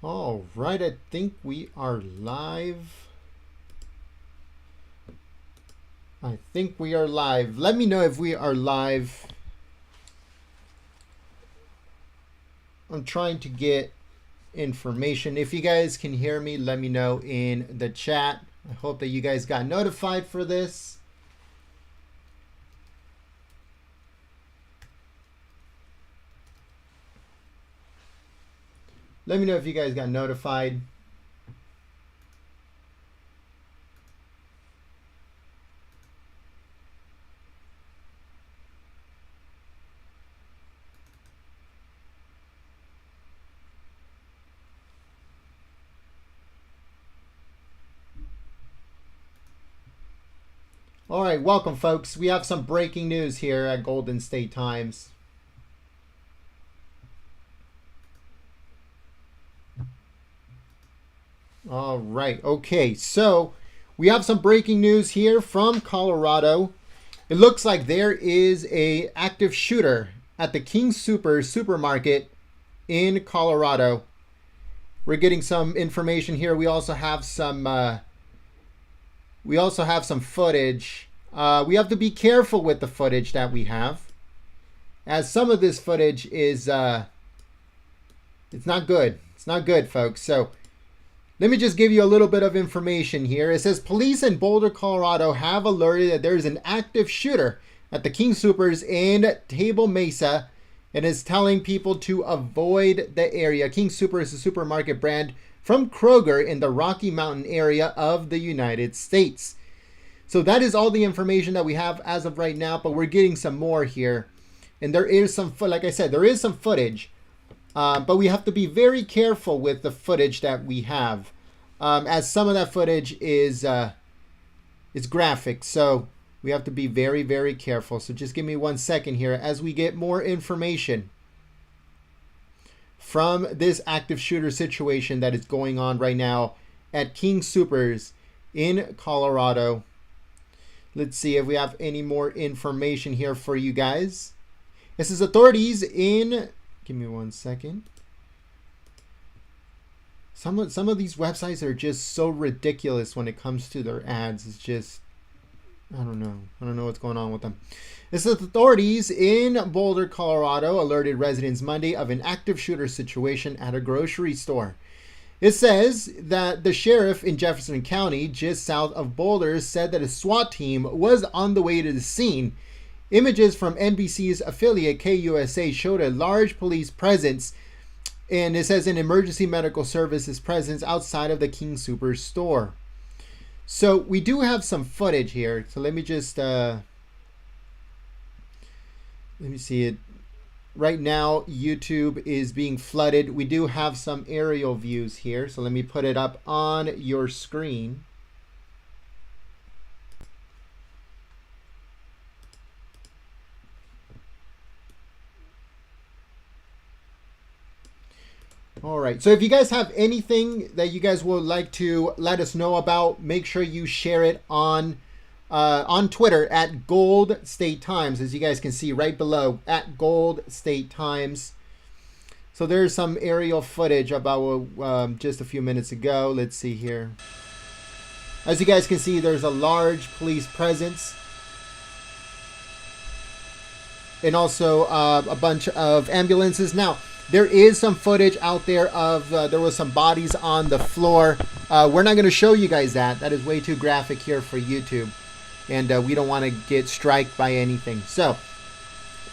All right, I think we are live. I think we are live. Let me know if we are live. I'm trying to get information. If you guys can hear me, let me know in the chat. I hope that you guys got notified for this. Let me know if you guys got notified. All right, welcome folks. We have some breaking news here at Golden State Times. All right, okay, so we have some breaking news here from Colorado. It looks like there is an active shooter at the King Sooper supermarket in Colorado. We're getting some information here. We also have some footage. We have to be careful with the footage that we have, as some of this footage is it's not good. It's not good, folks. So let me just give you a little bit of information here. It says police in Boulder, Colorado have alerted that there is an active shooter at the King Soopers in Table Mesa and is telling people to avoid the area. King Sooper is a supermarket brand from Kroger in the Rocky Mountain area of the United States. So that is all the information that we have as of right now, but we're getting some more here. And there is some, like I said, there is some footage. But we have to be very careful with the footage that we have, as some of that footage is graphic. So we have to be very, very careful. So just give me 1 second here as we get more information from this active shooter situation that is going on right now at King Soopers in Colorado. Let's see if we have any more information here for you guys. This is authorities in... Give me 1 second. Some of these websites are just so ridiculous when it comes to their ads. It's just, I don't know. I don't know what's going on with them. This is authorities in Boulder, Colorado alerted residents Monday of an active shooter situation at a grocery store. It says that the sheriff in Jefferson County, just south of Boulder, said that a SWAT team was on the way to the scene. Images from NBC's affiliate KUSA showed a large police presence, and it says an emergency medical services presence outside of the King Sooper store. So we do have some footage here. So let me just let me see it. Right now, YouTube is being flooded. We do have some aerial views here. So let me put it up on your screen. All right, so if you guys have anything that you guys would like to let us know about, make sure you share it on Twitter at Gold State Times, as you guys can see right below, at Gold State Times. So there's some aerial footage about just a few minutes ago. Let's see here. As you guys can see, there's a large police presence, and also a bunch of ambulances. Now, there is some footage out there of there was some bodies on the floor. We're not going to show you guys that. That is way too graphic here for YouTube, and we don't want to get striked by anything. So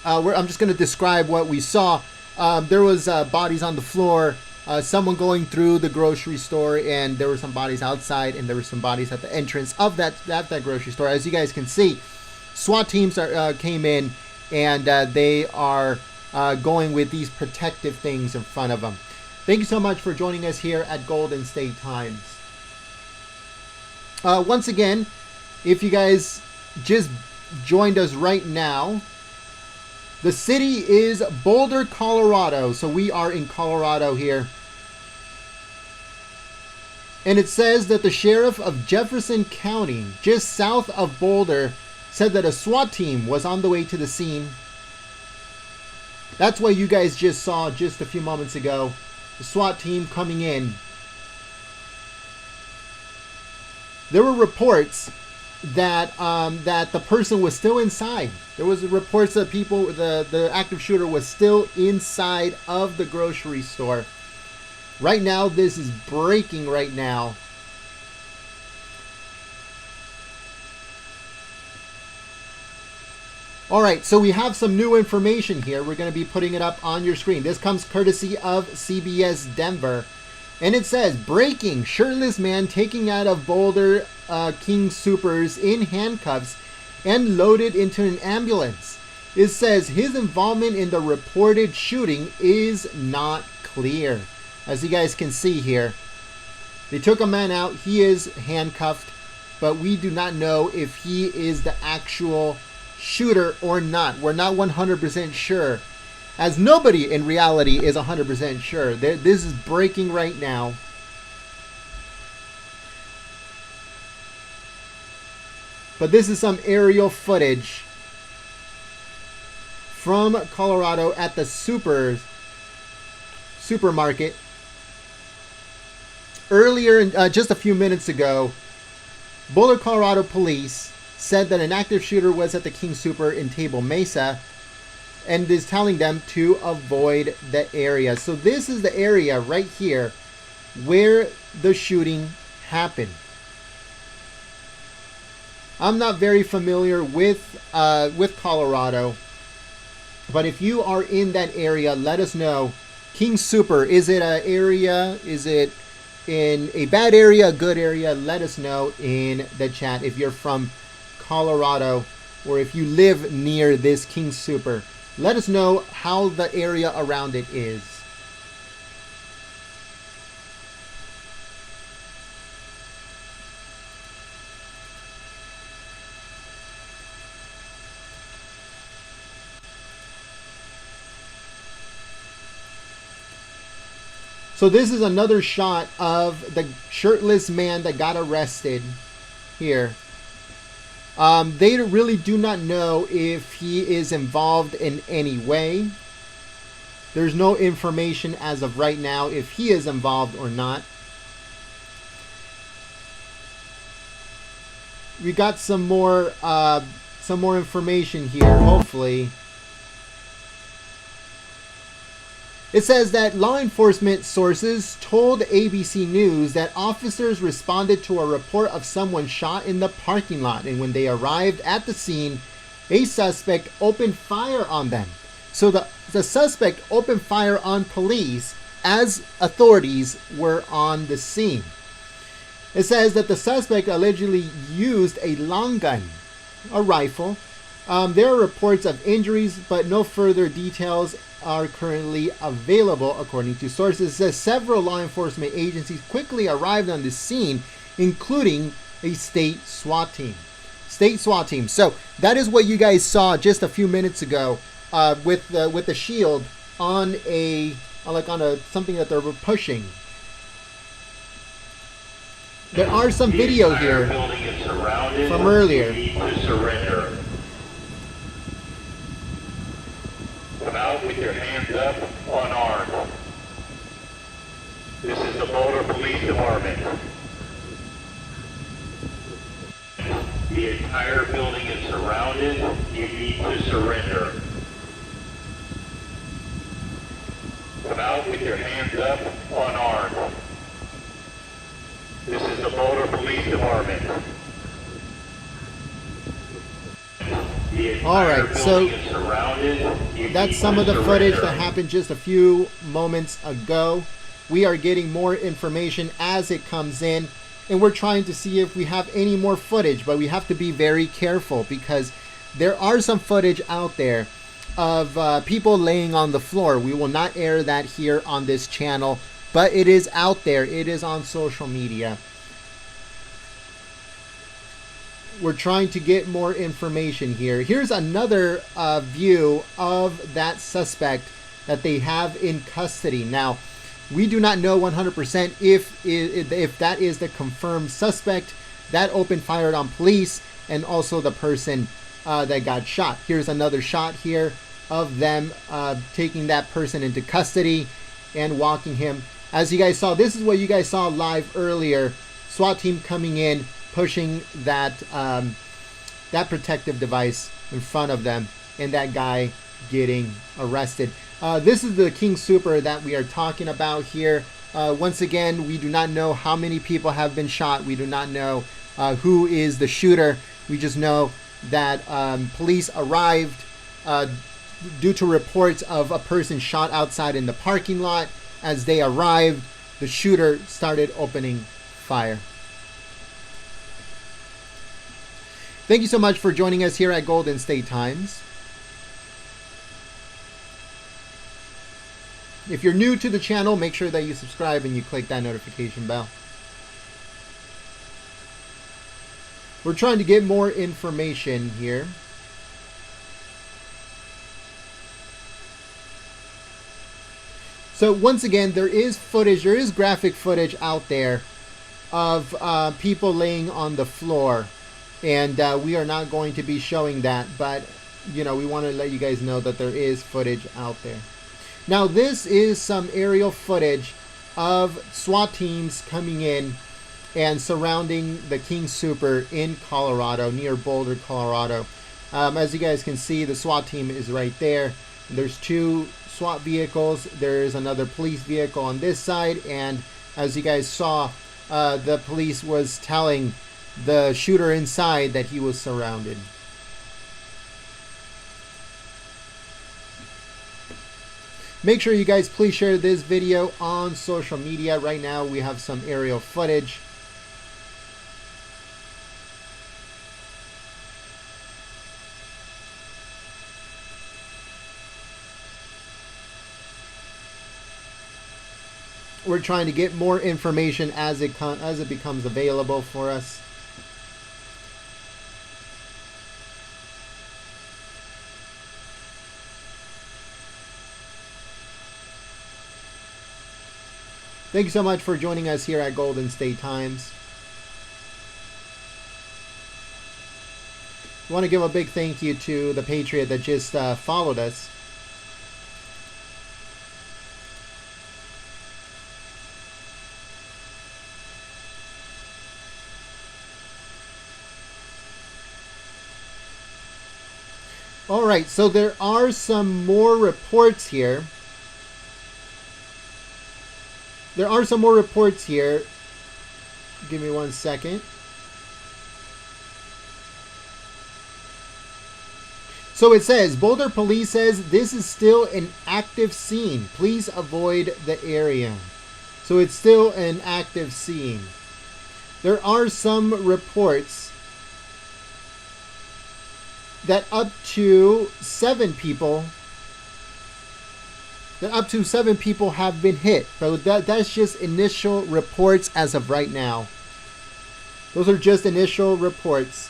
I'm just going to describe what we saw. There was bodies on the floor, someone going through the grocery store, and there were some bodies outside, and there were some bodies at the entrance of that grocery store. As you guys can see, SWAT teams came in, and they are going with these protective things in front of them. Thank you so much for joining us here at Golden State Times. Once again, if you guys just joined us right now, the city is Boulder, Colorado. So we are in Colorado here. And it says that the sheriff of Jefferson County, just south of Boulder, said that a SWAT team was on the way to the scene. That's what you guys just saw just a few moments ago. the SWAT team coming in, there were reports that that the person was still inside. There was reports that the active shooter was still inside of the grocery store. Right now, this is breaking right now. All right, so we have some new information here. We're going to be putting it up on your screen. This comes courtesy of CBS Denver. And it says, breaking, shirtless man taking out of Boulder King Soopers in handcuffs and loaded into an ambulance. It says his involvement in the reported shooting is not clear. As you guys can see here, they took a man out. He is handcuffed, but we do not know if he is the actual shooter or not. We're not 100% sure, as nobody in reality is 100% sure. This is breaking right now. But this is some aerial footage from Colorado at the Sooper supermarket. Earlier, just a few minutes ago, Boulder, Colorado police said that an active shooter was at the King Sooper in Table Mesa and is telling them to avoid the area. So this is the area right here where the shooting happened. I'm not very familiar with Colorado, but if you are in that area, let us know. King Sooper, is it an area? Is it in a bad area, a good area? Let us know in the chat if you're from Colorado or if you live near this King Sooper. Let us know how the area around it is. So this is another shot of the shirtless man that got arrested here. They really do not know if he is involved in any way. There's no information as of right now if he is involved or not. We got some more information here, hopefully. It says that law enforcement sources told ABC News that officers responded to a report of someone shot in the parking lot, and when they arrived at the scene, a suspect opened fire on them. So the suspect opened fire on police as authorities were on the scene. It says that the suspect allegedly used a long gun, a rifle. There are reports of injuries, but no further details are currently available, according to sources. It says several law enforcement agencies quickly arrived on the scene, including a state SWAT team. So that is what you guys saw just a few minutes ago, with the shield on something that they're pushing. There are some video here from earlier. Come out with your hands up, unarmed. This is the Boulder Police Department. The entire building is surrounded. You need to surrender. Come out with your hands up, unarmed. This is the Boulder Police Department. All right, so that's some of the footage that happened just a few moments ago. We are getting more information as it comes in, and we're trying to see if we have any more footage, but we have to be very careful because there are some footage out there of people laying on the floor. We will not air that here on this channel, but it is out there. It is on social media. We're trying to get more information here. Here's another view of that suspect that they have in custody. Now, we do not know 100% if that is the confirmed suspect that opened fire on police and also the person that got shot. Here's another shot here of them taking that person into custody. and walking him. As you guys saw, this is what you guys saw live earlier. SWAT team coming in, pushing that that protective device in front of them, and that guy getting arrested. This is the King Sooper that we are talking about here. Once again, we do not know how many people have been shot. We do not know who is the shooter. We just know that police arrived due to reports of a person shot outside in the parking lot. As they arrived, the shooter started opening fire. Thank you so much for joining us here at Golden State Times. If you're new to the channel, make sure that you subscribe and you click that notification bell. We're trying to get more information here. So once again, there is footage, there is graphic footage out there of people laying on the floor. And we are not going to be showing that, but you know, we want to let you guys know that there is footage out there. Now, this is some aerial footage of SWAT teams coming in and surrounding the King Sooper in Colorado, near Boulder, Colorado. As you guys can see, the SWAT team is right there. There's 2 SWAT vehicles. There's another police vehicle on this side, and as you guys saw, the police was telling the shooter inside that he was surrounded. Make sure you guys please share this video on social media. Right now we have some aerial footage. We're trying to get more information as it becomes available for us. Thank you so much for joining us here at Golden State Times. I want to give a big thank you to the Patriot that just followed us. All right, so there are some more reports here. There are some more reports here. Give me 1 second. So it says, Boulder Police says this is still an active scene. Please avoid the area. So it's still an active scene. There are some reports that up to 7 people have been hit. But that's just initial reports as of right now. Those are just initial reports.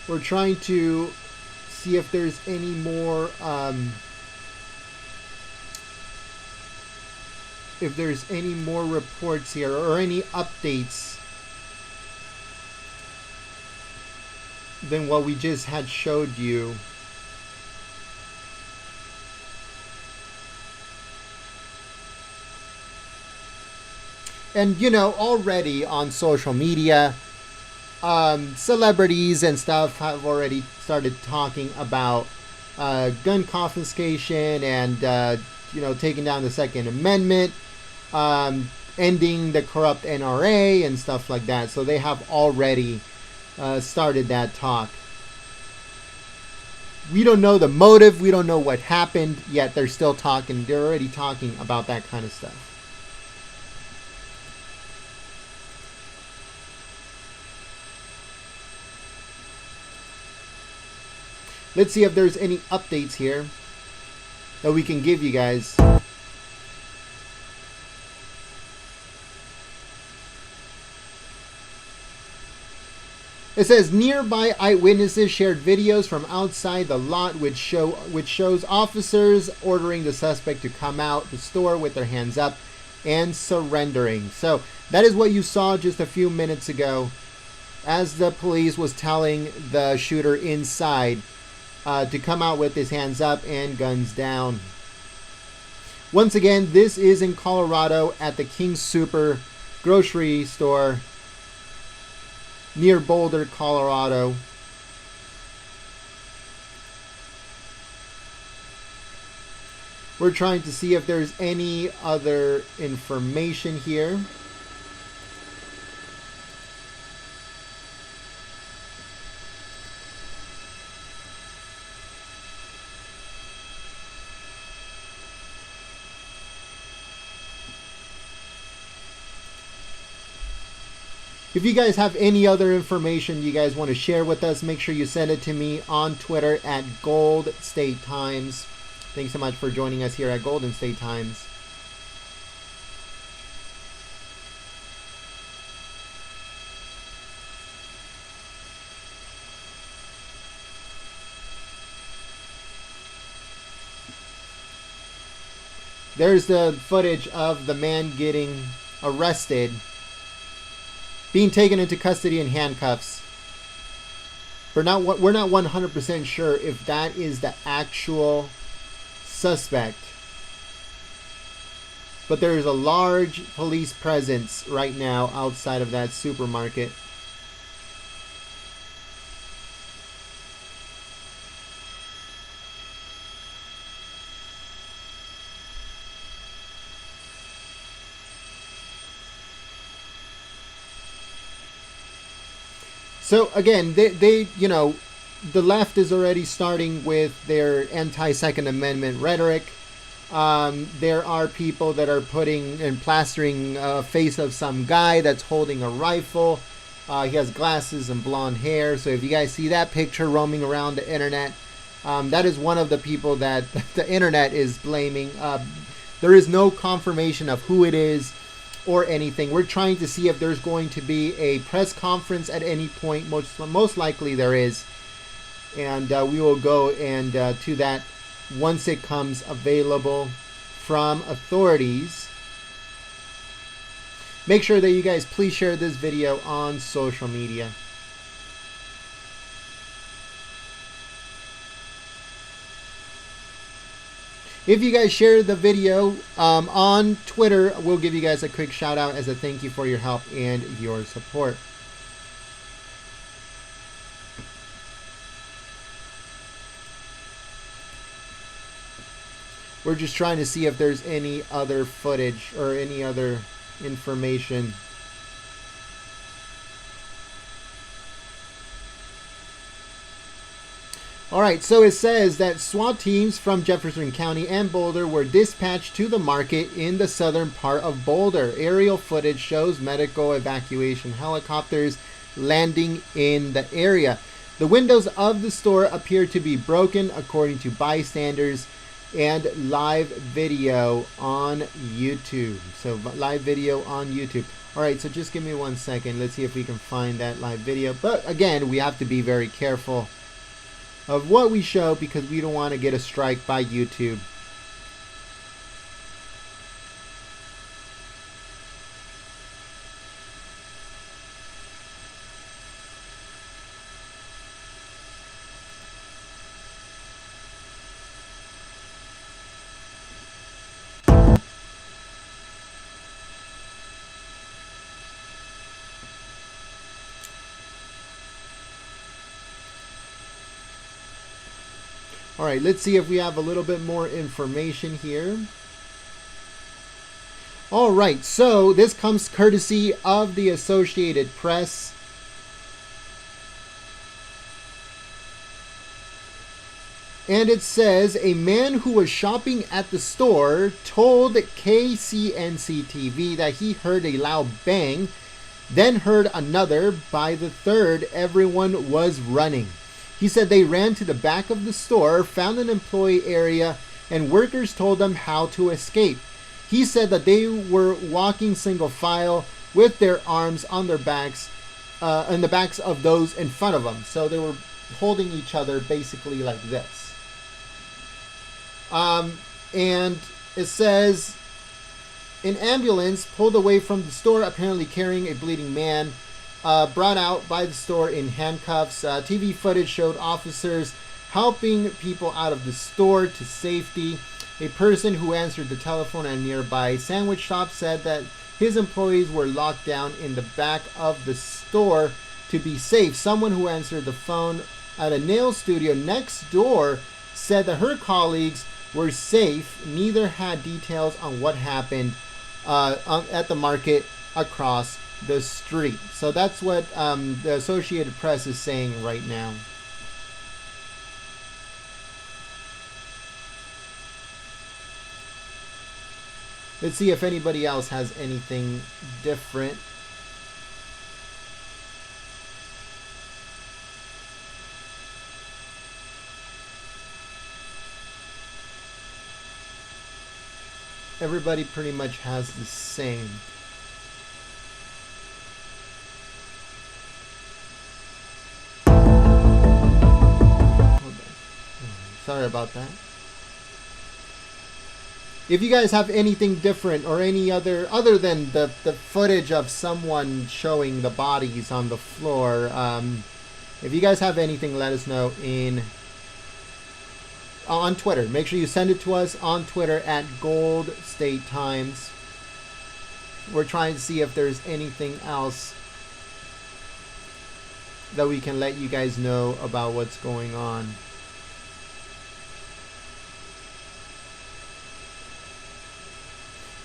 We're trying to see if there's any more reports here or any updates than what we just had showed you. And you know, already on social media, celebrities and stuff have already started talking about gun confiscation and you know, taking down the Second Amendment, ending the corrupt NRA and stuff like that. So they have already started that talk. We don't know the motive. We don't know what happened, yet they're still talking. They're already talking about that kind of stuff. Let's see if there's any updates here that we can give you guys. It says nearby eyewitnesses shared videos from outside the lot which shows officers ordering the suspect to come out the store with their hands up and surrendering. So that is what you saw just a few minutes ago as the police was telling the shooter inside to come out with his hands up and guns down. Once again, this is in Colorado at the King Sooper grocery store near Boulder, Colorado. We're trying to see if there's any other information here. If you guys have any other information you guys want to share with us, make sure you send it to me on Twitter at Gold State Times. Thanks so much for joining us here at Golden State Times. There's the footage of the man getting arrested, being taken into custody in handcuffs. We're not 100% sure if that is the actual suspect, but there is a large police presence right now outside of that supermarket. So again, they you know, the left is already starting with their anti-Second Amendment rhetoric. There are people that are putting and plastering a face of some guy that's holding a rifle. He has glasses and blonde hair. So if you guys see that picture roaming around the internet, that is one of the people that the internet is blaming. There is no confirmation of who it is or anything. We're trying to see if there's going to be a press conference at any point. Most likely there is. And we will go and to that once it comes available from authorities. Make sure that you guys please share this video on social media. If you guys share the video on Twitter, we'll give you guys a quick shout out as a thank you for your help and your support. We're just trying to see if there's any other footage or any other information. Alright, so it says that SWAT teams from Jefferson County and Boulder were dispatched to the market in the southern part of Boulder. Aerial footage shows medical evacuation helicopters landing in the area. The windows of the store appear to be broken, according to bystanders, and live video on YouTube. So live video on YouTube. Alright, so just give me 1 second. Let's see if we can find that live video. But again, we have to be very careful of what we show because we don't want to get a strike by YouTube. Alright, let's see if we have a little bit more information here. Alright, so this comes courtesy of the Associated Press. And it says, a man who was shopping at the store told KCNC TV that he heard a loud bang, then heard another. By the third, everyone was running. He said they ran to the back of the store, found an employee area, and workers told them how to escape. He said that they were walking single file with their arms on their backs, on the backs of those in front of them. So they were holding each other basically like this. And it says An ambulance pulled away from the store, apparently carrying a bleeding man, brought out by the store in handcuffs. TV footage showed officers helping people out of the store to safety. A person who answered the telephone at a nearby sandwich shop said that his employees were locked down in the back of the store to be safe. Someone who answered the phone at a nail studio next door said that her colleagues were safe. Neither had details on what happened at the market across the street. So that's what the Associated Press is saying right now. Let's see if anybody else has anything different. Everybody pretty much has the same. Hold on. Sorry about that. If you guys have anything different or any other than the footage of someone showing the bodies on the floor, if you guys have anything, let us know on Twitter. Make sure you send it to us on Twitter at Gold State Times. We're trying to see if there's anything else that we can let you guys know about what's going on.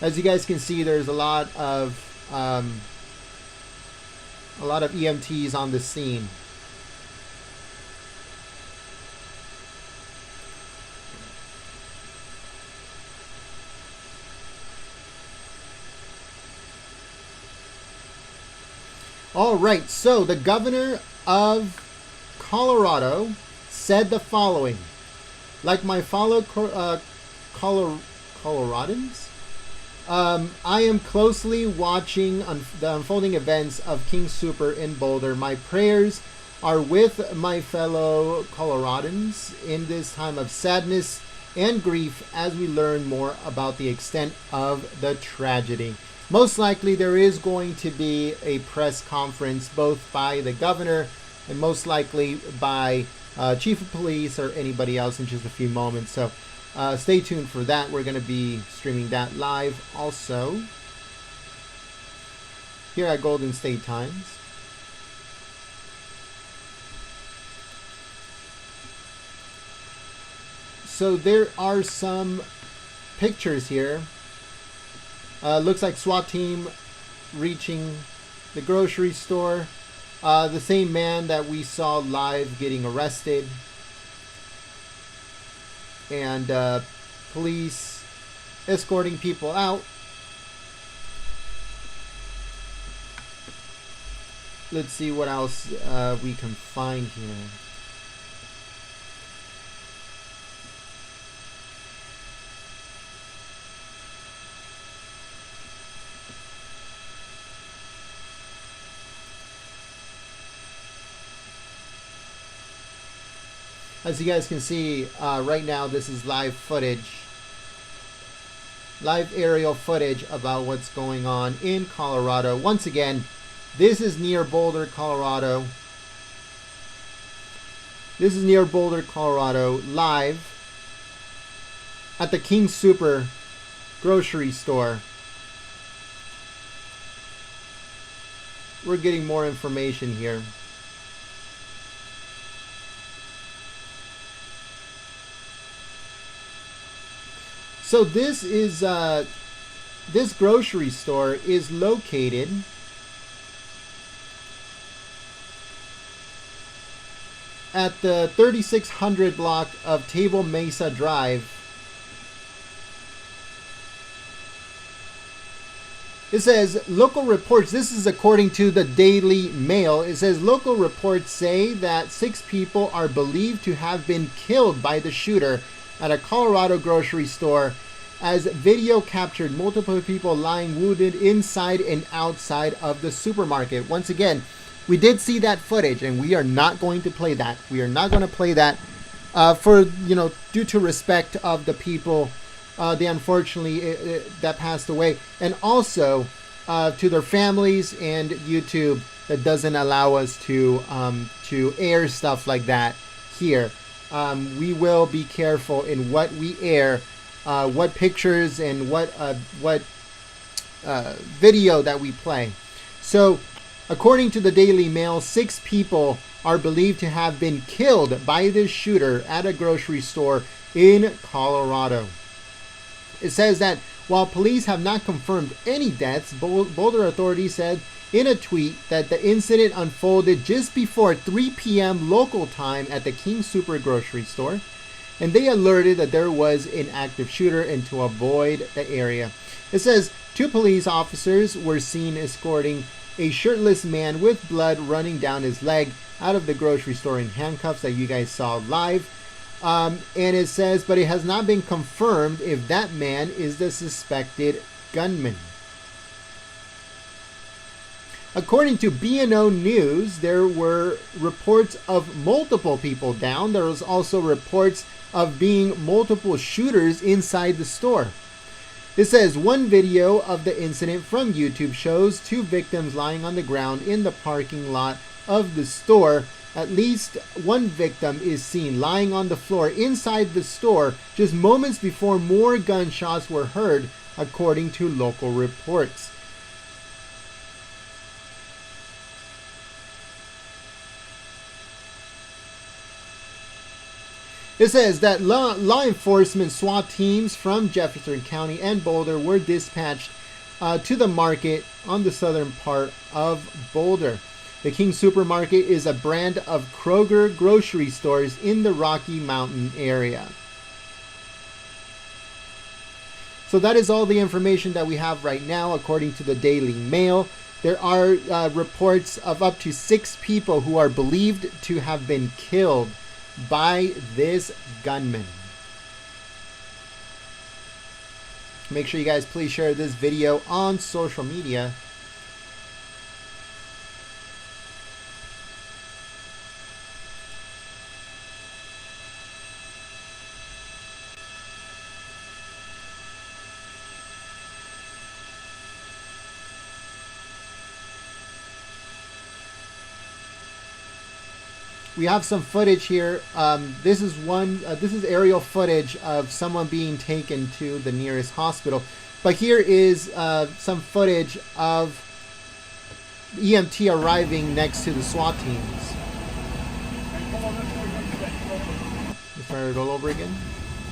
As you guys can see, there's a lot of EMTs on the scene. All right, so the governor of Colorado said the following: like my fellow Coloradans, I am closely watching the unfolding events of King Sooper in Boulder. My prayers are with my fellow Coloradans in this time of sadness and grief as we learn more about the extent of the tragedy. Most likely there is going to be a press conference both by the governor and most likely by chief of police or anybody else in just a few moments. So stay tuned for that. We're going to be streaming that live also here at Golden State Times. So there are some pictures here. Looks like SWAT team reaching the grocery store. The same man that we saw live getting arrested. And police escorting people out. Let's see what else we can find here. As you guys can see, right now this is live footage, live aerial footage about what's going on in Colorado. Once again, this is near Boulder, Colorado. This is near Boulder, Colorado, live at the King Sooper grocery store. We're getting more information here. So this is this grocery store is located at the 3600 block of Table Mesa Drive. It says local reports, this is according to the Daily Mail, it says local reports say that 6 people are believed to have been killed by the shooter at a Colorado grocery store, as video captured multiple people lying wounded inside and outside of the supermarket. Once again, we did see that footage and we are not going to play that. We are not going to play that for, due to respect of the people they unfortunately that passed away, and also to their families and YouTube that doesn't allow us to air stuff like that here. We will be careful in what we air, what pictures and what video that we play. So, according to the Daily Mail, 6 people are believed to have been killed by this shooter at a grocery store in Colorado. It says that while police have not confirmed any deaths, Boulder authorities said in a tweet that the incident unfolded just before 3 p.m. local time at the King Sooper grocery store, and they alerted that there was an active shooter and to avoid the area. It says 2 police officers were seen escorting a shirtless man with blood running down his leg out of the grocery store in handcuffs that you guys saw live. And it says, but it has not been confirmed if that man is the suspected gunman. According to B&O News, there were reports of multiple people down. There was also reports of being multiple shooters inside the store. It says one video of the incident from YouTube shows 2 victims lying on the ground in the parking lot of the store. At least one victim is seen lying on the floor inside the store just moments before more gunshots were heard, according to local reports. It says that law enforcement SWAT teams from Jefferson County and Boulder were dispatched to the market on the southern part of Boulder. The King Supermarket is a brand of Kroger grocery stores in the Rocky Mountain area. So that is all the information that we have right now, according to the Daily Mail. There are reports of up to 6 people who are believed to have been killed by this gunman. Make sure you guys please share this video on social media. We have some footage here. This is aerial footage of someone being taken to the nearest hospital. But here is some footage of EMT arriving next to the SWAT teams. Let's try it all over again.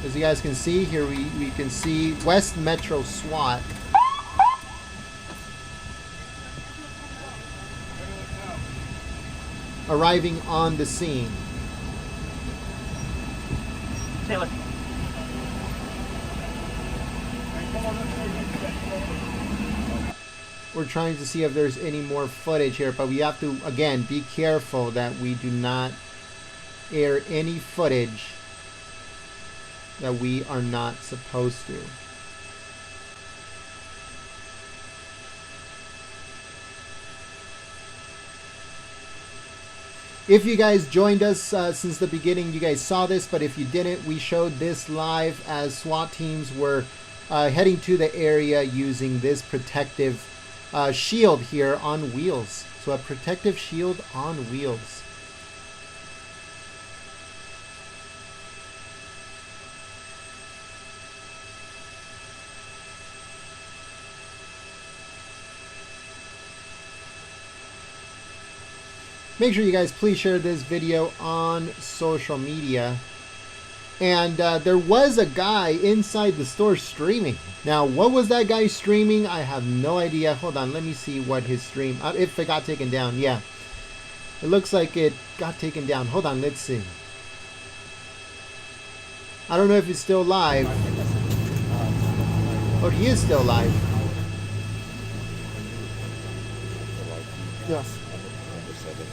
As you guys can see, here we can see West Metro SWAT. Arriving on the scene. Taylor. We're trying to see if there's any more footage here, but we have to, again, be careful that we do not air any footage that we are not supposed to. If you guys joined us since the beginning, you guys saw this, but if you didn't, we showed this live as SWAT teams were heading to the area using this protective shield here on wheels. So a protective shield on wheels. Make sure you guys please share this video on social media. And there was a guy inside the store streaming. Now, what was that guy streaming? I have no idea. Hold on, let me see what his stream, if it got taken down. Yeah, it looks like it got taken down. Hold on, let's see. I don't know if it's still live. Oh, he is still live. Yes.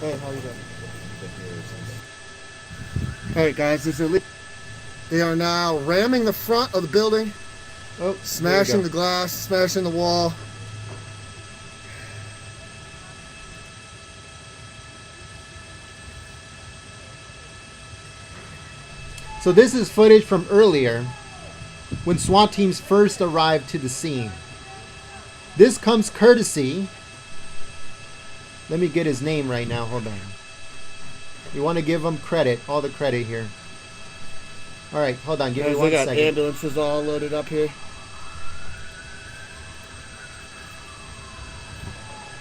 Hey, how are you doing? Alright guys, they are now ramming the front of the building, smashing the glass, smashing the wall. So this is footage from earlier. when SWAT teams first arrived to the scene. This comes courtesy. Let me get his name right now. Hold on. You want to give him credit, all the credit here. All right, hold on. Give me 1 second. Ambulances all loaded up here.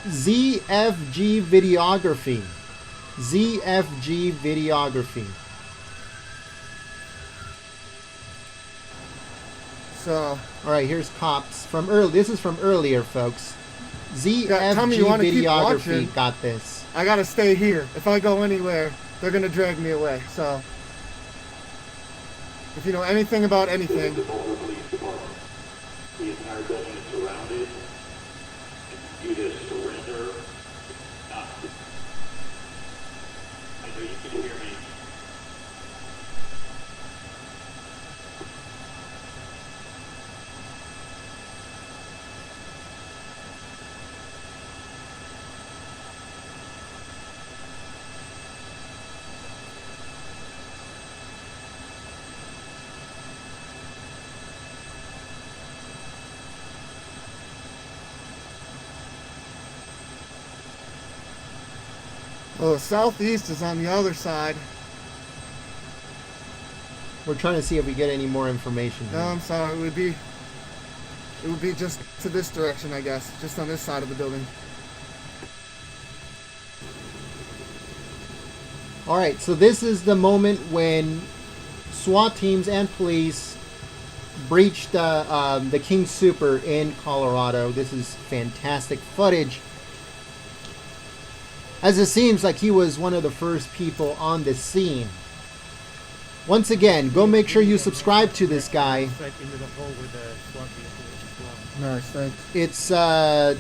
ZFG Videography. ZFG Videography. So, all right, here's cops from early. This is from earlier, folks. ZFG Videography got this. I gotta stay here. If I go anywhere, they're gonna drag me away. So, if you know anything about anything, The entire building is surrounded. You just surrender. I know you can hear me. well, the southeast is on the other side. We're trying to see if we get any more information No, here. I'm sorry. It would be just to this direction, I guess, just on this side of the building. All right, so this is the moment when SWAT teams and police breached the King Sooper in Colorado. This is fantastic footage, as it seems like he was one of the first people on the scene. Once again, go make sure you subscribe to this guy. Nice, thanks. It's Looks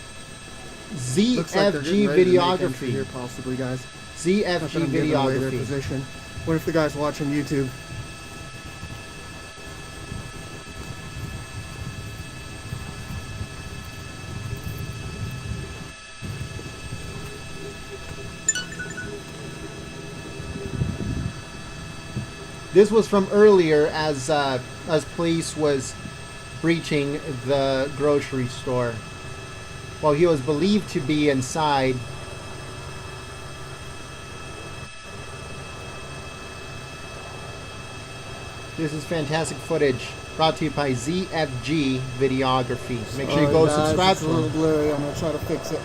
like they're getting ZFG ready to make entry Videography. here, possibly, guys. ZFG Not that I'm giving away their Videography. position. What if the guy's watching YouTube? This was from earlier as police was breaching the grocery store. While he was believed to be inside. This is fantastic footage brought to you by ZFG Videography. Make sure you go subscribe It's to a little them. blurry. I'm gonna try to fix it.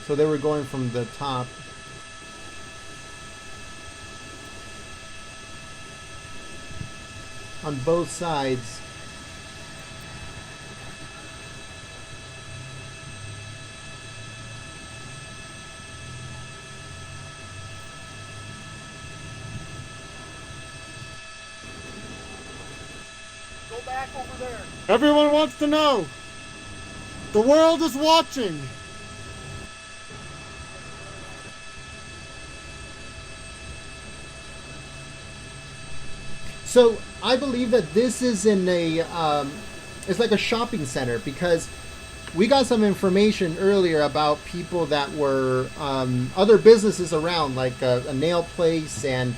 So they were going from the top. On both sides. Go back over there. Everyone wants to know. The world is watching. So I believe that this is in a, it's like a shopping center, because we got some information earlier about people that were, other businesses around, like a nail place and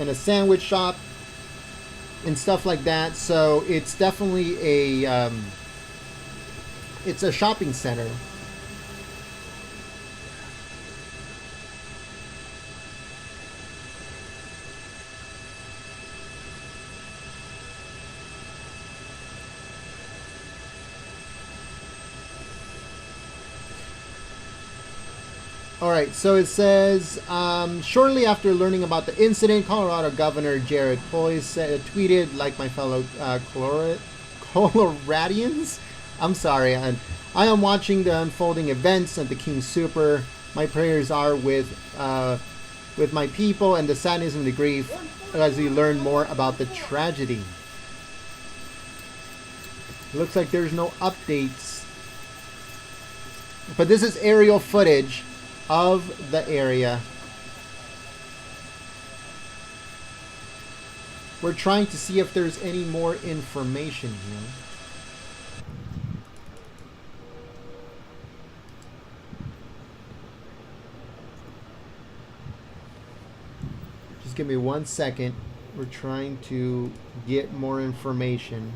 a sandwich shop and stuff like that. So it's definitely a, it's a shopping center. All right, so it says, shortly after learning about the incident, Colorado Governor Jared Poise tweeted, like my fellow Coloradians, I'm sorry, I am watching the unfolding events at the King Sooper. My prayers are with my people and the sadness and the grief as we learn more about the tragedy. Looks like there's no updates, but this is aerial footage of the area. We're trying to see if there's any more information here. Just give me 1 second. We're trying to get more information.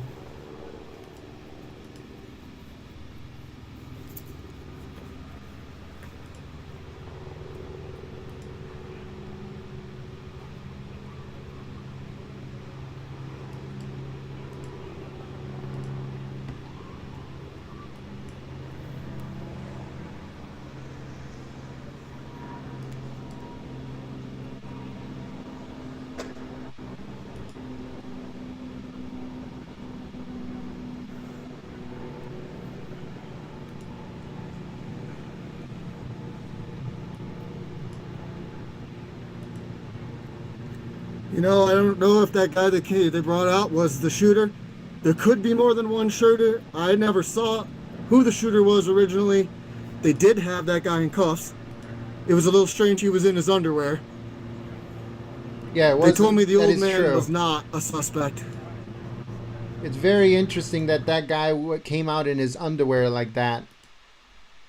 You know, I don't know if that guy that they brought out was the shooter. There could be more than one shooter. I never saw who the shooter was originally. They did have that guy in cuffs. It was a little strange he was in his underwear. Yeah, they told me the old man was not a suspect. It's very interesting that that guy came out in his underwear like that.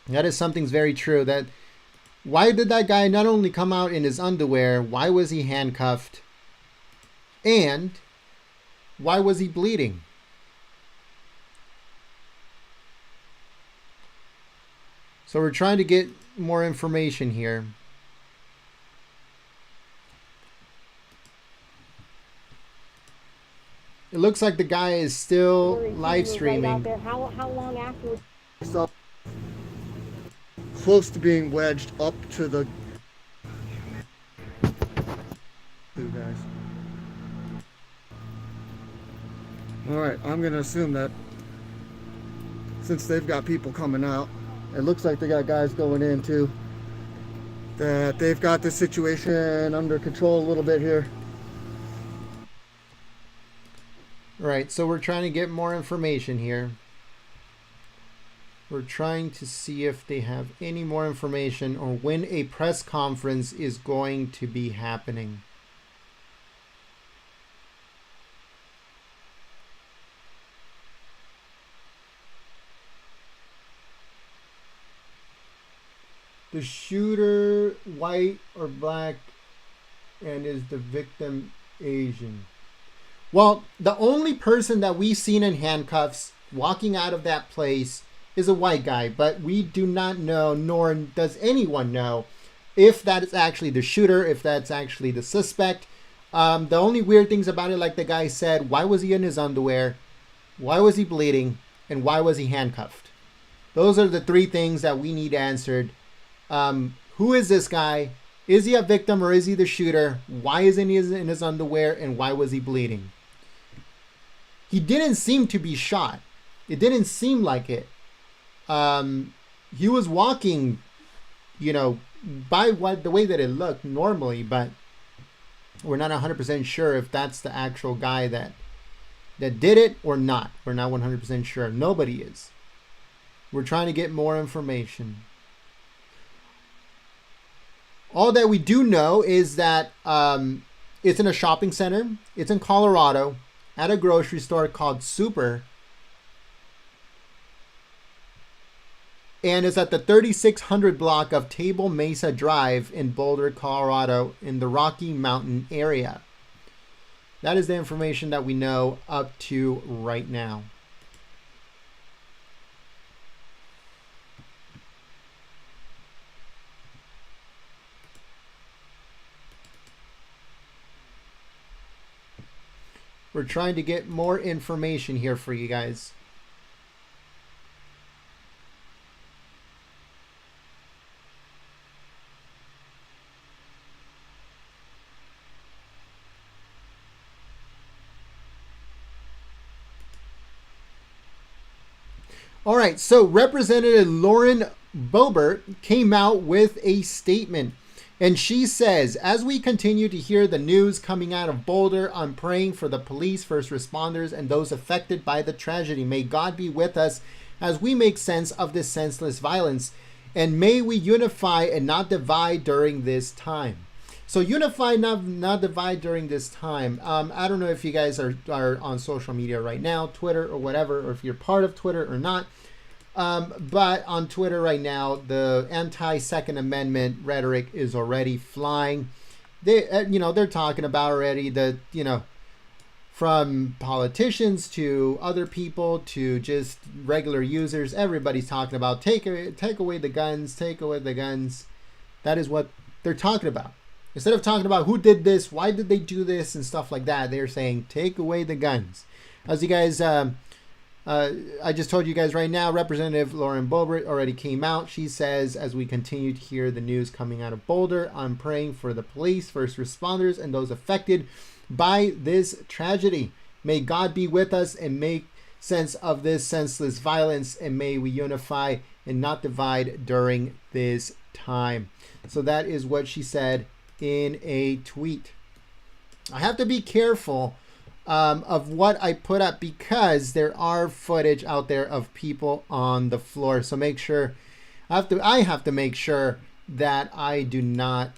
That is something's very true. That why did that guy not only come out in his underwear, why was he handcuffed? And why was he bleeding? So we're trying to get more information here. It looks like the guy is still live streaming. Right how long afterwards? So close to being wedged up to the two guys. All right, I'm gonna assume that since they've got people coming out, it looks like they got guys going in too, that they've got the situation under control a little bit here. Right, so we're trying to get more information here. We're trying to see if they have any more information or when a press conference is going to be happening. The shooter white or black, and is the victim Asian? Well, the only person that we've seen in handcuffs walking out of that place is a white guy, but we do not know, nor does anyone know, if that is actually the shooter, if that's actually the suspect. The only weird things about it, like the guy said, why was he in his underwear? Why was he bleeding? And why was he handcuffed? Those are the three things that we need answered. Who is this guy? Is he a victim or is he the shooter? Why isn't he in his underwear? And why was he bleeding? He didn't seem to be shot. It didn't seem like it. He was walking, you know, by the way that it looked normally, but we're not 100% sure if that's the actual guy that did it or not. We're not 100% sure. Nobody is. We're trying to get more information. All that we do know is that it's in a shopping center. It's in Colorado at a grocery store called Sooper. And it's at the 3600 block of Table Mesa Drive in Boulder, Colorado, in the Rocky Mountain area. That is the information that we know up to right now. We're trying to get more information here for you guys. All right, so Representative Lauren Boebert came out with a statement. And she says, as we continue to hear the news coming out of Boulder, I'm praying for the police, first responders, and those affected by the tragedy. May God be with us as we make sense of this senseless violence. And may we unify and not divide during this time. So unify, not divide during this time. I don't know if you guys are on social media right now, Twitter or whatever, or if you're part of Twitter or not. But on Twitter right now, the anti-Second Amendment rhetoric is already flying. They're talking about already that, from politicians to other people to just regular users, everybody's talking about take away the guns, take away the guns. That is what they're talking about. Instead of talking about who did this, why did they do this, and stuff like that, they're saying take away the guns. As you guys, I just told you guys right now, Representative Lauren Boebert already came out. She says, as we continue to hear the news coming out of Boulder, I'm praying for the police, first responders, and those affected by this tragedy. May God be with us and make sense of this senseless violence, and may we unify and not divide during this time. So that is what she said in a tweet. I have to be careful of what I put up because there are footage out there of people on the floor. So make sure I have to make sure that I do not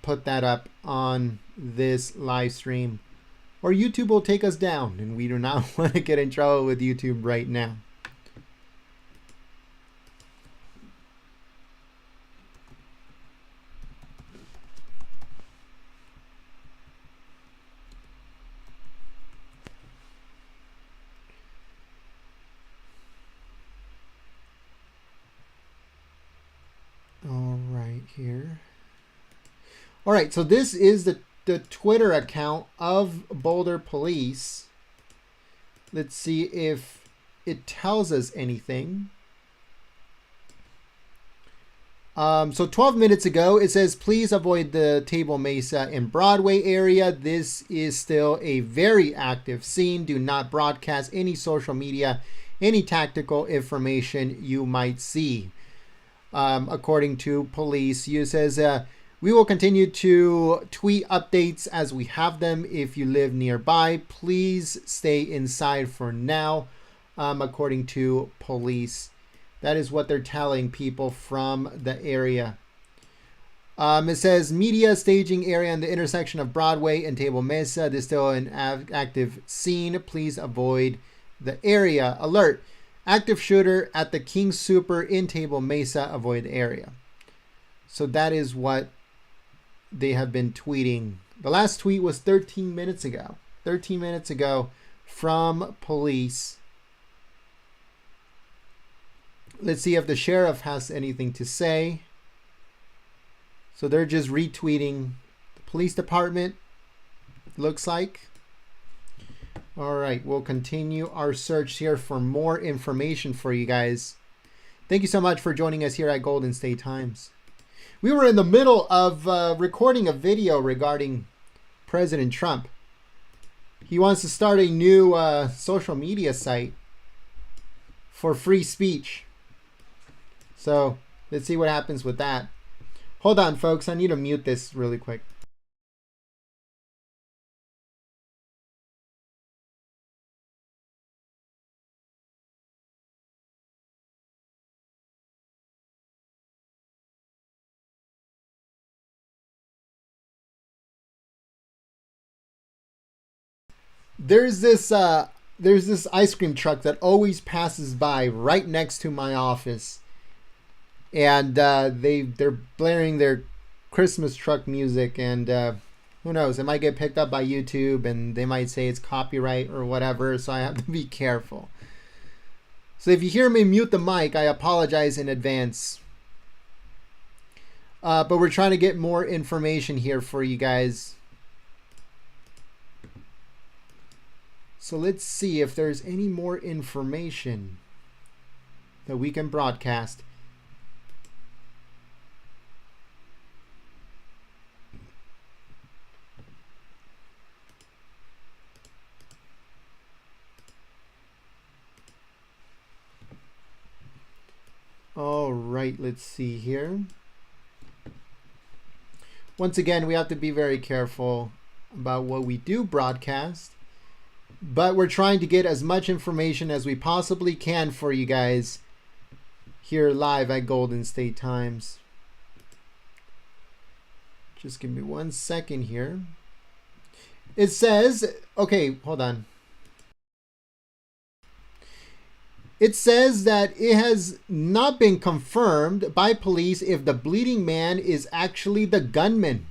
put that up on this live stream, or YouTube will take us down, and we do not want to get in trouble with YouTube right now. All right, here. All right, so this is the Twitter account of Boulder Police. Let's see if it tells us anything. So 12 minutes ago, it says, please avoid the Table Mesa and Broadway area. This is still a very active scene. Do not broadcast any social media, any tactical information you might see. According to police, it says, we will continue to tweet updates as we have them. If you live nearby, please stay inside for now, according to police. That is what they're telling people from the area. It says, media staging area in the intersection of Broadway and Table Mesa. There's still an active scene. Please avoid the area. Alert. Active shooter at the King Sooper in Table Mesa. Avoid the area. So that is what they have been tweeting. The last tweet was 13 minutes ago. 13 minutes ago from police. Let's see if the sheriff has anything to say. So they're just retweeting the police department, looks like. All right, we'll continue our search here for more information for you guys. Thank you so much for joining us here at Golden State Times. We were in the middle of recording a video regarding President Trump. He wants to start a new social media site for free speech. So let's see what happens with that. Hold on, folks. I need to mute this really quick. There's this ice cream truck that always passes by right next to my office, and they're blaring their Christmas truck music, and who knows, it might get picked up by YouTube and they might say it's copyright or whatever, so I have to be careful. So if you hear me mute the mic, I apologize in advance. But we're trying to get more information here for you guys. So let's see if there's any more information that we can broadcast. All right, let's see here. Once again, we have to be very careful about what we do broadcast. But we're trying to get as much information as we possibly can for you guys here live at Golden State Times. Just give me 1 second here. It says, okay, hold on. It says that it has not been confirmed by police if the bleeding man is actually the gunman.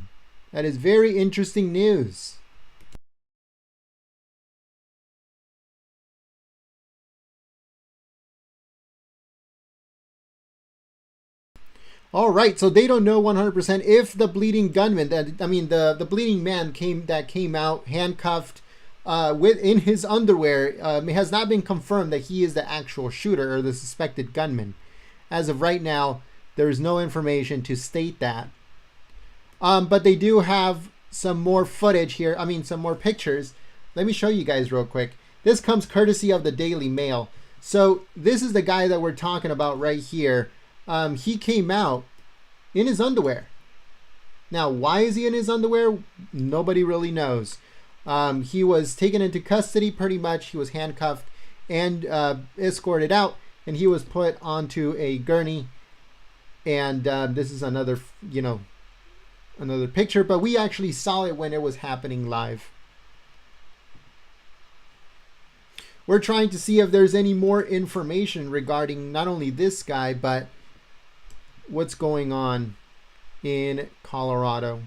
That is very interesting news. All right, so they don't know 100% if the bleeding gunman, the bleeding man came out handcuffed in his underwear. It has not been confirmed that he is the actual shooter or the suspected gunman. As of right now, there is no information to state that. But they do have some more footage here. Some more pictures. Let me show you guys real quick. This comes courtesy of the Daily Mail. So this is the guy that we're talking about right here. He came out in his underwear. Now, why is he in his underwear? Nobody really knows. He was taken into custody pretty much. He was handcuffed and escorted out, and he was put onto a gurney. And this is another picture, but we actually saw it when it was happening live. We're trying to see if there's any more information regarding not only this guy, but what's going on in Colorado.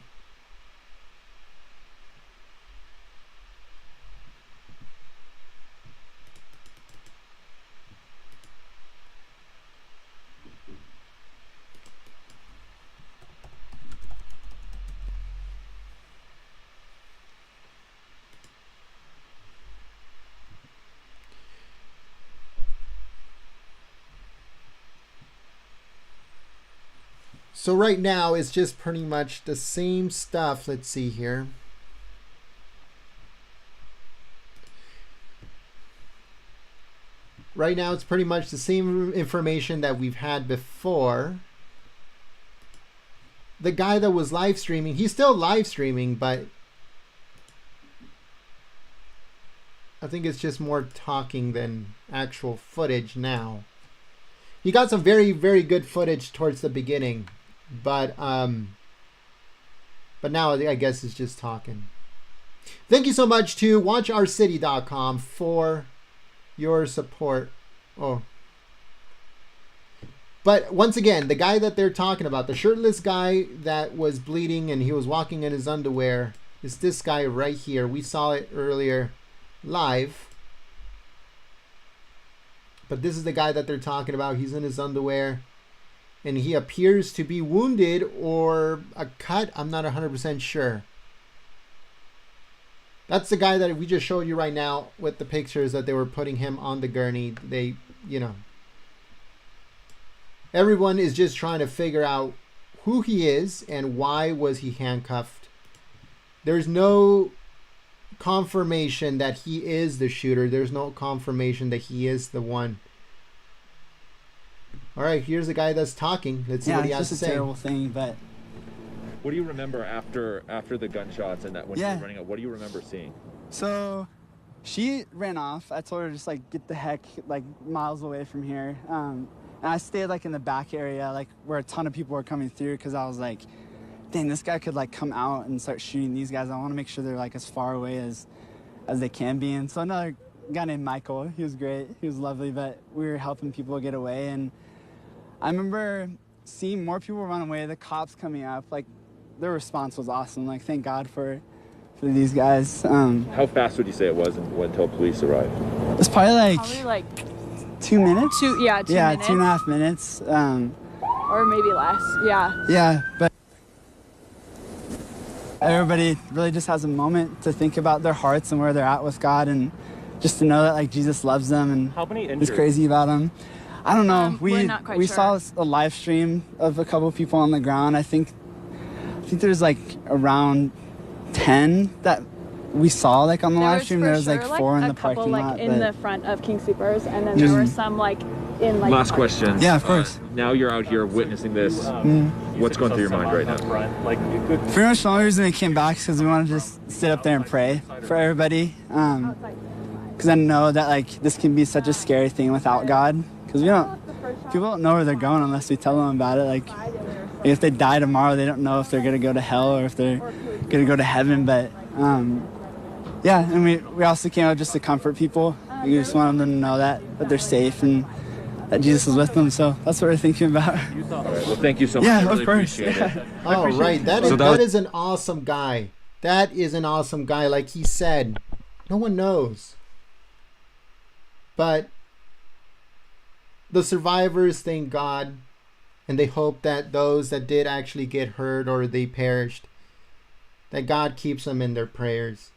So right now it's just pretty much the same stuff. Let's see here. Right now it's pretty much the same information that we've had before. The guy that was live streaming, he's still live streaming, but I think it's just more talking than actual footage now. He got some very, very good footage towards the beginning. But now I guess it's just talking. Thank you so much to watchourcity.com for your support. Oh. But once again, the guy that they're talking about, the shirtless guy that was bleeding and he was walking in his underwear, is this guy right here. We saw it earlier live. But this is the guy that they're talking about. He's in his underwear. And he appears to be wounded or a cut. I'm not 100% sure. That's the guy that we just showed you right now with the pictures that they were putting him on the gurney. Everyone is just trying to figure out who he is and why was he handcuffed. There's no confirmation that he is the shooter. There's no confirmation that he is the one. All right, here's the guy that's talking. Let's see what he has to say. Yeah, it's just a terrible thing, but... What do you remember after the gunshots and that when you were running up? What do you remember seeing? So, she ran off. I told her just get the heck miles away from here. And I stayed in the back area, where a ton of people were coming through, because I was like, dang, this guy could come out and start shooting these guys. I want to make sure they're as far away as they can be. And so another guy named Michael, he was great, he was lovely, but we were helping people get away. And I remember seeing more people run away, the cops coming up, their response was awesome. Thank God for these guys. How fast would you say it was until police arrived? It was probably 2 minutes? 2 minutes. 2.5 minutes. Or maybe less, yeah. Yeah, but everybody really just has a moment to think about their hearts and where they're at with God, and just to know that Jesus loves them and is crazy about them. I don't know. We're not quite we sure. saw a live stream of a couple people on the ground. I think there's around 10 that we saw on the live stream. There was sure, 4 in the parking lot. In the front of King Sooper's, and then there were some in Last question. Yeah, of course. Now you're out here witnessing this. What's going through your mind right now? Pretty much the only reason we came back is because we wanted to just sit up there and pray for everybody. Because I know that this can be such a scary thing without God. Because people don't know where they're going unless we tell them about it. if they die tomorrow, they don't know if they're gonna go to hell or if they're gonna go to heaven. But yeah, and we also came out just to comfort people. We just want them to know that they're safe and that Jesus is with them. So that's what we're thinking about. All right, well, thank you so much. Yeah, I really of course. appreciate it. All right, that is an awesome guy. That is an awesome guy. Like he said, no one knows. But the survivors thank God, and they hope that those that did actually get hurt or they perished, that God keeps them in their prayers,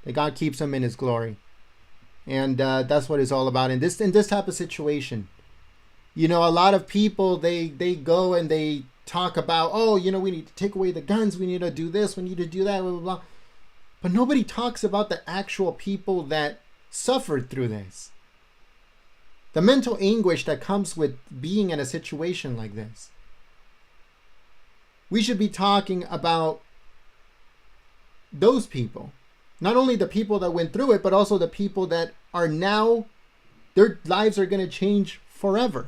that God keeps them in His glory. And that's what it's all about in this type of situation. You know, a lot of people, they go and they talk about, oh, you know, we need to take away the guns, we need to do this, we need to do that, blah, blah, blah. But nobody talks about the actual people that suffered through this. The mental anguish that comes with being in a situation like this. We should be talking about those people. Not only the people that went through it, but also the people that are now, their lives are going to change forever.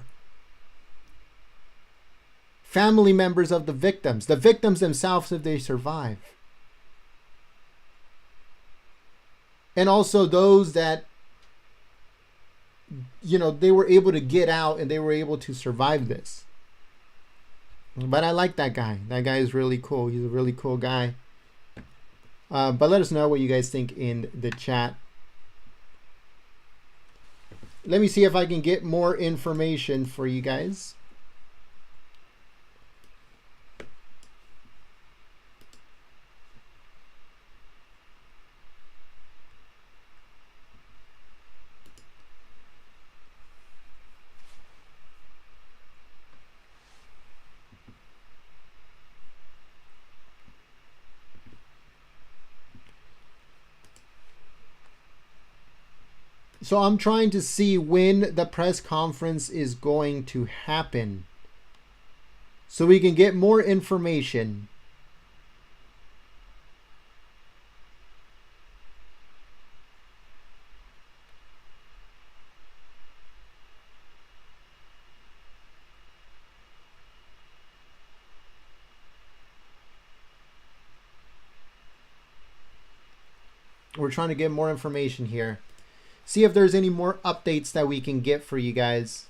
Family members of the victims themselves if they survive. And also those that, you know, they were able to get out and they were able to survive this. But I like that guy. That guy is really cool. He's a really cool guy. But let us know what you guys think in the chat. Let me see if I can get more information for you guys. So I'm trying to see when the press conference is going to happen so we can get more information. We're trying to get more information here. See if there's any more updates that we can get for you guys.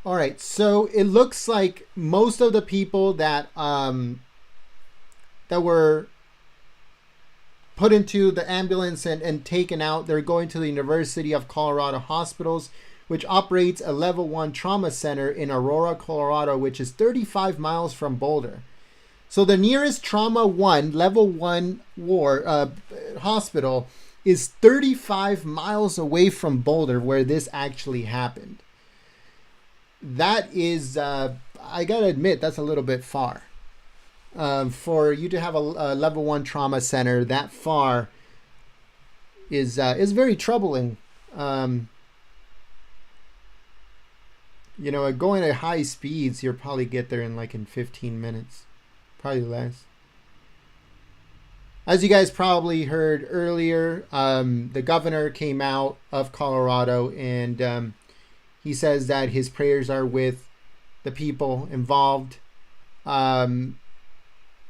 All right, so it looks like most of the people that that were put into the ambulance and taken out, they're going to the University of Colorado Hospitals, which operates a level 1 trauma center in Aurora, Colorado, which is 35 miles from Boulder. So the nearest trauma 1, level 1 hospital is 35 miles away from Boulder, where this actually happened. That is, I gotta admit, that's a little bit far. For you to have a level 1 trauma center that far is very troubling. You know, going at high speeds, you'll probably get there in 15 minutes, probably less. As you guys probably heard earlier, the governor came out of Colorado and he says that his prayers are with the people involved.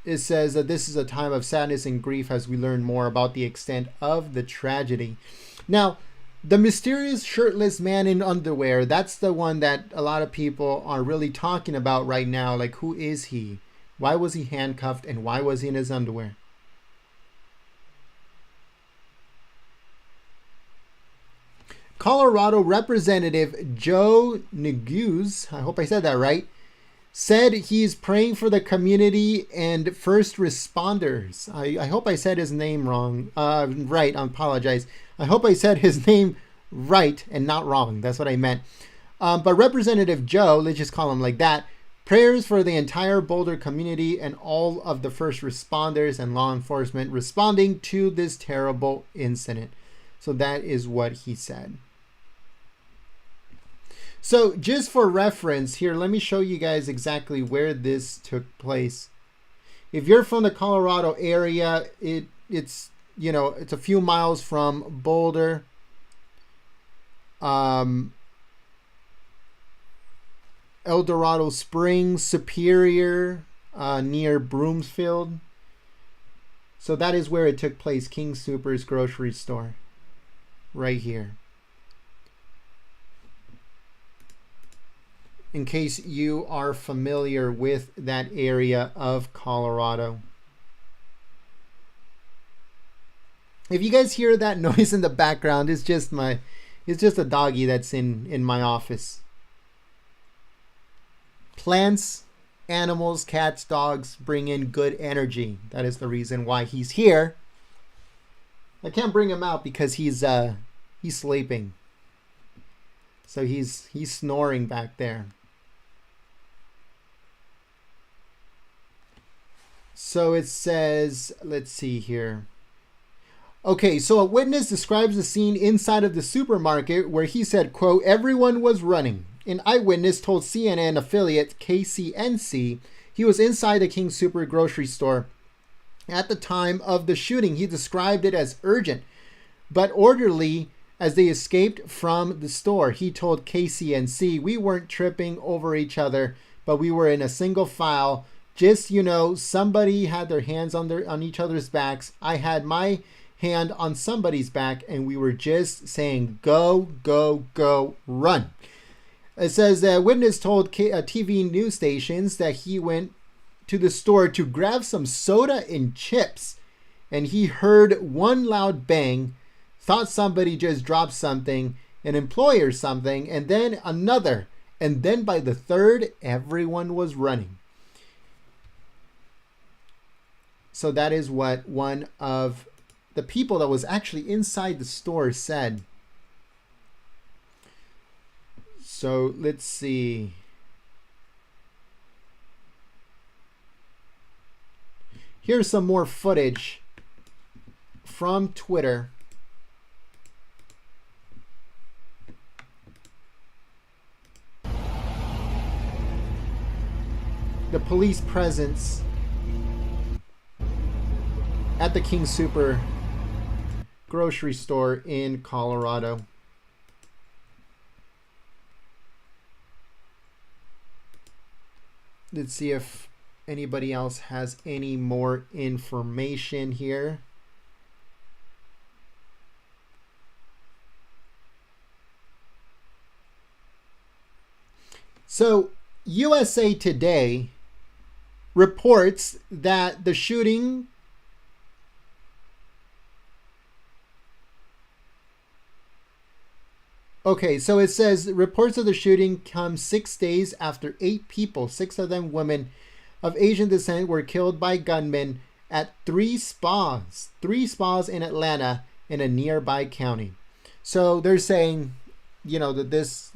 It says that this is a time of sadness and grief as we learn more about the extent of the tragedy. Now, the mysterious shirtless man in underwear, that's the one that a lot of people are really talking about right now. Like, who is he? Why was he handcuffed and why was he in his underwear? Colorado Representative Joe Neguse, I hope I said that right, said he's praying for the community and first responders. I hope I said his name wrong. Right, I apologize. I hope I said his name right and not wrong. That's what I meant. But Representative Joe, let's just call him like that, prayers for the entire Boulder community and all of the first responders and law enforcement responding to this terrible incident. So that is what he said. So just for reference here, let me show you guys exactly where this took place. If you're from the Colorado area, it's it's a few miles from Boulder. El Dorado Springs, Superior, near Broomfield. So that is where it took place, King Sooper's grocery store, right here. In case you are familiar with that area of Colorado. If you guys hear that noise in the background, it's just a doggy that's in my office. Plants, animals, cats, dogs bring in good energy. That is the reason why he's here. I can't bring him out because he's sleeping. So he's snoring back there. So it says, let's see here. Okay, so a witness describes the scene inside of the supermarket where he said, quote, everyone was running. An eyewitness told CNN affiliate KCNC he was inside the King Sooper grocery store at the time of the shooting. He described it as urgent, but orderly as they escaped from the store. He told KCNC, we weren't tripping over each other, but we were in a single file. Just, somebody had their hands on each other's backs. I had my hand on somebody's back, and we were just saying, go, go, go, run. It says that witness told TV news stations that he went to the store to grab some soda and chips, and he heard one loud bang, thought somebody just dropped something, an employee or something, and then another. And then by the third, everyone was running. So that is what one of the people that was actually inside the store said. So let's see. Here's some more footage from Twitter. The police presence at the King Sooper grocery store in Colorado. Let's see if anybody else has any more information here. So, USA Today reports that the shooting Okay, so it says reports of the shooting come 6 days after 8 people, 6 of them women of Asian descent, were killed by gunmen at 3 spas in Atlanta in a nearby county. So they're saying, that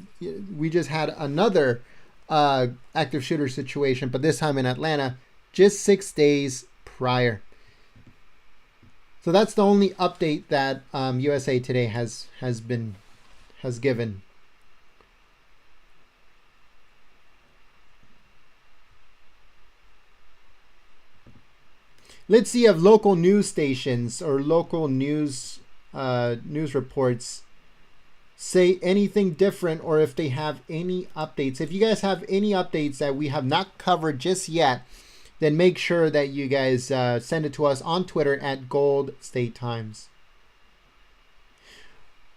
we just had another active shooter situation, but this time in Atlanta, just 6 days prior. So that's the only update that USA Today has given. Let's see if local news stations or local news reports say anything different, or if they have any updates. If you guys have any updates that we have not covered just yet, then make sure that you guys send it to us on Twitter at Gold State Times.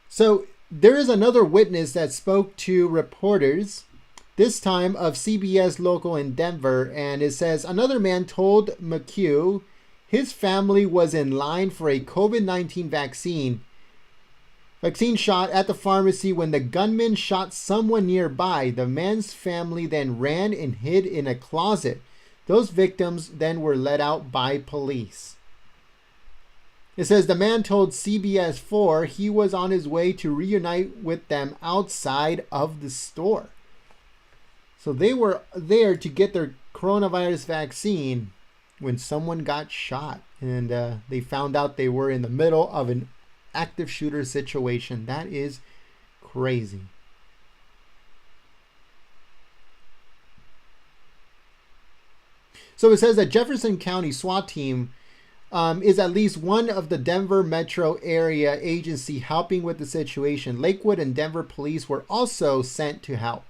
So there is another witness that spoke to reporters, this time of CBS Local in Denver, and it says another man told McHugh his family was in line for a COVID-19 vaccine shot at the pharmacy when the gunman shot someone nearby. The man's family then ran and hid in a closet. Those victims then were let out by police. It says the man told CBS 4 he was on his way to reunite with them outside of the store. So they were there to get their coronavirus vaccine when someone got shot. And they found out they were in the middle of an active shooter situation. That is crazy. So it says that Jefferson County SWAT team is at least one of the Denver metro area agency helping with the situation. Lakewood and Denver police were also sent to help.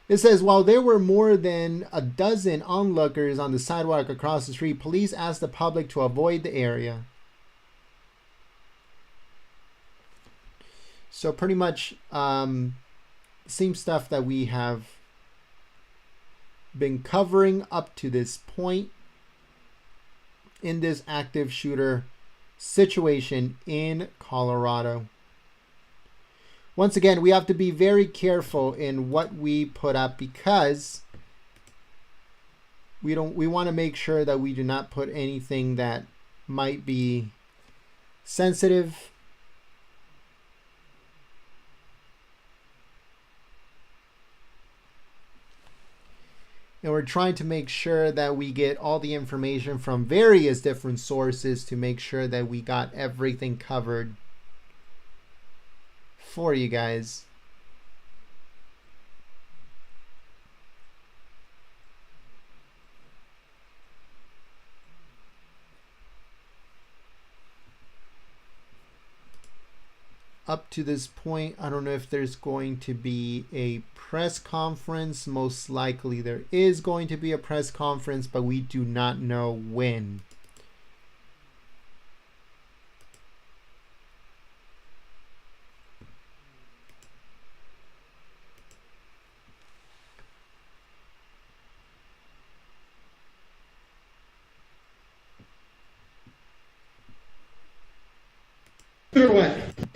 It says, while there were more than a dozen onlookers on the sidewalk across the street, police asked the public to avoid the area. So pretty much same stuff that we have been covering up to this point in this active shooter situation in Colorado. Once again, we have to be very careful in what we put up because we want to make sure that we do not put anything that might be sensitive. And we're trying to make sure that we get all the information from various different sources to make sure that we got everything covered for you guys. Up to this point, I don't know if there's going to be a press conference. Most likely there is going to be a press conference, but we do not know when.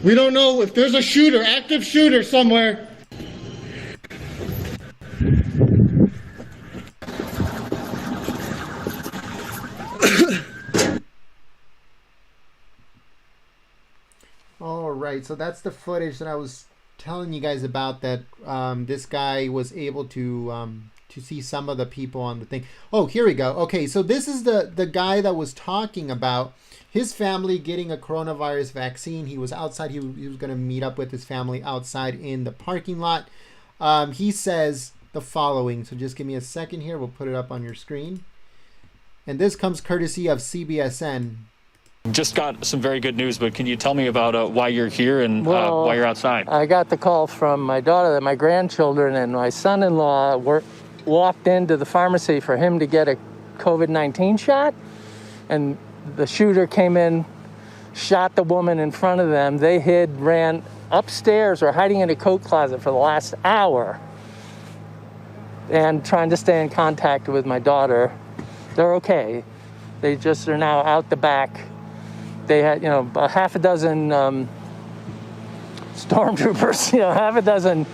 We don't know if there's a shooter, active shooter somewhere. All right, so that's the footage that I was telling you guys about, that this guy was able to see some of the people on the thing. Oh, here we go. Okay, so this is the guy that was talking about his family getting a coronavirus vaccine. He was outside. He was going to meet up with his family outside in the parking lot. He says the following. So just give me a second here. We'll put it up on your screen. And this comes courtesy of CBSN. Just got some very good news, but can you tell me about why you're here and why you're outside? I got the call from my daughter that my grandchildren and my son-in-law walked into the pharmacy for him to get a COVID-19 shot. And the shooter came in, shot the woman in front of them. They hid, ran upstairs or hiding in a coat closet for the last hour and trying to stay in contact with my daughter. They're okay. They just are now out the back. They had, a half a dozen stormtroopers, half a dozen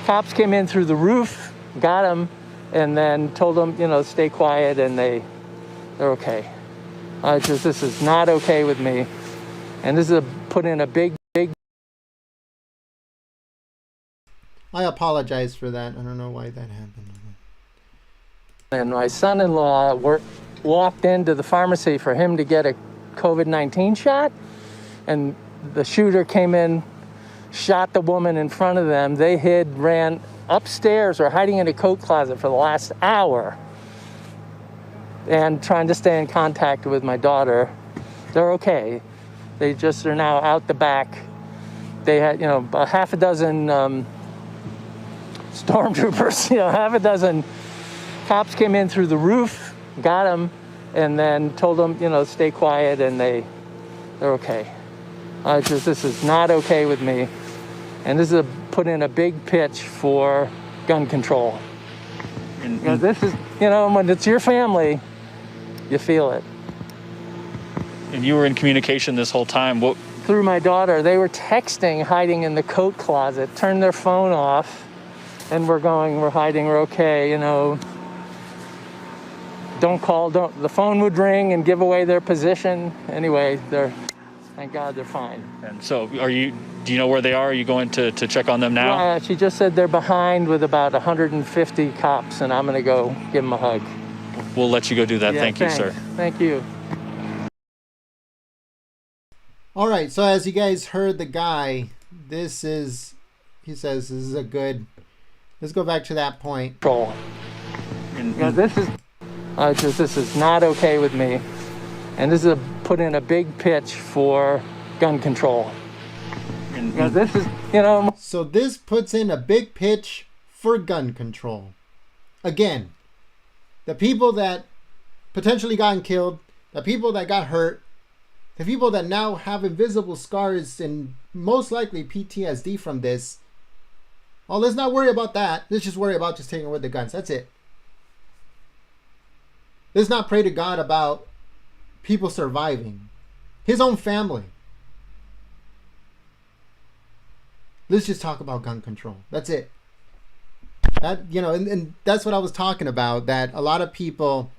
cops came in through the roof, got them, and then told them, stay quiet, and they're okay. This is not okay with me. And this is put in a big. I apologize for that. I don't know why that happened. And my son-in-law walked into the pharmacy for him to get a COVID-19 shot. And the shooter came in, shot the woman in front of them. They hid, ran upstairs or hiding in a coat closet for the last hour and trying to stay in contact with my daughter. They're okay. They just are now out the back. They had, a half a dozen stormtroopers, half a dozen cops came in through the roof, got them, and then told them, stay quiet, and they're okay. This is not okay with me. And this is put in a big pitch for gun control. Because this is, when it's your family, you feel it. And you were in communication this whole time. What? Through my daughter. They were texting, hiding in the coat closet, turned their phone off, and we're hiding, we're okay, Don't call, the phone would ring and give away their position. Anyway, thank God they're fine. And so do you know where they are? Are you going to check on them now? Yeah, she just said they're behind with about 150 cops, and I'm going to go give them a hug. We'll let you go do that. Yeah, Thank you, sir. Thank you. All right, so as you guys heard the guy, he says this is a good, let's go back to that point. Control. This is This is not okay with me. And this is put in a big pitch for gun control. Yeah, this is, So this puts in a big pitch for gun control. Again, the people that potentially got killed, the people that got hurt, the people that now have invisible scars and most likely PTSD from this. Well, let's not worry about that. Let's just worry about just taking away the guns. That's it. Let's not pray to God about people surviving. His own family. Let's just talk about gun control. That's it. That, and that's what I was talking about, that a lot of people,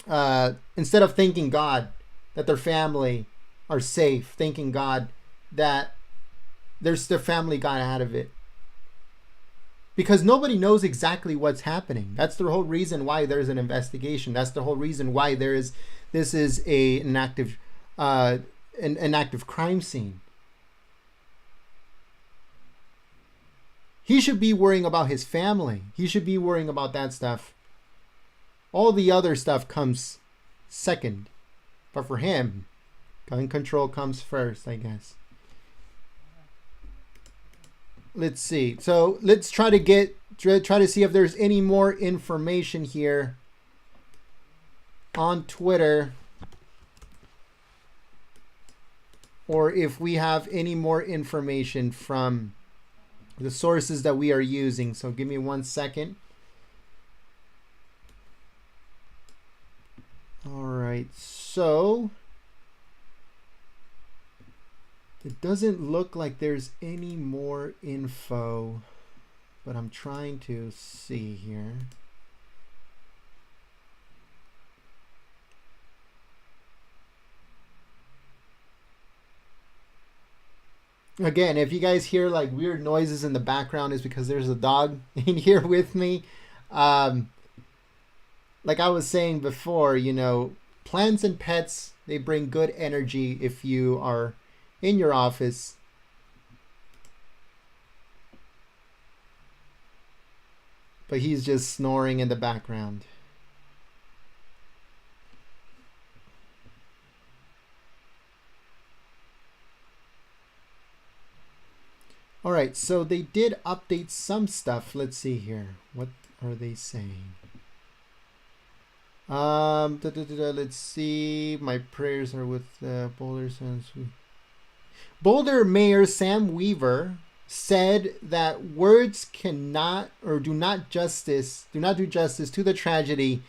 instead of thanking God that their family are safe, thanking God that their family got out of it. Because nobody knows exactly what's happening. That's the whole reason why there's an investigation. That's the whole reason why this is an active crime scene. He should be worrying about his family. He should be worrying about that stuff. All the other stuff comes second. But for him, gun control comes first, I guess. Let's see. So let's try to see if there's any more information here on Twitter, or if we have any more information from the sources that we are using. So give me 1 second. All right. So it doesn't look like there's any more info, but I'm trying to see here. Again, if you guys hear like weird noises in the background, is because there's a dog in here with me. Like I was saying before, plants and pets, they bring good energy if you are in your office. But he's just snoring in the background. All right, so they did update some stuff. Let's see here. What are they saying? Let's see. My prayers are with Boulder. Boulder Mayor Sam Weaver said that words cannot or do not do justice to the tragedy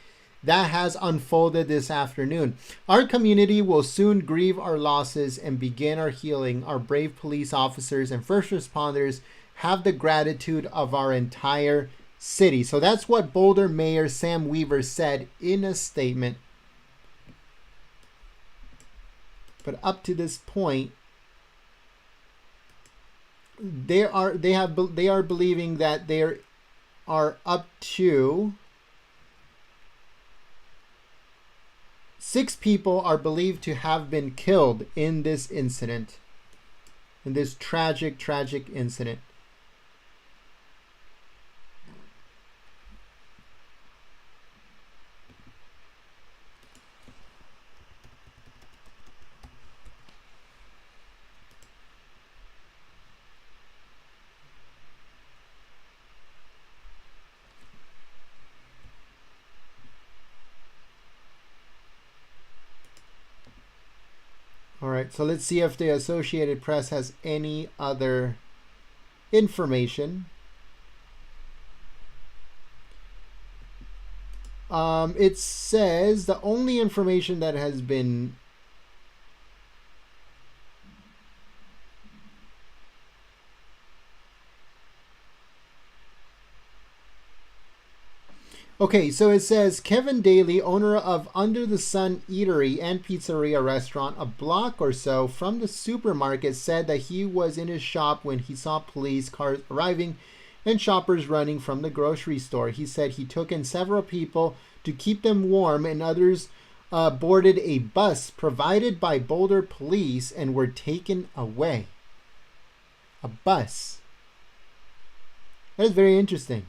that has unfolded this afternoon. Our community will soon grieve our losses and begin our healing. Our brave police officers and first responders have the gratitude of our entire city. So that's what Boulder Mayor Sam Weaver said in a statement. But up to this point, they are believing that there are up to 6 people are believed to have been killed in this incident, in this tragic incident. All right, so let's see if the Associated Press has any other information. It says the only information that has been okay, so it says Kevin Daly, owner of Under the Sun Eatery and Pizzeria restaurant a block or so from the supermarket, said that he was in his shop when he saw police cars arriving and shoppers running from the grocery store. He said he took in several people to keep them warm, and others boarded a bus provided by Boulder police and were taken away. A bus. That is very interesting.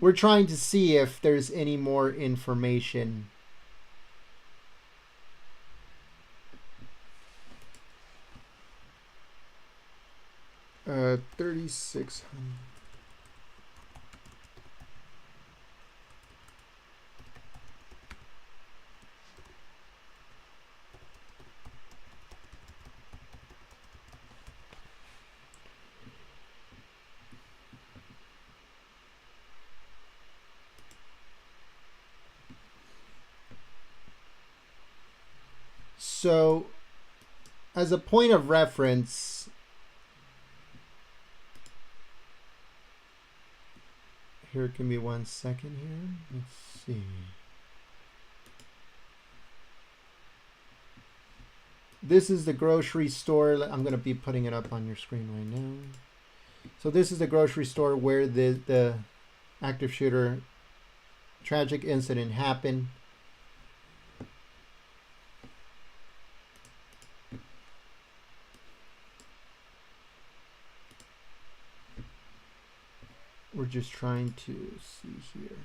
we're trying to see if there's any more information. 3,600. So, as a point of reference, here, give me 1 second here. Let's see. This is the grocery store. I'm going to be putting it up on your screen right now. So this is the grocery store where the active shooter tragic incident happened. We're just trying to see here.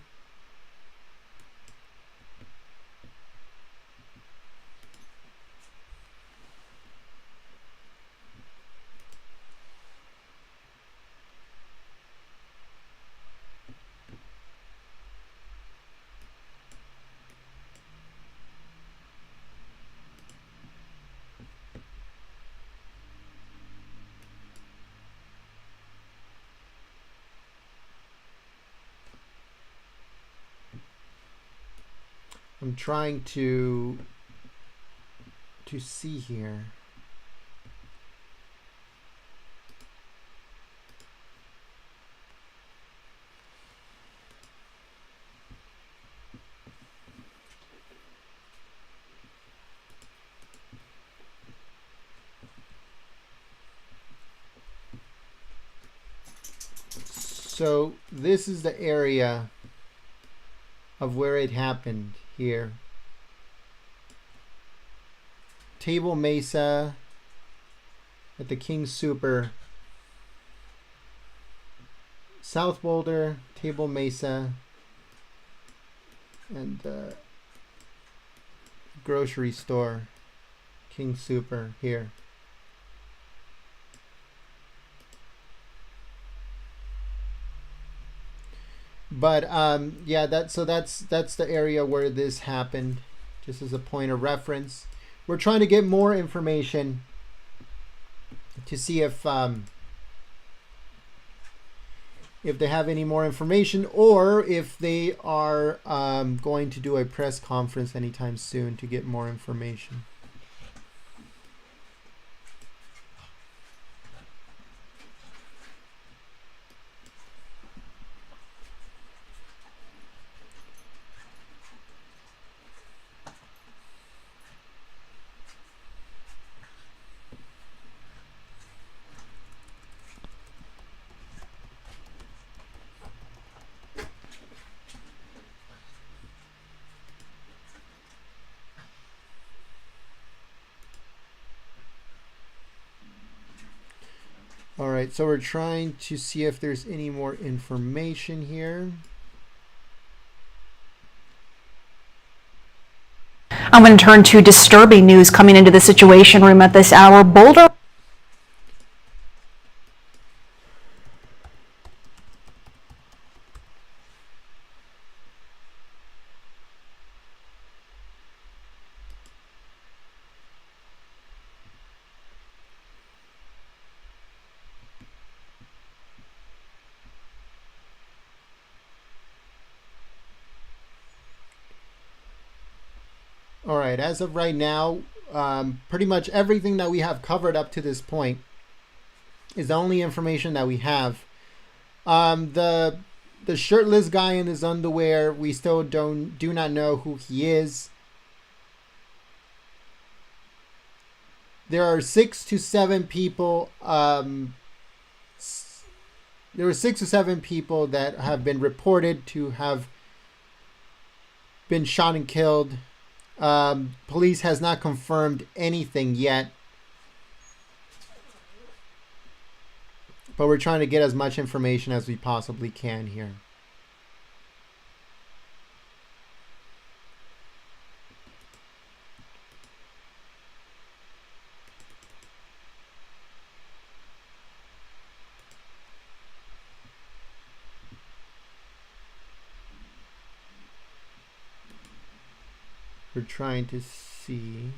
I'm trying to see here. So this is the area of where it happened here. Table Mesa at the King Sooper. South Boulder, Table Mesa, and the grocery store, King Sooper here. But yeah, that's the area where this happened, just as a point of reference. We're trying to get more information to see if they have any more information, or if they are going to do a press conference anytime soon to get more information. All right, so we're trying to see if there's any more information here. I'm going to turn to disturbing news coming into the Situation Room at this hour. Boulder. All right, as of right now, pretty much everything that we have covered up to this point is the only information that we have. The shirtless guy in his underwear, we still do not know who he is. There are 6 to 7 people. There were 6 or 7 people that have been reported to have been shot and killed. Police has not confirmed anything yet, but we're trying to get as much information as we possibly can here. We're trying to see.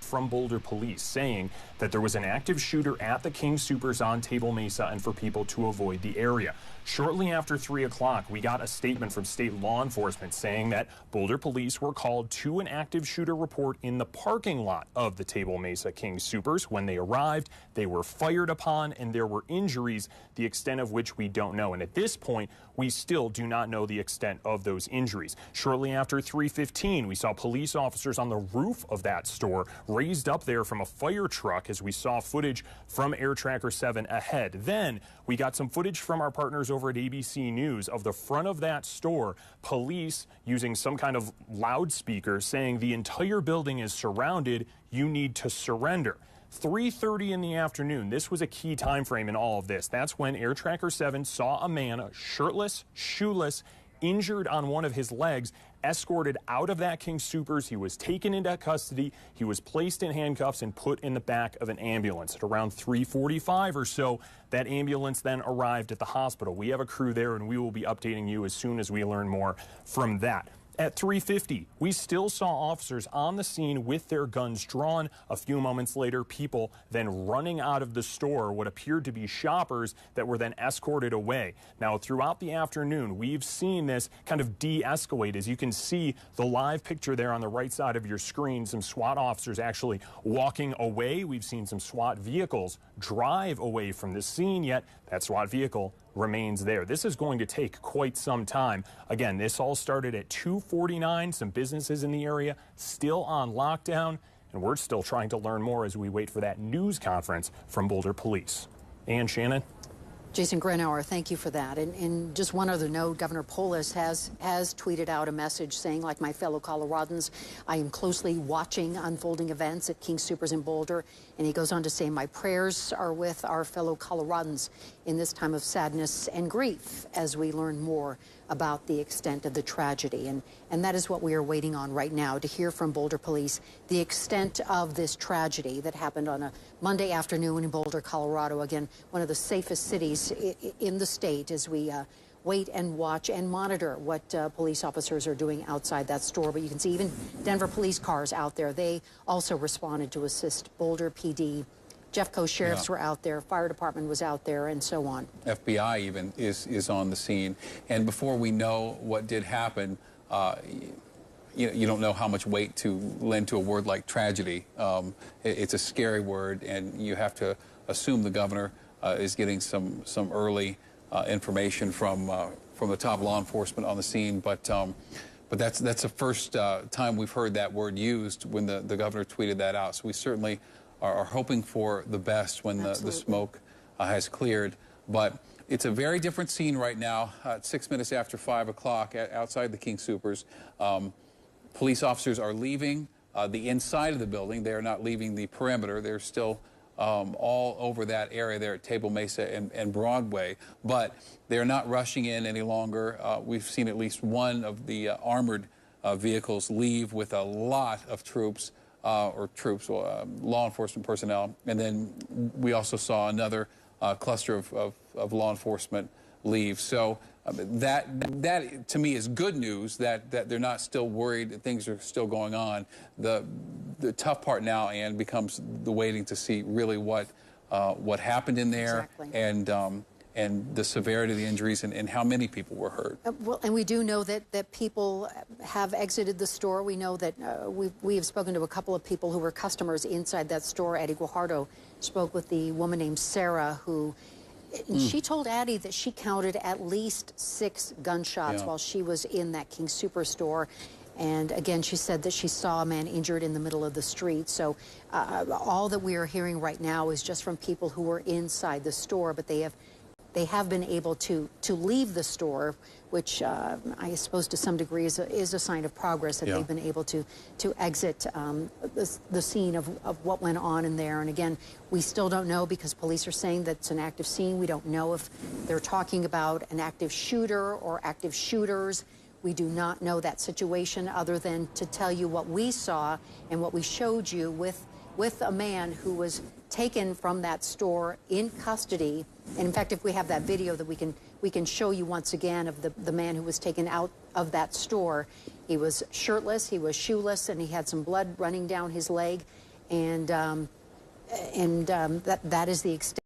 From Boulder Police saying that there was an active shooter at the King Soopers on Table Mesa and for people to avoid the area. Shortly after 3 o'clock, we got a statement from state law enforcement saying that Boulder Police were called to an active shooter report in the parking lot of the Table Mesa King Soopers. When they arrived, they were fired upon and there were injuries, the extent of which we don't know. And at this point, we still do not know the extent of those injuries. Shortly after 3:15, we saw police officers on the roof of that store raised up there from a fire truck as we saw footage from Air Tracker 7 ahead. Then we got some footage from our partners over at ABC News of the front of that store, police using some kind of loudspeaker saying the entire building is surrounded, you need to surrender. 3:30 in the afternoon, this was a key time frame in all of this. That's when Air Tracker 7 saw a man, shirtless, shoeless, injured on one of his legs, escorted out of that King Soopers. He was taken into custody. He was placed in handcuffs and put in the back of an ambulance. At around 3:45 or so, that ambulance then arrived at the hospital. We have a crew there, and we will be updating you as soon as we learn more from that. At 3:50, we still saw officers on the scene with their guns drawn. A few moments later, people then running out of the store, what appeared to be shoppers that were then escorted away. Now, throughout the afternoon, we've seen this kind of de-escalate. As you can see the live picture there on the right side of your screen, some SWAT officers actually walking away. We've seen some SWAT vehicles drive away from the scene, yet that SWAT vehicle remains there. This is going to take quite some time. Again, this all started at 2:49. Some businesses in the area still on lockdown, and we're still trying to learn more as we wait for that news conference from Boulder Police. And Shannon? Jason Grenauer, thank you for that. And just one other note, Governor Polis has tweeted out a message saying, like my fellow Coloradans, I am closely watching unfolding events at King Soopers in Boulder. And he goes on to say, my prayers are with our fellow Coloradans in this time of sadness and grief as we learn more about the extent of the tragedy. And that is what we are waiting on right now, to hear from Boulder Police the extent of this tragedy that happened on a Monday afternoon in Boulder, Colorado. Again, one of the safest cities in the state, as we wait and watch and monitor what police officers are doing outside that store. But you can see even Denver police cars out there. They also responded to assist Boulder PD. Jeffco sheriffs were out there, fire department was out there, and so on. FBI even is on the scene. And before we know what did happen, you don't know how much weight to lend to a word like tragedy. It's a scary word, and you have to assume the governor is getting some early information from the top law enforcement on the scene. But that's the first time we've heard that word used when the governor tweeted that out. So we certainly are hoping for the best when the smoke has cleared. But it's a very different scene right now. 6 minutes after 5 o'clock outside the King Soopers. Police officers are leaving the inside of the building. They are not leaving the perimeter. They're still all over that area there at Table Mesa and Broadway. But they're not rushing in any longer. We've seen at least one of the armored vehicles leave with a lot of troops. Law enforcement personnel. And then we also saw another cluster of law enforcement leave. So that to me is good news that they're not still worried that things are still going on. The tough part now, Ann, becomes the waiting to see really what happened in there. Exactly. And the severity of the injuries and how many people were hurt. Well, and we do know that people have exited the store. We know that we have spoken to a couple of people who were customers inside that store. Addie Guajardo spoke with the woman named Sarah, who she told Addie that she counted at least 6 gunshots while she was in that King Sooper store. And again, she said that she saw a man injured in the middle of the street. So all that we are hearing right now is just from people who were inside the store, but they have been able to leave the store, which I suppose to some degree is a sign of progress that they've been able to exit the scene of what went on in there. And again, we still don't know, because police are saying that it's an active scene. We don't know if they're talking about an active shooter or active shooters. We do not know that situation, other than to tell you what we saw and what we showed you with with a man who was taken from that store in custody. And in fact, if we have that video that we can show you once again of the man who was taken out of that store. He was shirtless, he was shoeless, and he had some blood running down his leg. And that is the extent.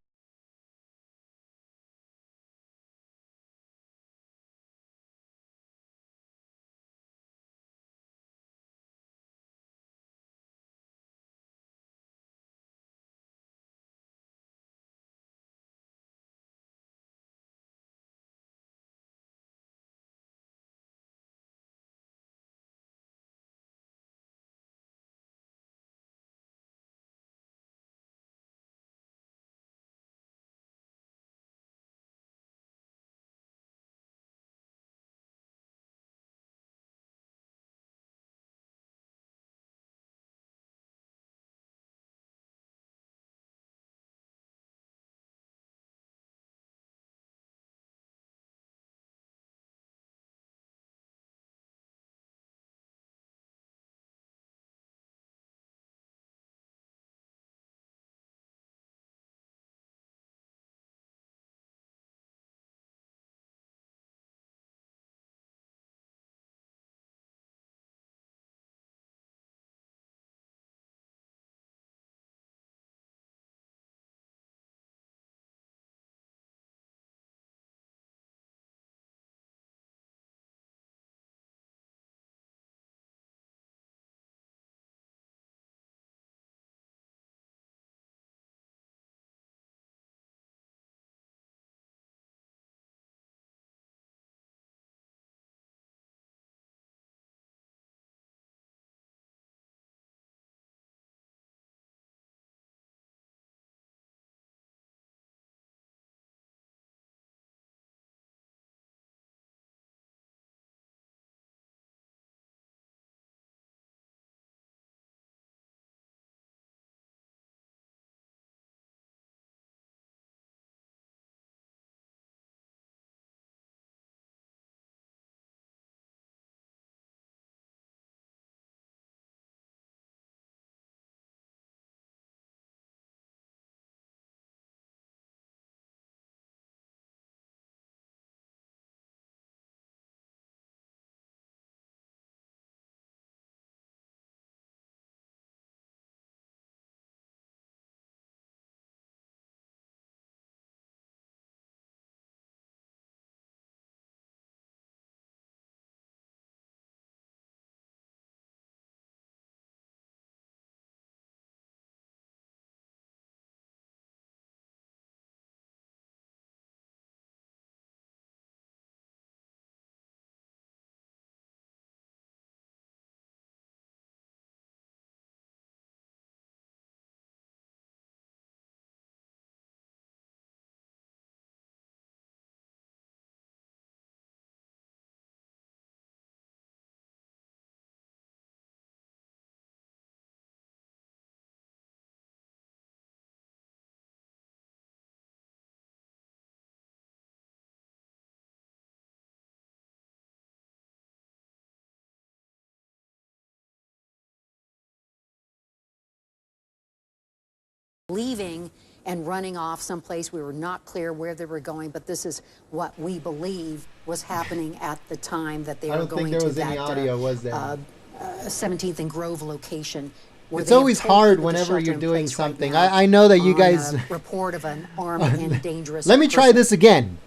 Leaving and running off someplace. We were not clear where they were going, but this is what we believe was happening at the time that they were going to that any audio, was there? 17th and Grove location. It's always hard whenever you're doing something. I know that you guys... report of an armed and dangerous Let me try this again.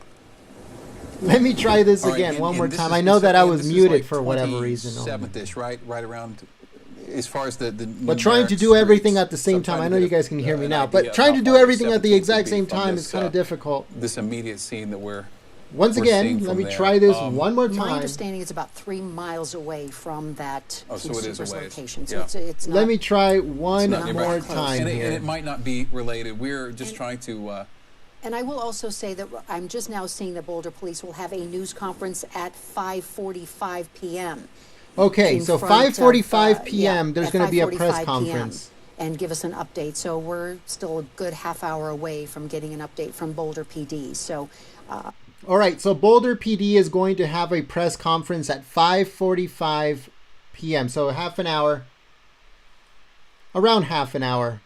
Let me try this again one more time. I know that I was muted for whatever reason. 7th-ish, right around... As far as the but trying to do everything at the same time, I know you guys can hear me now, but trying to do everything at the exact same time is kind of difficult. This immediate scene that once again, let me try this one more time. My understanding is about 3 miles away from that Sooper's location. So it's not, let me try one more time here. And it might not be related. We're just trying to... And I will also say that I'm just now seeing that Boulder Police will have a news conference at 5:45 p.m. Okay, so 5:45 p.m. there's going to be a press conference. And give us an update. So we're still a good half hour away from getting an update from Boulder PD. So, all right, so Boulder PD is going to have a press conference at 5:45 p.m. So half an hour. around half an hour,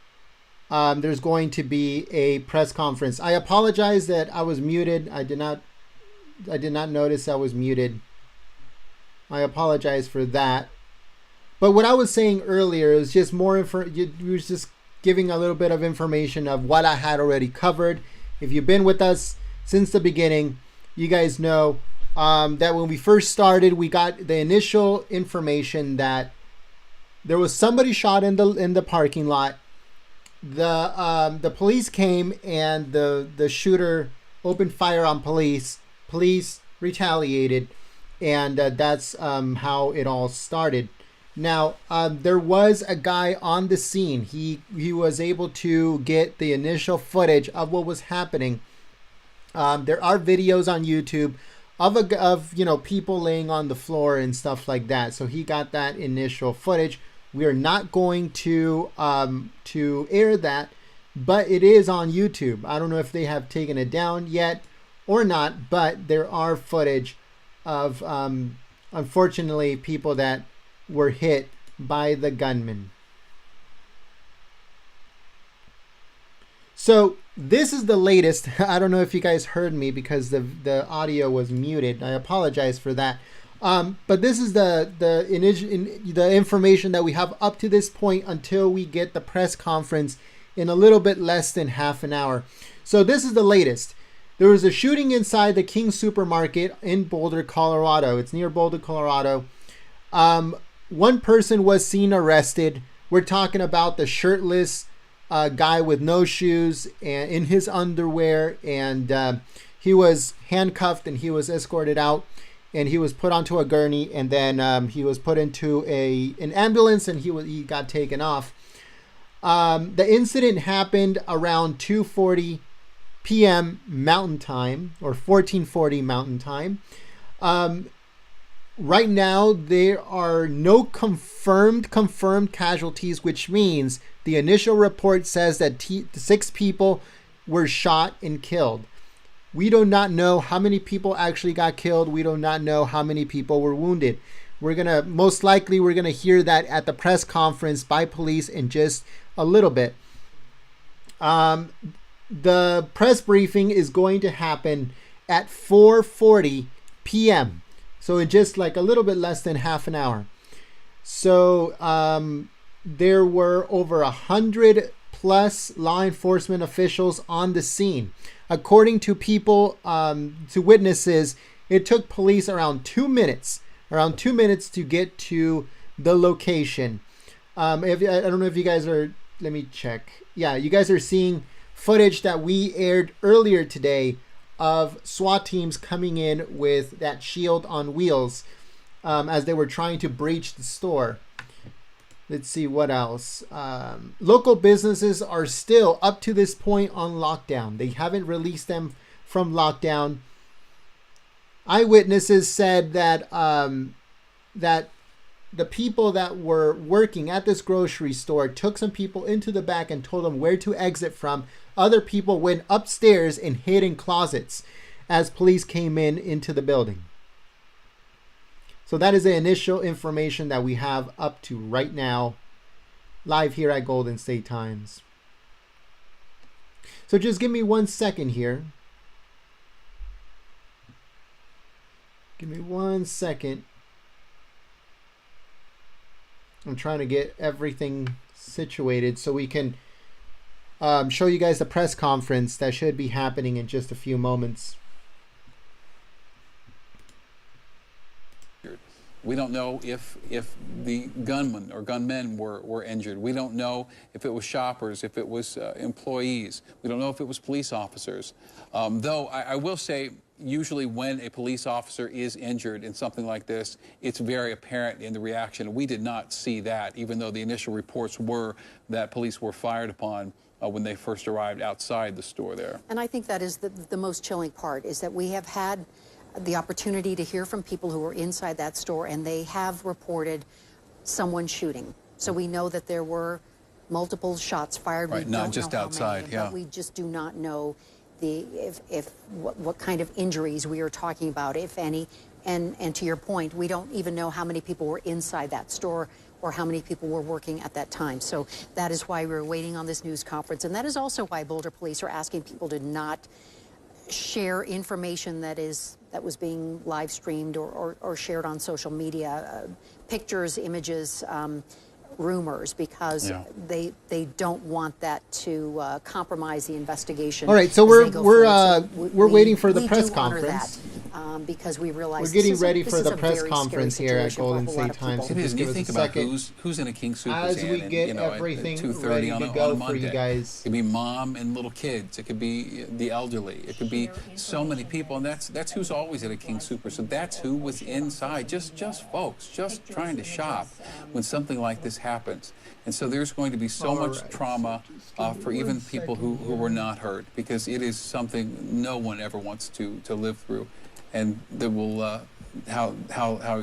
there's going to be a press conference. I apologize that I was muted. I did not notice I was muted. I apologize for that. But what I was saying earlier is just more you was just giving a little bit of information of what I had already covered. If you've been with us since the beginning, you guys know that when we first started, we got the initial information that there was somebody shot in the parking lot. The police came and the shooter opened fire on police. Police retaliated, and that's how it all started. Now, there was a guy on the scene. He was able to get the initial footage of what was happening. There are videos on YouTube of people laying on the floor and stuff like that. So he got that initial footage. We are not going to air that, but it is on YouTube. I don't know if they have taken it down yet or not, but there are footage of unfortunately people that were hit by the gunman. So this is the latest. I don't know if you guys heard me because the audio was muted. I apologize for that. But this is the information that we have up to this point until we get the press conference in a little bit less than half an hour. So this is the latest. There was a shooting inside the King Supermarket in Boulder, Colorado. It's near Boulder, Colorado. One person was seen arrested. We're talking about the shirtless guy with no shoes and in his underwear, and he was handcuffed and he was escorted out, and he was put onto a gurney, and then he was put into an ambulance, and he got taken off. The incident happened around 2:40 p.m. Mountain Time, or 14:40 Mountain Time. Right now, there are no confirmed casualties, which means the initial report says that 6 people were shot and killed. We do not know how many people actually got killed. We do not know how many people were wounded. Most likely we're gonna hear that at the press conference by police in just a little bit. The press briefing is going to happen at 4:40 p.m. So in just like a little bit less than half an hour. So there were over 100 plus law enforcement officials on the scene. According to people, to witnesses, it took police around 2 minutes to get to the location. I don't know if you guys are, let me check. Yeah, you guys are seeing footage that we aired earlier today of SWAT teams coming in with that shield on wheels as they were trying to breach the store. Let's see what else. Local businesses are still up to this point on lockdown. They haven't released them from lockdown. Eyewitnesses said that that the people that were working at this grocery store took some people into the back and told them where to exit from. Other people went upstairs and hid in closets as police came into the building. So that is the initial information that we have up to right now, live here at Golden State Times. So just give me 1 second here. Give me 1 second. I'm trying to get everything situated so we can show you guys the press conference that should be happening in just a few moments. We don't know if the gunman or gunmen were injured. We don't know if it was shoppers, if it was employees. We don't know if it was police officers. Though I will say, usually when a police officer is injured in something like this, it's very apparent in the reaction. We did not see that, even though the initial reports were that police were fired upon when they first arrived outside the store there. And I think that is the most chilling part, is that we have had the opportunity to hear from people who were inside that store, and they have reported someone shooting. So we know that there were multiple shots fired. Right, not just outside, yeah. But we just do not know what kind of injuries we are talking about, if any. And to your point, we don't even know how many people were inside that store or how many people were working at that time. So that is why we're waiting on this news conference. And that is also why Boulder police are asking people to not share information that was being live streamed or shared on social media, pictures, images, rumors, because they don't want that to compromise the investigation. All right, so we're waiting for the press conference. Because we realize we're getting ready for the press conference here at Golden State Times. So just give us a second. Who's in a King Sooper as we get everything ready to go for you guys. It could be mom and little kids. It could be the elderly. It could be so many people, and that's who's always at a King Sooper. So that's who was inside. Just folks, just trying to shop when something like this happens. And so there's going to be so much trauma for even people who were not hurt, because it is something no one ever wants to live through. And that will, how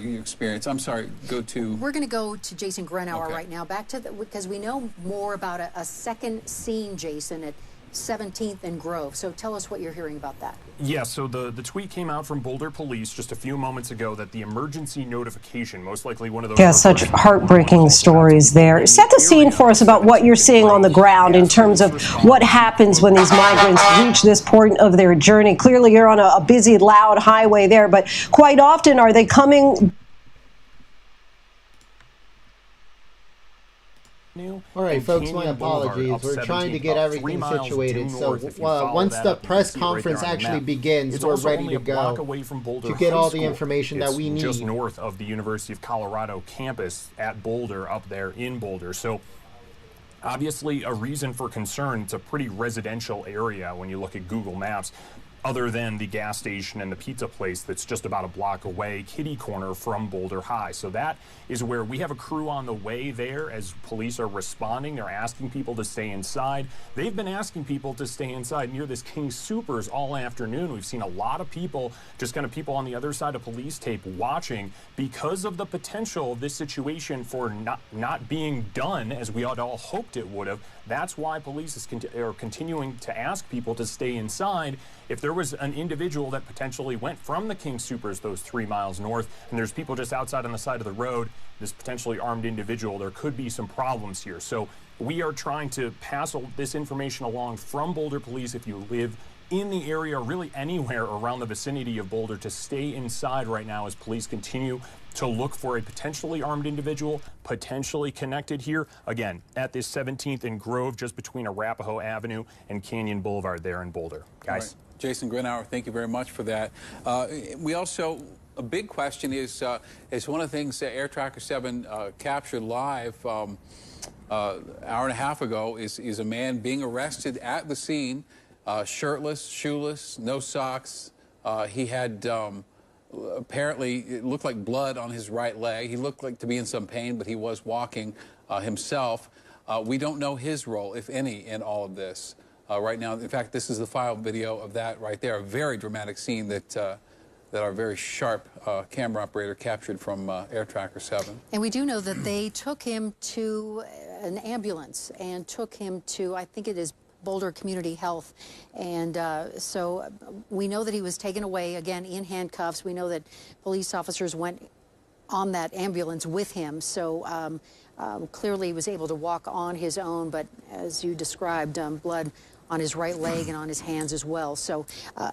you experience. I'm sorry, go to... We're going to go to Jason Grenauer right now, back to because we know more about a second scene, Jason, at 17th and Grove. So tell us what you're hearing about that. Yeah, so the tweet came out from Boulder Police just a few moments ago that the emergency notification, most likely one of those... Yeah, such heartbreaking stories there. Set the scene for us about what you're seeing on the ground in terms of what happens when these migrants reach this point of their journey. Clearly, you're on a busy, loud highway there, but quite often are they coming... All right, folks, my apologies. We're trying to get everything situated. So once the press conference actually begins, we're ready to go to get all the information that we need. Just north of the University of Colorado campus at Boulder, up there in Boulder. So obviously a reason for concern. It's a pretty residential area when you look at Google Maps, other than the gas station and the pizza place that's just about a block away, kitty corner from Boulder High. So that is where we have a crew on the way there as police are responding. They're asking people to stay inside. They've been asking people to stay inside near this King Soopers all afternoon. We've seen a lot of people, just kind of people on the other side of police tape watching, because of the potential of this situation for not being done as we had all hoped it would have. That's why police are continuing to ask people to stay inside. If there was an individual that potentially went from the King Soopers, those 3 miles north, and there's people just outside on the side of the road, this potentially armed individual, there could be some problems here. So we are trying to pass this information along from Boulder Police. If you live in the area, really anywhere around the vicinity of Boulder, to stay inside right now as police continue to look for a potentially armed individual, potentially connected here, again, at this 17th and Grove, just between Arapahoe Avenue and Canyon Boulevard there in Boulder. Guys. Right. Jason Grenauer, thank you very much for that. We also, a big question is one of the things that Air Tracker 7 captured live hour and a half ago is a man being arrested at the scene, shirtless, shoeless, no socks. He had apparently, it looked like blood on his right leg. He looked like to be in some pain, but he was walking himself. We don't know his role, if any, in all of this right now. In fact, this is the file video of that right there, a very dramatic scene that our very sharp camera operator captured from Air Tracker 7. And we do know that they took him to an ambulance and took him to, I think it is Boulder Community Health. And so we know that he was taken away, again, in handcuffs. We know that police officers went on that ambulance with him. So clearly he was able to walk on his own, but as you described, blood on his right leg and on his hands as well. So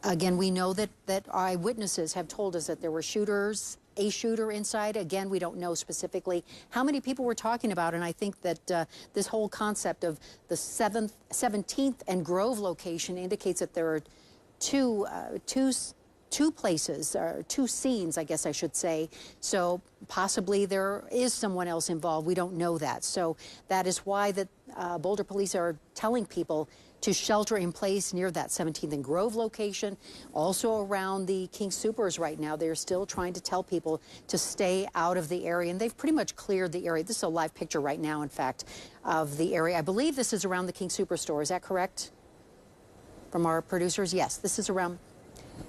again, we know that eyewitnesses have told us that there were a shooter inside. Again, we don't know specifically how many people we're talking about, and I think that this whole concept of the 17th and Grove location indicates that there are two places, or two scenes, I guess I should say. So possibly there is someone else involved. We don't know that. So that is why that Boulder police are telling people to shelter in place near that 17th and Grove location. Also around the King Soopers right now, they're still trying to tell people to stay out of the area, and they've pretty much cleared the area. This is a live picture right now, in fact, of the area. I believe this is around the King Sooper store. Is that correct? From our producers? Yes, this is around.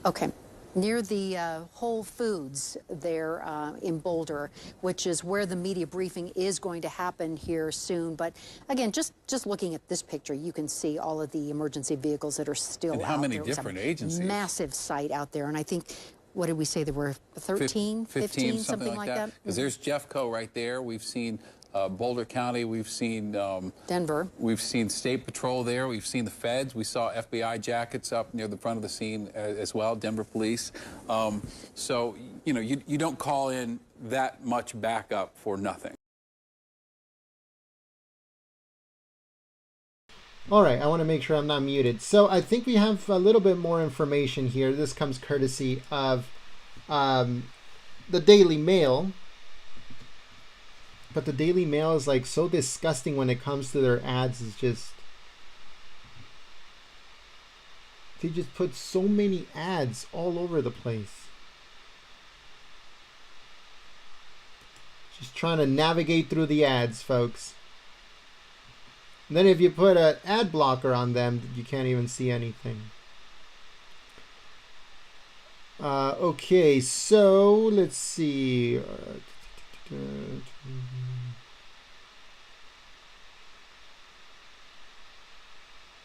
Okay. Near the Whole Foods there in Boulder, which is where the media briefing is going to happen here soon. But again, just looking at this picture, you can see all of the emergency vehicles that are still out there. And how many different agencies? Massive site out there. And I think, what did we say, there were 13, 15, something like that? Because there's Jeffco right there. We've seen Boulder County, we've seen Denver. We've seen State Patrol there. We've seen the feds. We saw FBI jackets up near the front of the scene as well, Denver police. So, you know, you don't call in that much backup for nothing. All right, I want to make sure I'm not muted. So I think we have a little bit more information here. This comes courtesy of the Daily Mail. But the Daily Mail is like so disgusting when it comes to their ads. It's just, they just put so many ads all over the place. Just trying to navigate through the ads, folks. And then if you put an ad blocker on them, you can't even see anything. Okay, so let's see.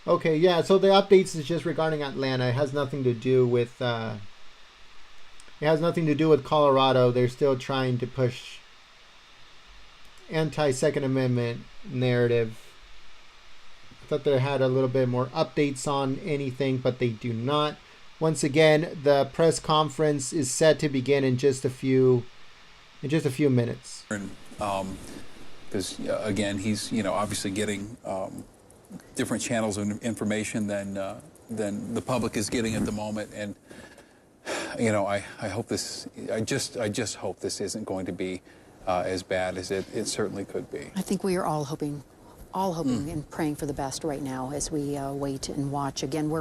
Okay, yeah, so the updates is just regarding Atlanta. It has nothing to do with Colorado. They're still trying to push anti-Second Amendment narrative. I thought they had a little bit more updates on anything, but they do not. Once again, the press conference is set to begin in just a few minutes. Because again, he's obviously getting different channels of information than the public is getting at the moment, and I hope this. I just hope this isn't going to be as bad as it certainly could be. I think we are all hoping and praying for the best right now as we wait and watch. Again,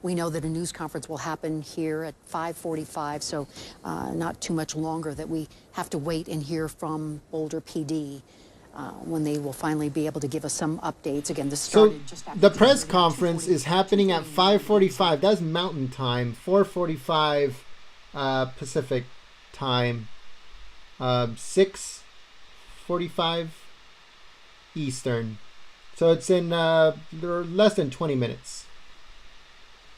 we know that a news conference will happen here at 5:45, so not too much longer that we have to wait and hear from Boulder PD when they will finally be able to give us some updates. Again, this started just after the press conference is happening at 5:45. That's Mountain Time, 4:45 Pacific Time, 6:45 Eastern. So it's in less than 20 minutes.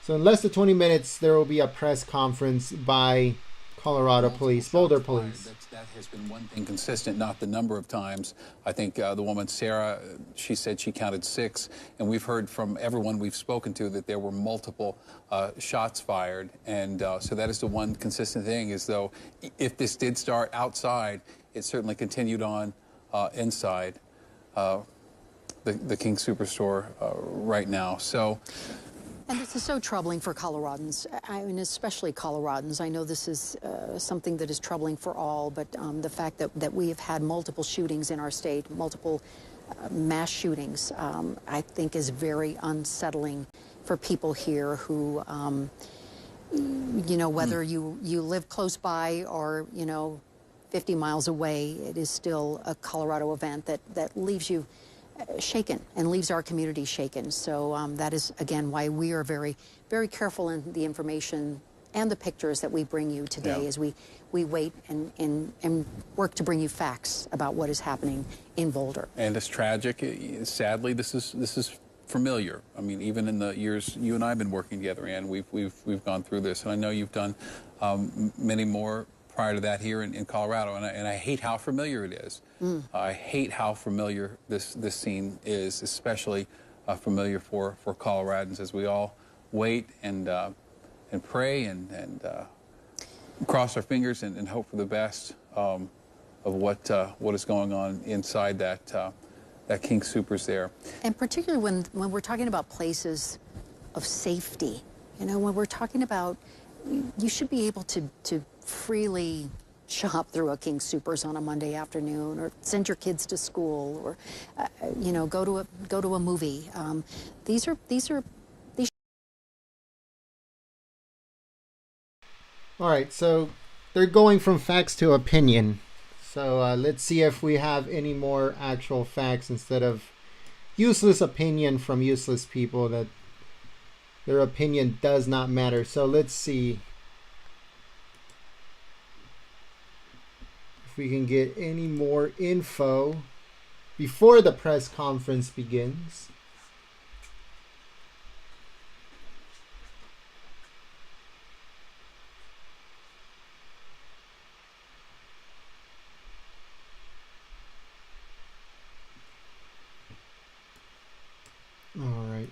So in less than 20 minutes, there will be a press conference by Colorado Police, Boulder Police. That has been one thing consistent, not the number of times. I think the woman, Sarah, she said she counted 6. And we've heard from everyone we've spoken to that there were multiple shots fired. And so that is the one consistent thing, is though if this did start outside, it certainly continued on inside the King Superstore right now. So, and this is so troubling for Coloradans. I mean, especially Coloradans. I know this is something that is troubling for all, but the fact that we have had multiple shootings in our state, multiple mass shootings, I think is very unsettling for people here who, whether you live close by or, 50 miles away, it is still a Colorado event that leaves you shaken and leaves our community shaken. So that is, again, why we are very, very careful in the information and the pictures that we bring you today as we wait and work to bring you facts about what is happening in Boulder. And it's tragic. Sadly, this is familiar. I mean, even in the years you and I have been working together, Ann, we've gone through this, and I know you've done many more prior to that here in Colorado, and I hate how familiar it is. I hate how familiar this scene is, especially familiar for Coloradans, as we all wait and pray and cross our fingers and hope for the best of what is going on inside that King Soopers there. And particularly when we're talking about places of safety, when we're talking about, you should be able to freely shop through a King Soopers on a Monday afternoon, or send your kids to school, or go to a movie. These. All right, so they're going from facts to opinion. So let's see if we have any more actual facts instead of useless opinion from useless people that their opinion does not matter. So let's see if we can get any more info before the press conference begins.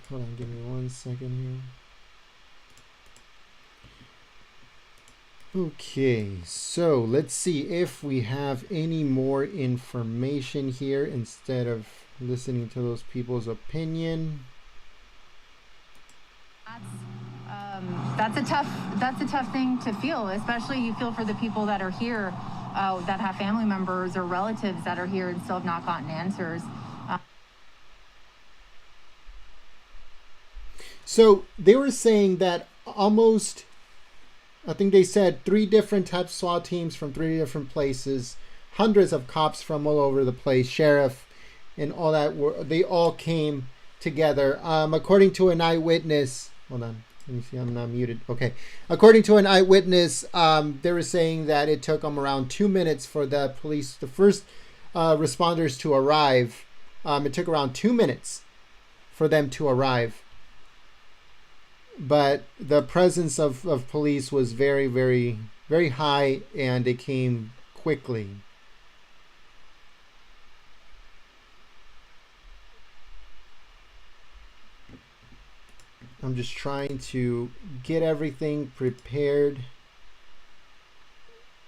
Hold on, give me 1 second here. Okay, so let's see if we have any more information here instead of listening to those people's opinion. That's a tough thing to feel, especially you feel for the people that are here, that have family members or relatives that are here and still have not gotten answers. So they were saying that almost, I think they said 3 different types of SWAT teams from 3 different places, hundreds of cops from all over the place, sheriff and all that, they all came together. According to an eyewitness, hold on, let me see, I'm not muted. Okay. According to an eyewitness, they were saying that it took them around 2 minutes for the police, the first responders to arrive. It took around 2 minutes for them to arrive. But the presence of police was very, very, very high, and they came quickly. I'm just trying to get everything prepared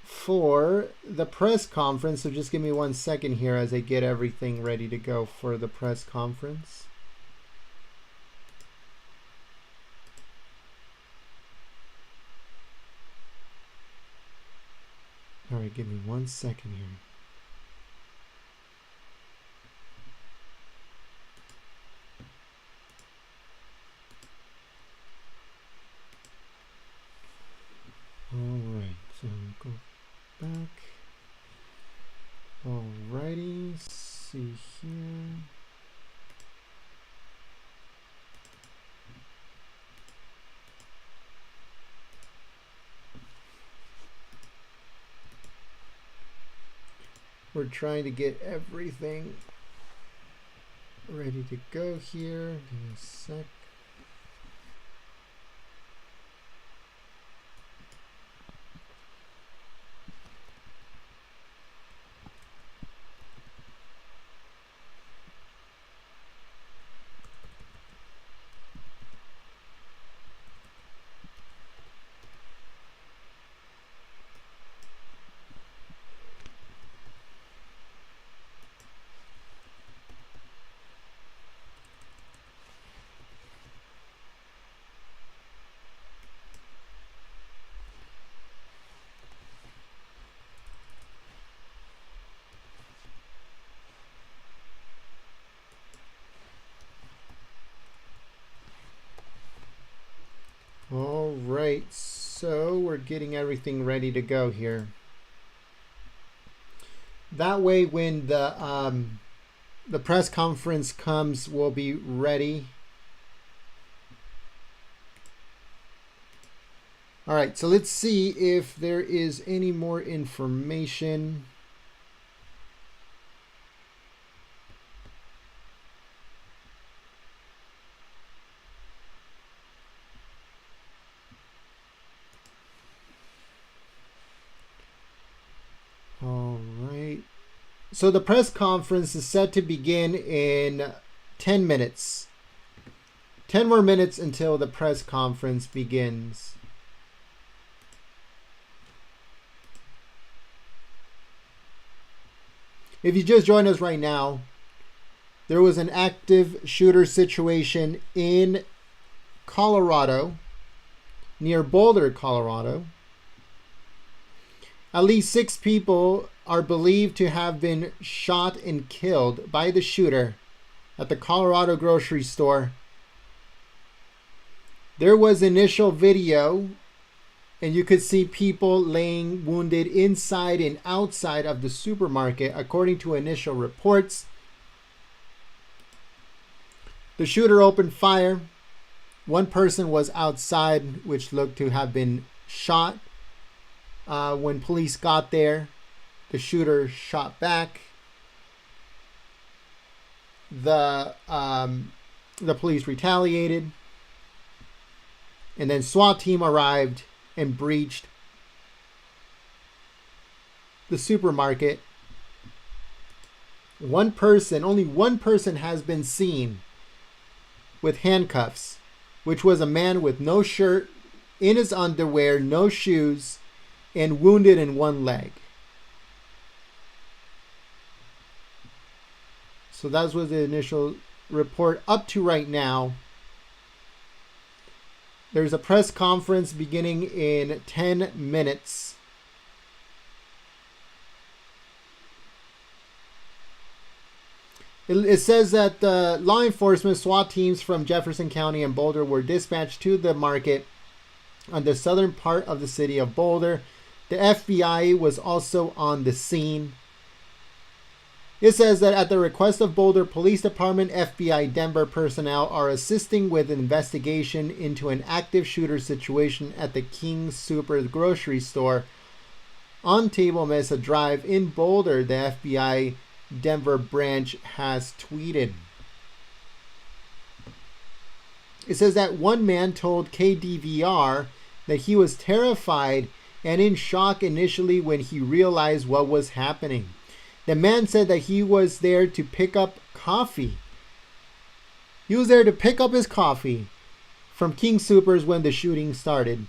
for the press conference. So just give me 1 second here as I get everything ready to go for the press conference. All right, give me 1 second here. All right, so go back. Alrighty, see here. We're trying to get everything ready to go here. Give me a sec. All right, so we're getting everything ready to go here. That way, when the press conference comes, we'll be ready. All right, so let's see if there is any more information. All right. So the press conference is set to begin in 10 minutes. 10 more minutes until the press conference begins. If you just joined us right now, there was an active shooter situation in Colorado, near Boulder, Colorado. At least 6 people are believed to have been shot and killed by the shooter at the Colorado grocery store. There was initial video, and you could see people laying wounded inside and outside of the supermarket, according to initial reports. The shooter opened fire. 1 person was outside, which looked to have been shot. When police got there, the shooter shot back. The police retaliated, and then SWAT team arrived and breached the supermarket. Only one person has been seen with handcuffs, which was a man with no shirt, in his underwear, no shoes, and wounded in one leg. So that was the initial report up to right now. There's a press conference beginning in 10 minutes. It says that law enforcement SWAT teams from Jefferson County and Boulder were dispatched to the market on the southern part of the city of Boulder. The FBI was also on the scene. It says that at the request of Boulder Police Department, FBI Denver personnel are assisting with an investigation into an active shooter situation at the King Sooper grocery store on Table Mesa Drive in Boulder, the FBI Denver branch has tweeted. It says that one man told KDVR that he was terrified and in shock initially when he realized what was happening. The man said that he was there to pick up coffee. He was there to pick up his coffee from King Soopers when the shooting started.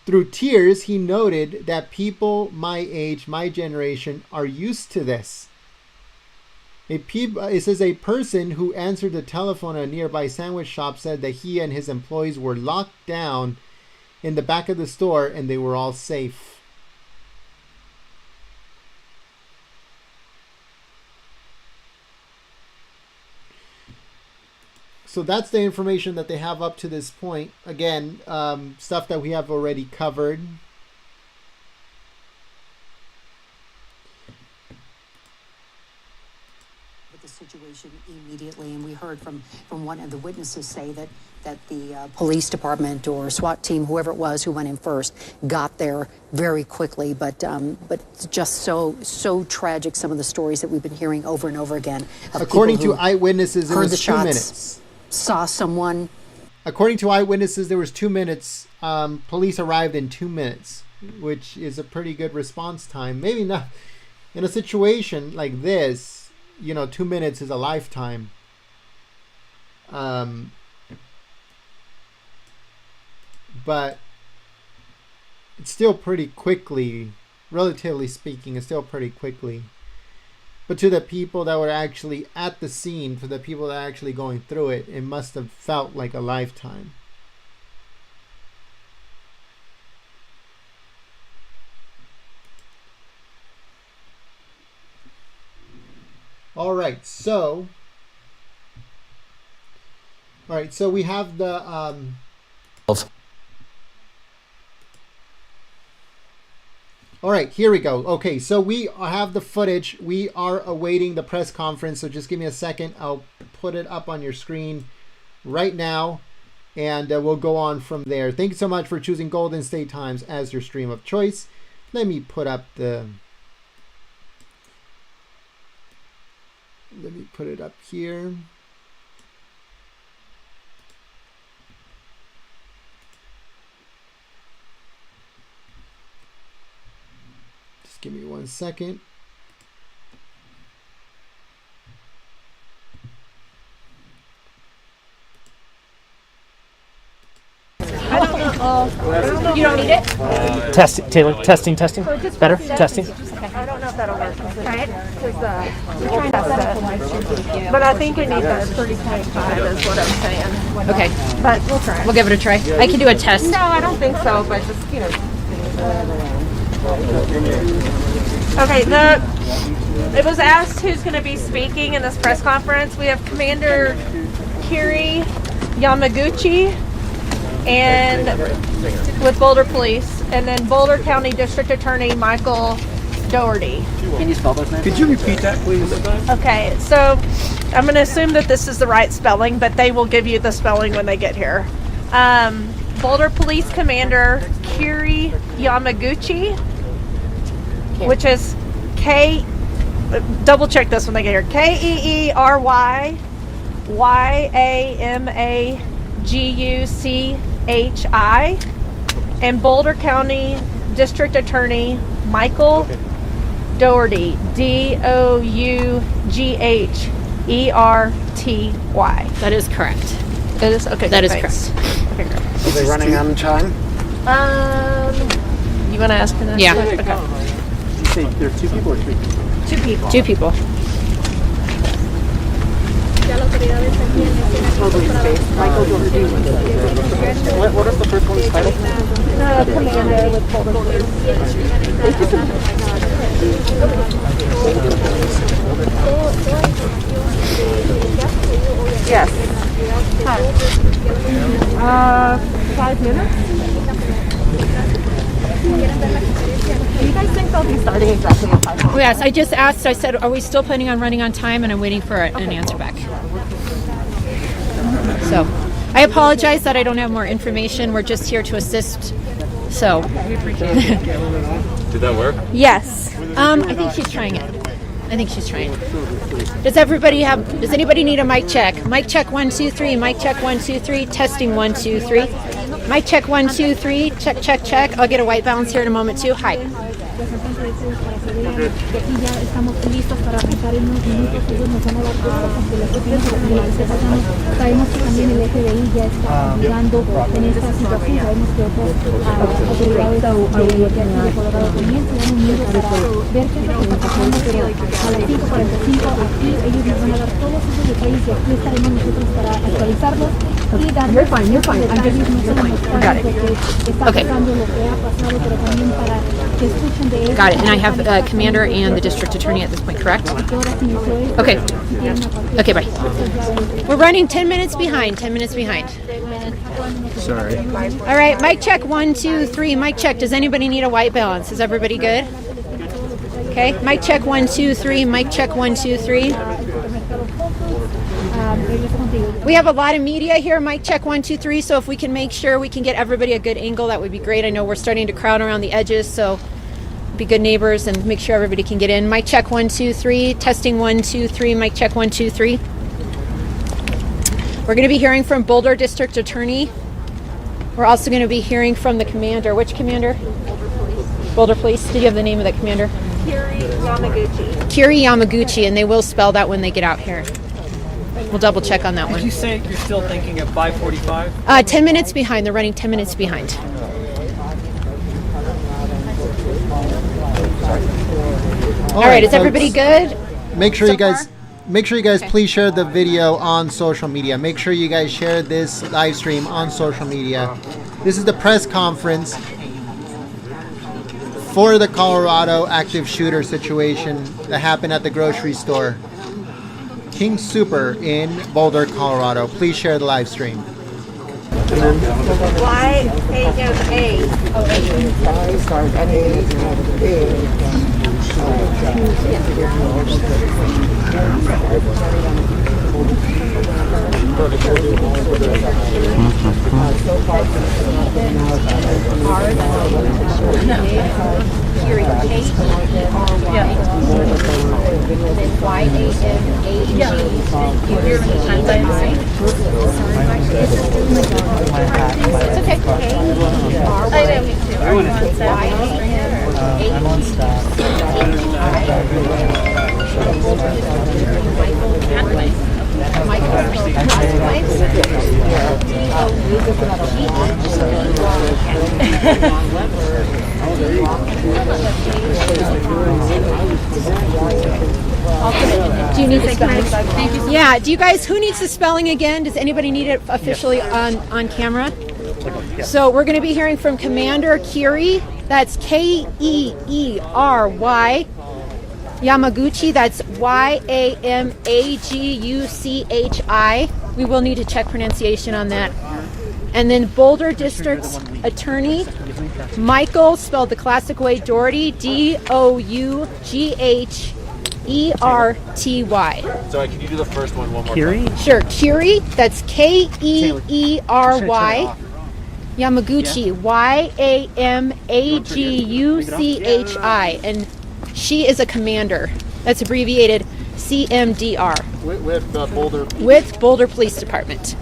Through tears, he noted that people my age, my generation, are used to this. It says a person who answered the telephone at a nearby sandwich shop said that he and his employees were locked down in the back of the store and they were all safe. So that's the information that they have up to this point. Again, stuff that we have already covered. The situation immediately, and we heard from one of the witnesses say that the police department or SWAT team, whoever it was who went in first, got there very quickly. But just so tragic, some of the stories that we've been hearing over and over again. According to eyewitnesses, it was 2 minutes. Saw someone. According to eyewitnesses, there was 2 minutes. Police arrived in 2 minutes, which is a pretty good response time. Maybe not in a situation like this. 2 minutes is a lifetime. But it's still pretty quickly, relatively speaking, it's still pretty quickly. But to the people that were actually at the scene, for the people that are actually going through it, it must have felt like a lifetime. All right, so we have the all right, here we go. Okay, so we have the footage. We are awaiting the press conference, so just give me a second. I'll put it up on your screen right now, and we'll go on from there. Thank you so much for choosing Golden State Times as your stream of choice. Let me put up the... Let me put it up here. Just give me 1 second. You don't need it? Testing, Taylor. Testing. Better? Testing. I don't know if that'll work. Right? We'll test it. But I think we need that 30.5 is what I'm saying. Okay. But we'll try. We'll give it a try. I can do a test. No, I don't think so, but just, Okay, it was asked who's going to be speaking in this press conference. We have Commander Kiri Yamaguchi and with Boulder Police, and then Boulder County District Attorney Michael Doherty. Can you spell those names? Could you repeat that, please? Okay, so I'm going to assume that this is the right spelling, but they will give you the spelling when they get here. Boulder Police Commander Kiri Yamaguchi, which is double check this when they get here, KERYYAMAGUCHI, and Boulder County District Attorney Michael Doherty, DOUGHERTY. That is correct. It is? Okay. That is thanks. correct. Okay, great. Are they running on time? You want to ask him that? Yeah. Okay. Did you say there are 2 people or 3 people? 2 people. 2 people. What is the first one's title? Commander with Boulder Police. Yes. Hi. 5 minutes? Do you guys think they'll be starting exactly at 5 minutes? Yes, I just asked, I said, are we still planning on running on time? And I'm waiting for an answer back. So, I apologize that I don't have more information. We're just here to assist. So, Did that work? yes. I think she's trying it. I think she's trying. Does anybody need a mic check? Mic check 1 2 3. Mic check 1 2 3. Testing 1 2 3. Mic check 1 2 3. Check check check. I'll get a white balance here in a moment too. Hi. You're fine, you're fine. I'm just got it. Okay. Got it. And I have Commander and the District Attorney at this point, correct? Okay. Okay, bye. We're running 10 minutes behind. 10 minutes behind. Sorry. All right, mic check 1 2 3. Mic check. Does anybody need a white balance? Is everybody good? Okay. Mic check 1 2 3. Mic check 1 2 3. We have a lot of media here. Mic check 1 2 3. So if we can make sure we can get everybody a good angle, that would be great. I know we're starting to crowd around the edges, so be good neighbors and make sure everybody can get in. Mic check 1 2 3. Testing 1 2 3. Mic check 1 2 3. We're going to be hearing from Boulder District Attorney. We're also going to be hearing from the commander. Which commander? Boulder Police. Did you have the name of that commander? Kiri Yamaguchi. Kiri Yamaguchi, and they will spell that when they get out here. We'll double check on that one. Did you say you're still thinking of 5:45? 10 minutes behind. They're running 10 minutes behind. All right, is everybody good? Make sure So you guys far? make sure you guys please share the video on social media. Make sure you guys share this live stream on social media. This is the press conference for the Colorado active shooter situation that happened at the grocery store King Sooper in Boulder, Colorado. Please share the live stream. I'm on staff. Do you need the spelling? Yeah. Do you guys? Who needs the spelling again? Does anybody need it officially on camera? So we're going to be hearing from Commander Kiri. That's Keery Yamaguchi. That's Yamaguchi. We will need to check pronunciation on that. And then Boulder District's Attorney Michael, spelled the classic way, Dougherty, Dougherty. Sorry, can you do the first one more Kiri? time? Sure, Kiri. That's Keery. Yamaguchi, Yamaguchi, and she is a commander. That's abbreviated CMDR. With Boulder. With Boulder Police Department.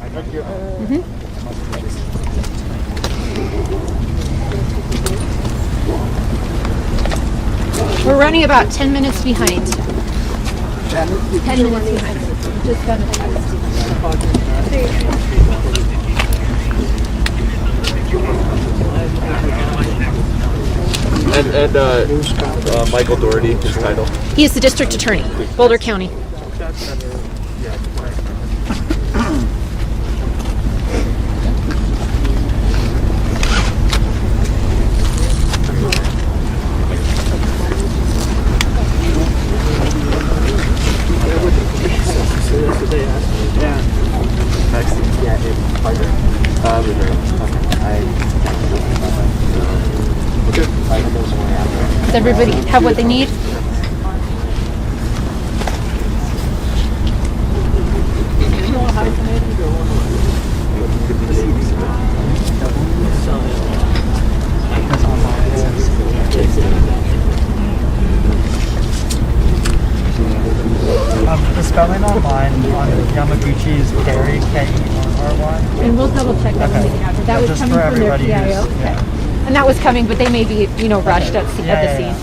We're running about 10 minutes behind. 10 minutes behind. Just got a text. And Michael Doherty, his title. He is the district attorney, Boulder County. Does everybody have what they need? The spelling online on Yamaguchi is Kerry, K-E-R-R-Y. And we'll double check that when we get out there. That was Just coming for from their everybody PIO. who's- yeah. And that was coming, but they may be, rushed at the Yeah. scene.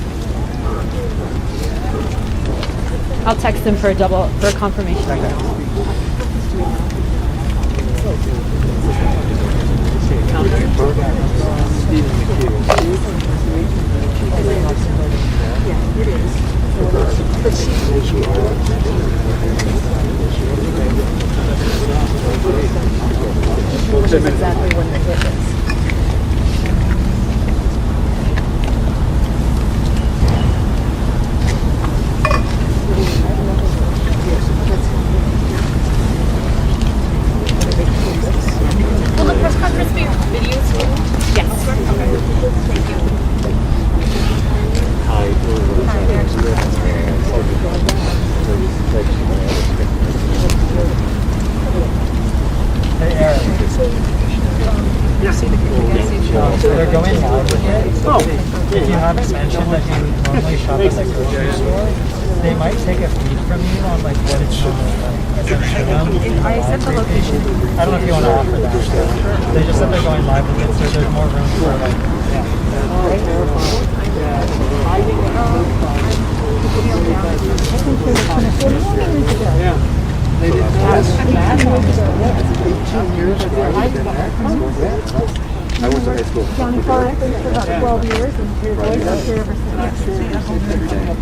I'll text them for a confirmation. Exactly when the hit is. Will the press conference be videos? Yes. Thank you. Hey, Aaron. So they're going live with it. Oh. If you haven't mentioned that you normally shop at the grocery store, they might take a feed from you on like what it's normally like. I sent the location. I don't know if you want to offer that. They just said they're going live with it, so there's more room for like. Yeah. They didn't I went to high school. County Forest for about 12 years, and here ever since.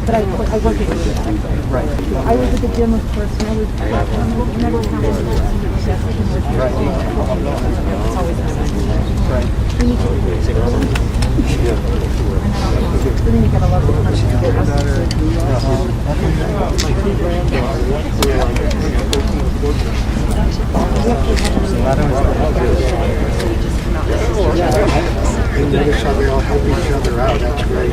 But I work at the Right. I was at the gym, of course, and I was never found it's always the same. Right. We need to and then you gotta love And then it's how they all help each other out. That's great.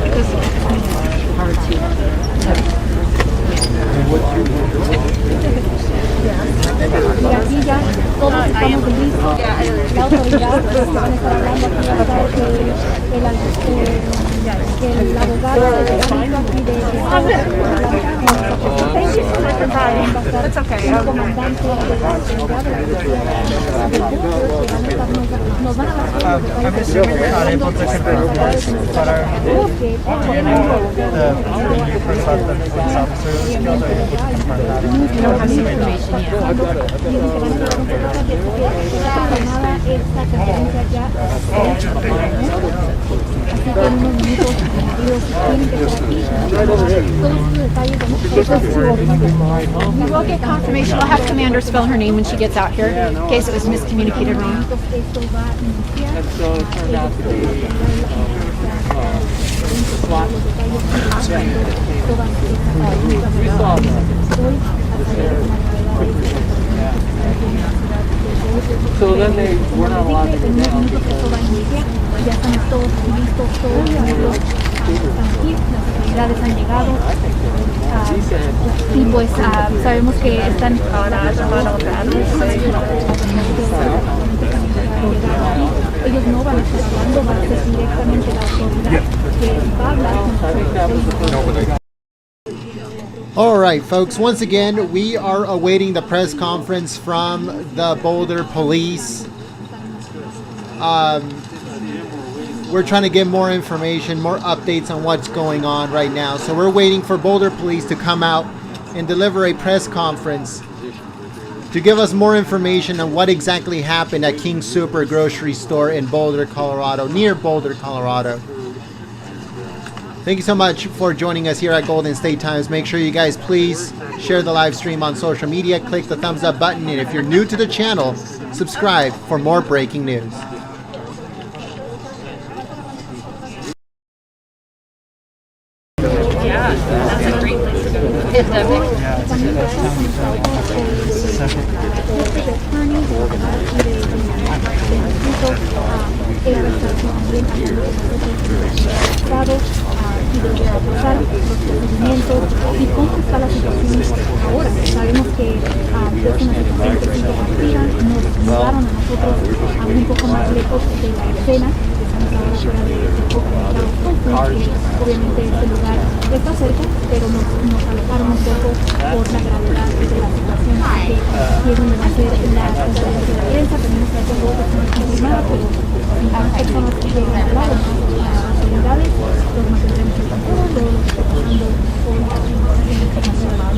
Y aquí ya todos estamos listos. La autoridad nos van a estar hablando aquí atrás que el abogado de aquí de That's okay. el comandante nos van a dar I'm assuming you're not able to confirm this, but are the new first off the police officer skills are able to confirm that? We don't have any information yet. I got We will get confirmation. We'll have Commander spell her name when she gets out here, in case it was miscommunicated wrong. And so it turned out to be SWAT. We saw So then they were not allowed to go down han llegado y pues sabemos que están ellos no van a estar hablando, van a ser directamente la autoridad que va a hablar. All right, folks, once again, we are awaiting the press conference from the Boulder Police. We're trying to get more information, more updates on what's going on right now. So we're waiting for Boulder Police to come out and deliver a press conference to give us more information on what exactly happened at King Sooper grocery store in Boulder, Colorado, near Boulder, Colorado. Thank you so much for joining us here at Golden State Times. Make sure you guys please share the live stream on social media, click the thumbs up button, and if you're new to the channel, subscribe for more breaking news. Yeah, that's a great place to go. Pandemic. Yeah, it's a good y de repasar los procedimientos y cómo está la situación ahora. Sabemos que es una situación que sigue activa, nos llevaron a nosotros un poco más lejos de la escena, que estamos ahora fuera de obviamente este lugar está cerca, pero nos alejaron un poco por la gravedad de la situación, que es donde va a ser la conferencia de prensa. Tenemos que hacer dos personas confirmadas, pero las personas que llegan a hablar, las autoridades, los mantendremos en todo lo que está pasando con la información internacional.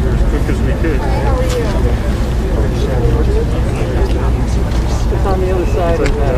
As quick as we could. It's on the other side of that.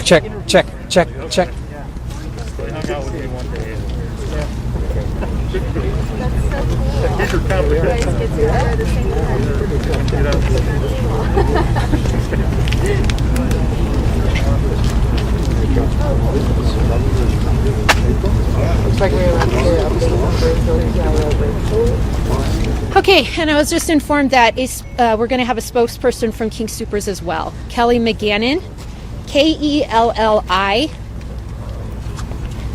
Check. They hung out with me one day. Here's your competition. Okay, and I was just informed that we're going to have a spokesperson from King Soopers as well. Kelly McGannon, Kelli.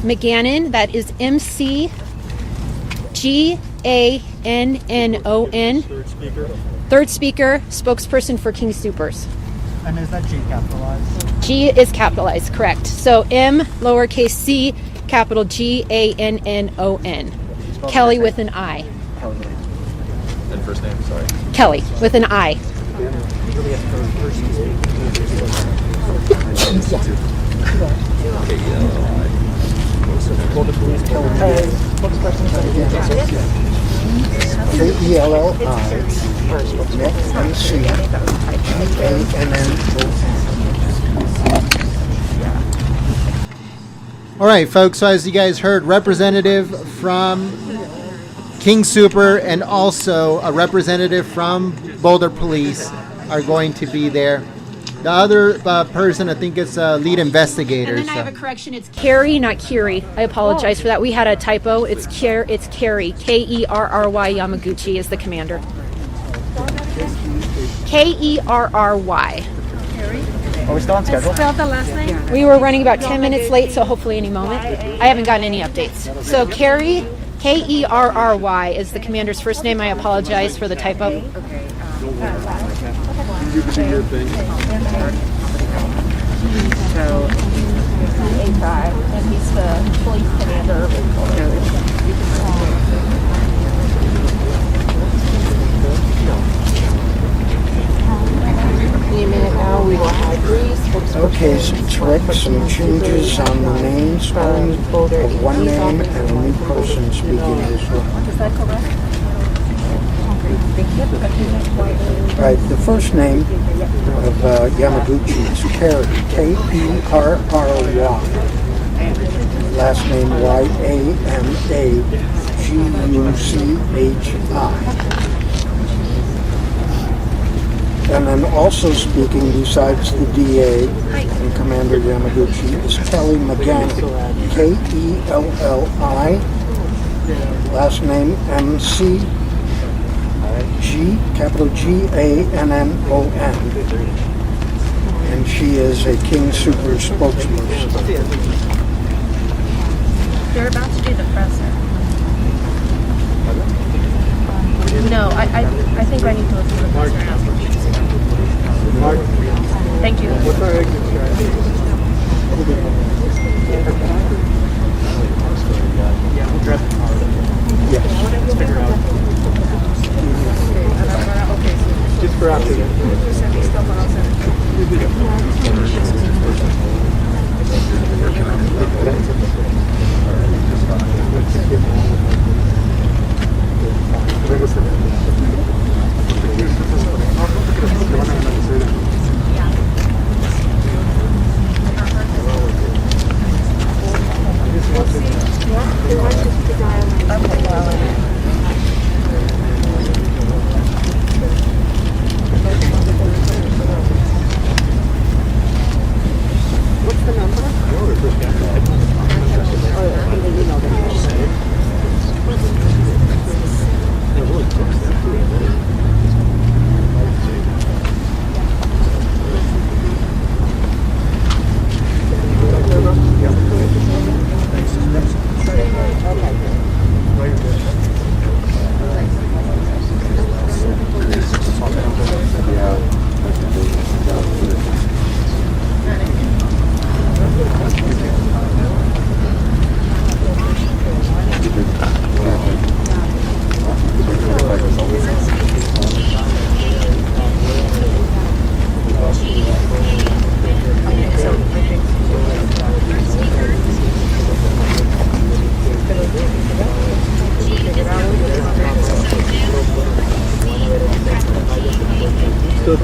McGannon, that is McGannon. Third speaker, spokesperson for King Soopers. And is that G capitalized? G is capitalized, correct. So M, lowercase c, capital Gannon. Kelly with an I. And first name, sorry. Kelly with an I. All right, folks, so as you guys heard, representative from King Sooper and also a representative from Boulder Police are going to be there. The other person, I think it's a lead investigator. And then I have a correction. It's Kerry, not Kiri. I apologize for that. We had a typo. It's Kerry. Kerry Yamaguchi is the commander. Kerry. Are we still on schedule? Spell the last name. We were running about 10 minutes late, so hopefully any moment. I haven't gotten any updates. So Kerry, Kerry is the commander's first name. I apologize for the typo. You can do your thing. So he's A5, and he's the police commander of Any minute now, we will have Okay, some tricks, some changes on the name spelling of one name and a new person speaking this one. Is that correct? Right, the first name of Yamaguchi is Kerry, Kerry. Last name Yamaguchi. And then also speaking besides the DA and Commander Yamaguchi is Kelly McGannon, Kelli. Last name MC. capital Gannon. And she is a King Sooper spokesperson. They're about to do the presser. No, I think I need to listen to the presser and ask questions. Thank you. Just for after What's the number? Still $2.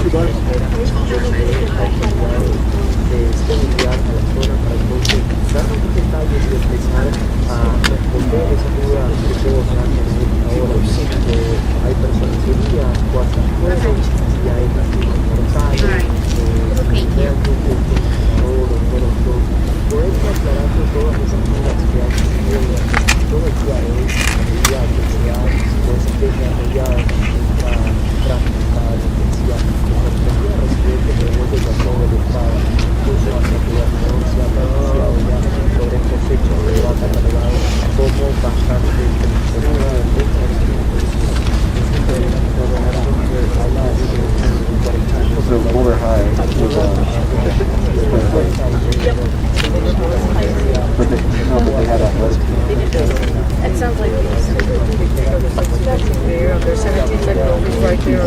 It sounds like there's 17 seconds right there.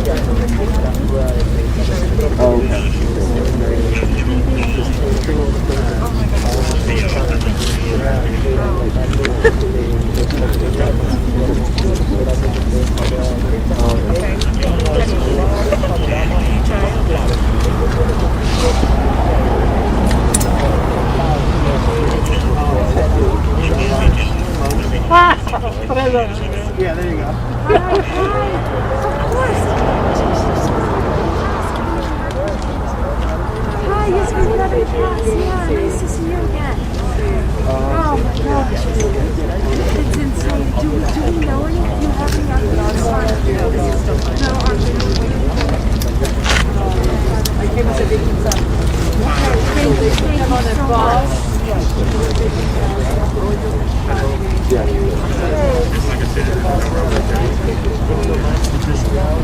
Yeah, there you go. Hi, yes, we got a class. Yeah, nice to see you again. Oh my gosh. It's insane. Do we know any? Do you have any updates on? No, I'm I give us a big thumbs up. Thank you so much.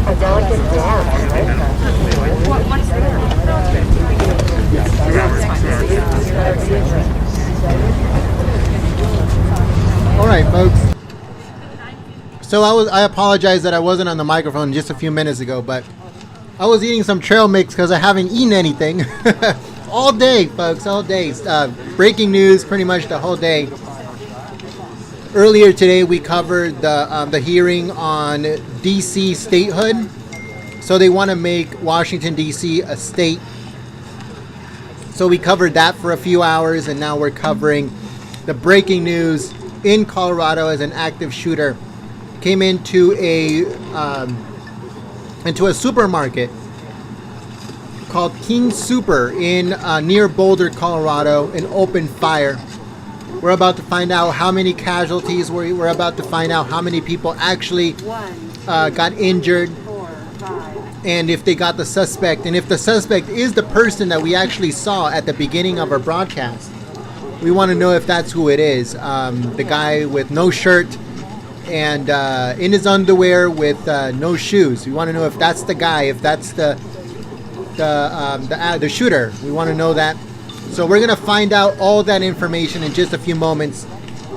A delicate dance, right? What's All right, folks. So I apologize that I wasn't on the microphone just a few minutes ago, but I was eating some trail mix because I haven't eaten anything all day, folks, all day. Breaking news pretty much the whole day. Earlier today, we covered the hearing on D.C. statehood. So they want to make Washington, D.C. a state. So we covered that for a few hours, and now we're covering the breaking news in Colorado as an active shooter came into a supermarket called King Sooper in near Boulder, Colorado, and opened fire. We're about to find out how many casualties. We're about to find out how many people actually got injured, and if they got the suspect, and if the suspect is the person that we actually saw at the beginning of our broadcast. We want to know if that's who it is. The guy with no shirt and in his underwear with no shoes. We want to know if that's the guy, if that's the shooter. We want to know that. So we're gonna find out all that information in just a few moments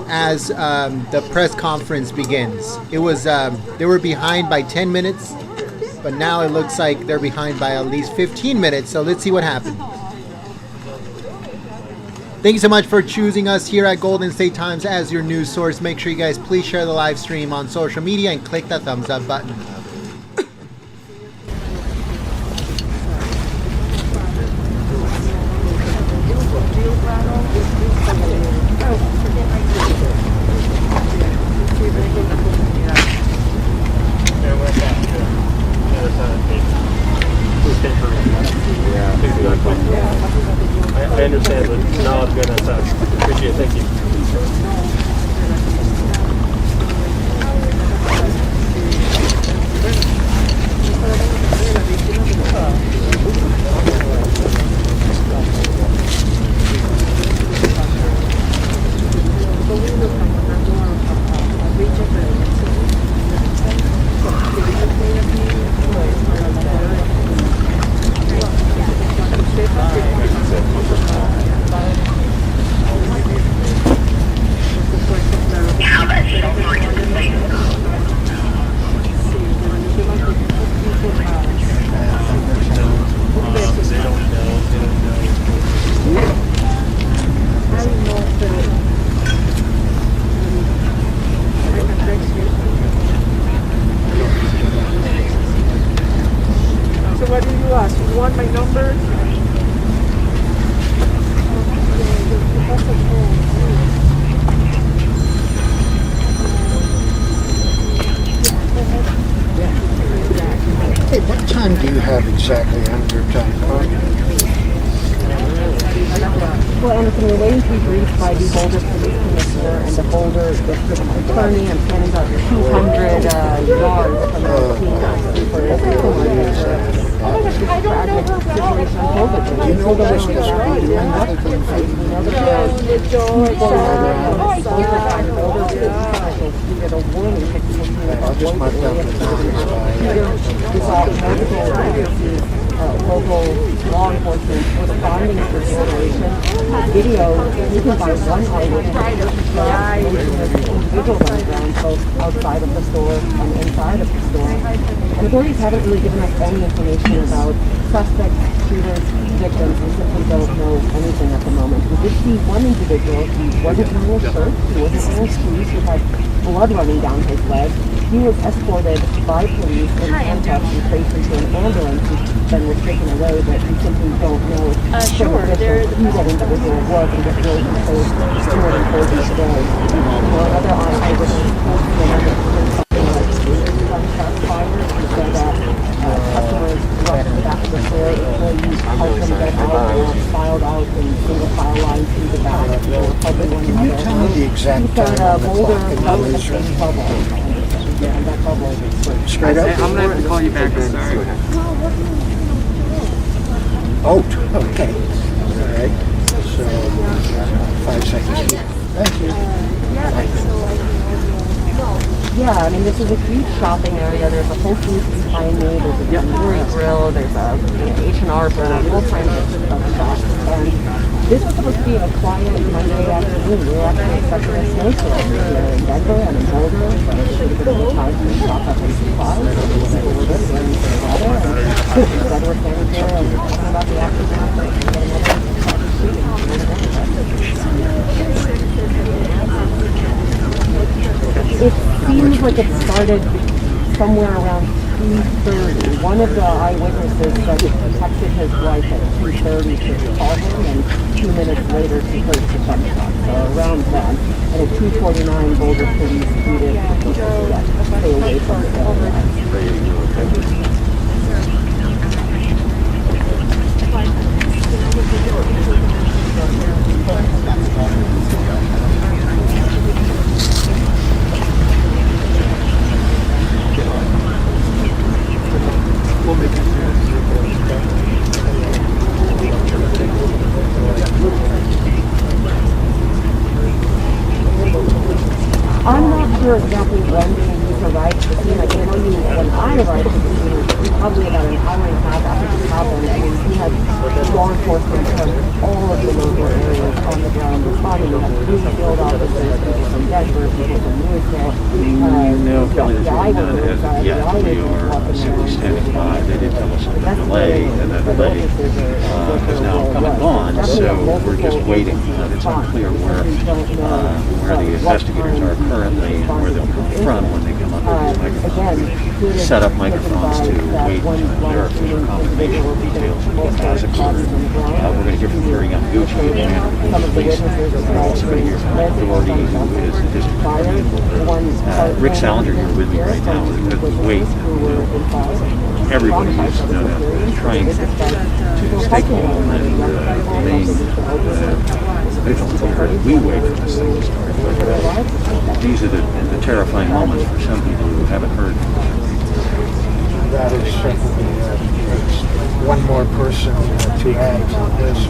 as the press conference begins. It was they were behind by 10 minutes, but now it looks like they're behind by at least 15 minutes. So let's see what happened. Thank you so much for choosing us here at Golden State Times as your news source. Make sure you guys please share the live stream on social media and click that thumbs up button. I understand, but no, I'm good. Appreciate it. Thank you. Exactly on your time clock. Well, Anderson, we're waiting to be briefed by the Boulder Police Commissioner and the Boulder District Attorney. I'm standing about 200 yards from the scene for this tragic situation unfolded. You know this is right. We know that there are local law enforcement responding to the situation. Video taken by one eyewitness individuals on the ground, both outside of the store and inside of the store. And authorities haven't really given us any information about suspects, shooters, victims. We simply don't know anything at the moment. We did see one individual who wasn't wearing a shirt, he wasn't wearing shoes, he had blood running down his leg. He was escorted by police in handcuffs and placed into an ambulance and then was taken away, but we simply don't know who that individual was and get really close to it until these days. Another eyewitness told me gunshot fire. He said that customers rushed to the back of the store, employees helped them get out, filed out in single file lines through the back. They were helping one another. Can you tell me the exact time on the clock in the newsroom? Straight up? I'm going to have to call you back, I'm sorry. Oh, okay. All right. So, 5 seconds here. Thank you. Yeah, I mean, this is a huge shopping area. There's a Whole Foods behind me. There's a Tandoori Grill. There's a H&R brand. All kinds of shops. And this was supposed to be a quiet Monday afternoon. We were actually expecting a snowstorm here in Denver and in Boulder. But it was a bit of a time to stock up on supplies. So people were just ready for the weather. And instead we're standing here and talking about the aftermath of another shooting. It seems like it started somewhere around 2:30. One of the eyewitnesses said he protected his wife at 2:30 to call him, and 2 minutes later she heard the gunshot. So around then, and at 2:49, Boulder police tweeted to stay away from the area. sure exactly when you arrived to the scene. I can tell you when I arrived to the scene, probably about an hour and a half after this happened. I mean, we had law enforcement from all of the local areas on the ground responding. We had 3 field officers, people from Denver, people from Louisville. We are simply standing by. They did tell us of the delay, and that delay has now come and gone, so we're just waiting. It's unclear where the investigators are currently and where they'll come from when they come up with these microphones. We set up microphones to wait until their official confirmation of details of what has occurred. We're going to hear from Gary Yamaguchi and the police. We're also going to hear from the authority who is the district attorney. Rick Salinger here with me right now. Wait, everybody is trying to stay calm and remain vigilant here as we wait for this thing to start. But these are the terrifying moments for some people who haven't heard. That is certainly one more person to add to the list.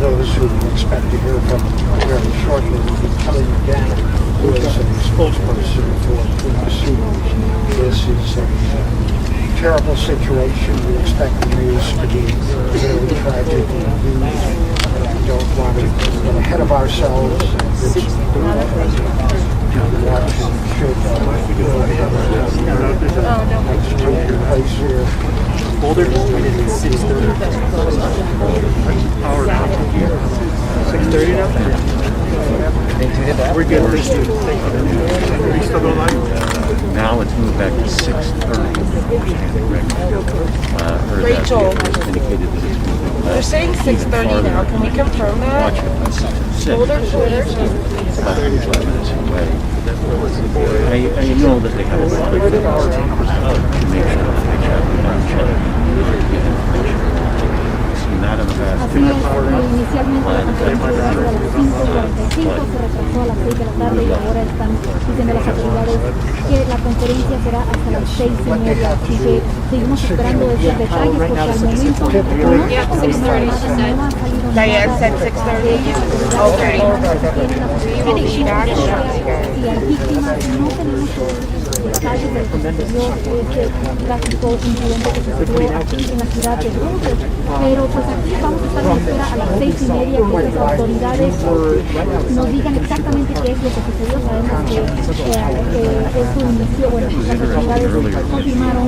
Those who we expect to hear from very shortly will be Kelly McGann, who is a spokesperson for the Sooper. This is a terrible situation. We expect the news to be very tragic. We don't want to get ahead of ourselves. Boulder is 6:30. Power now. 6:30 now? We're good. Are you still going live? Now it's moved back to 6:30. Rachel, indicated that it's moving they're saying 6:30 now. Can we confirm that? Boulder, It's about 25 minutes away. I know that they have a lot of things to make sure that they check the ground check to get information. I've seen that in the past. Inicialmente la conferencia iba a ser a las 5:45, se retrasó a las 6 de la tarde y ahora están diciendo las autoridades que la conferencia será hasta las 6:30. Así que seguimos esperando esos detalles porque al momento Yep, 6:30 she said. Diane said 6:30. Okay. We will be back shortly. y a víctimas no tenemos detalles de lo que sucedió este trágico incidente que sucedió aquí en la ciudad de Boulder, pero pues aquí vamos a estar en espera a las 6:30 que las autoridades nos digan exactamente qué es lo que sucedió. Sabemos que esto inició, bueno, las autoridades confirmaron.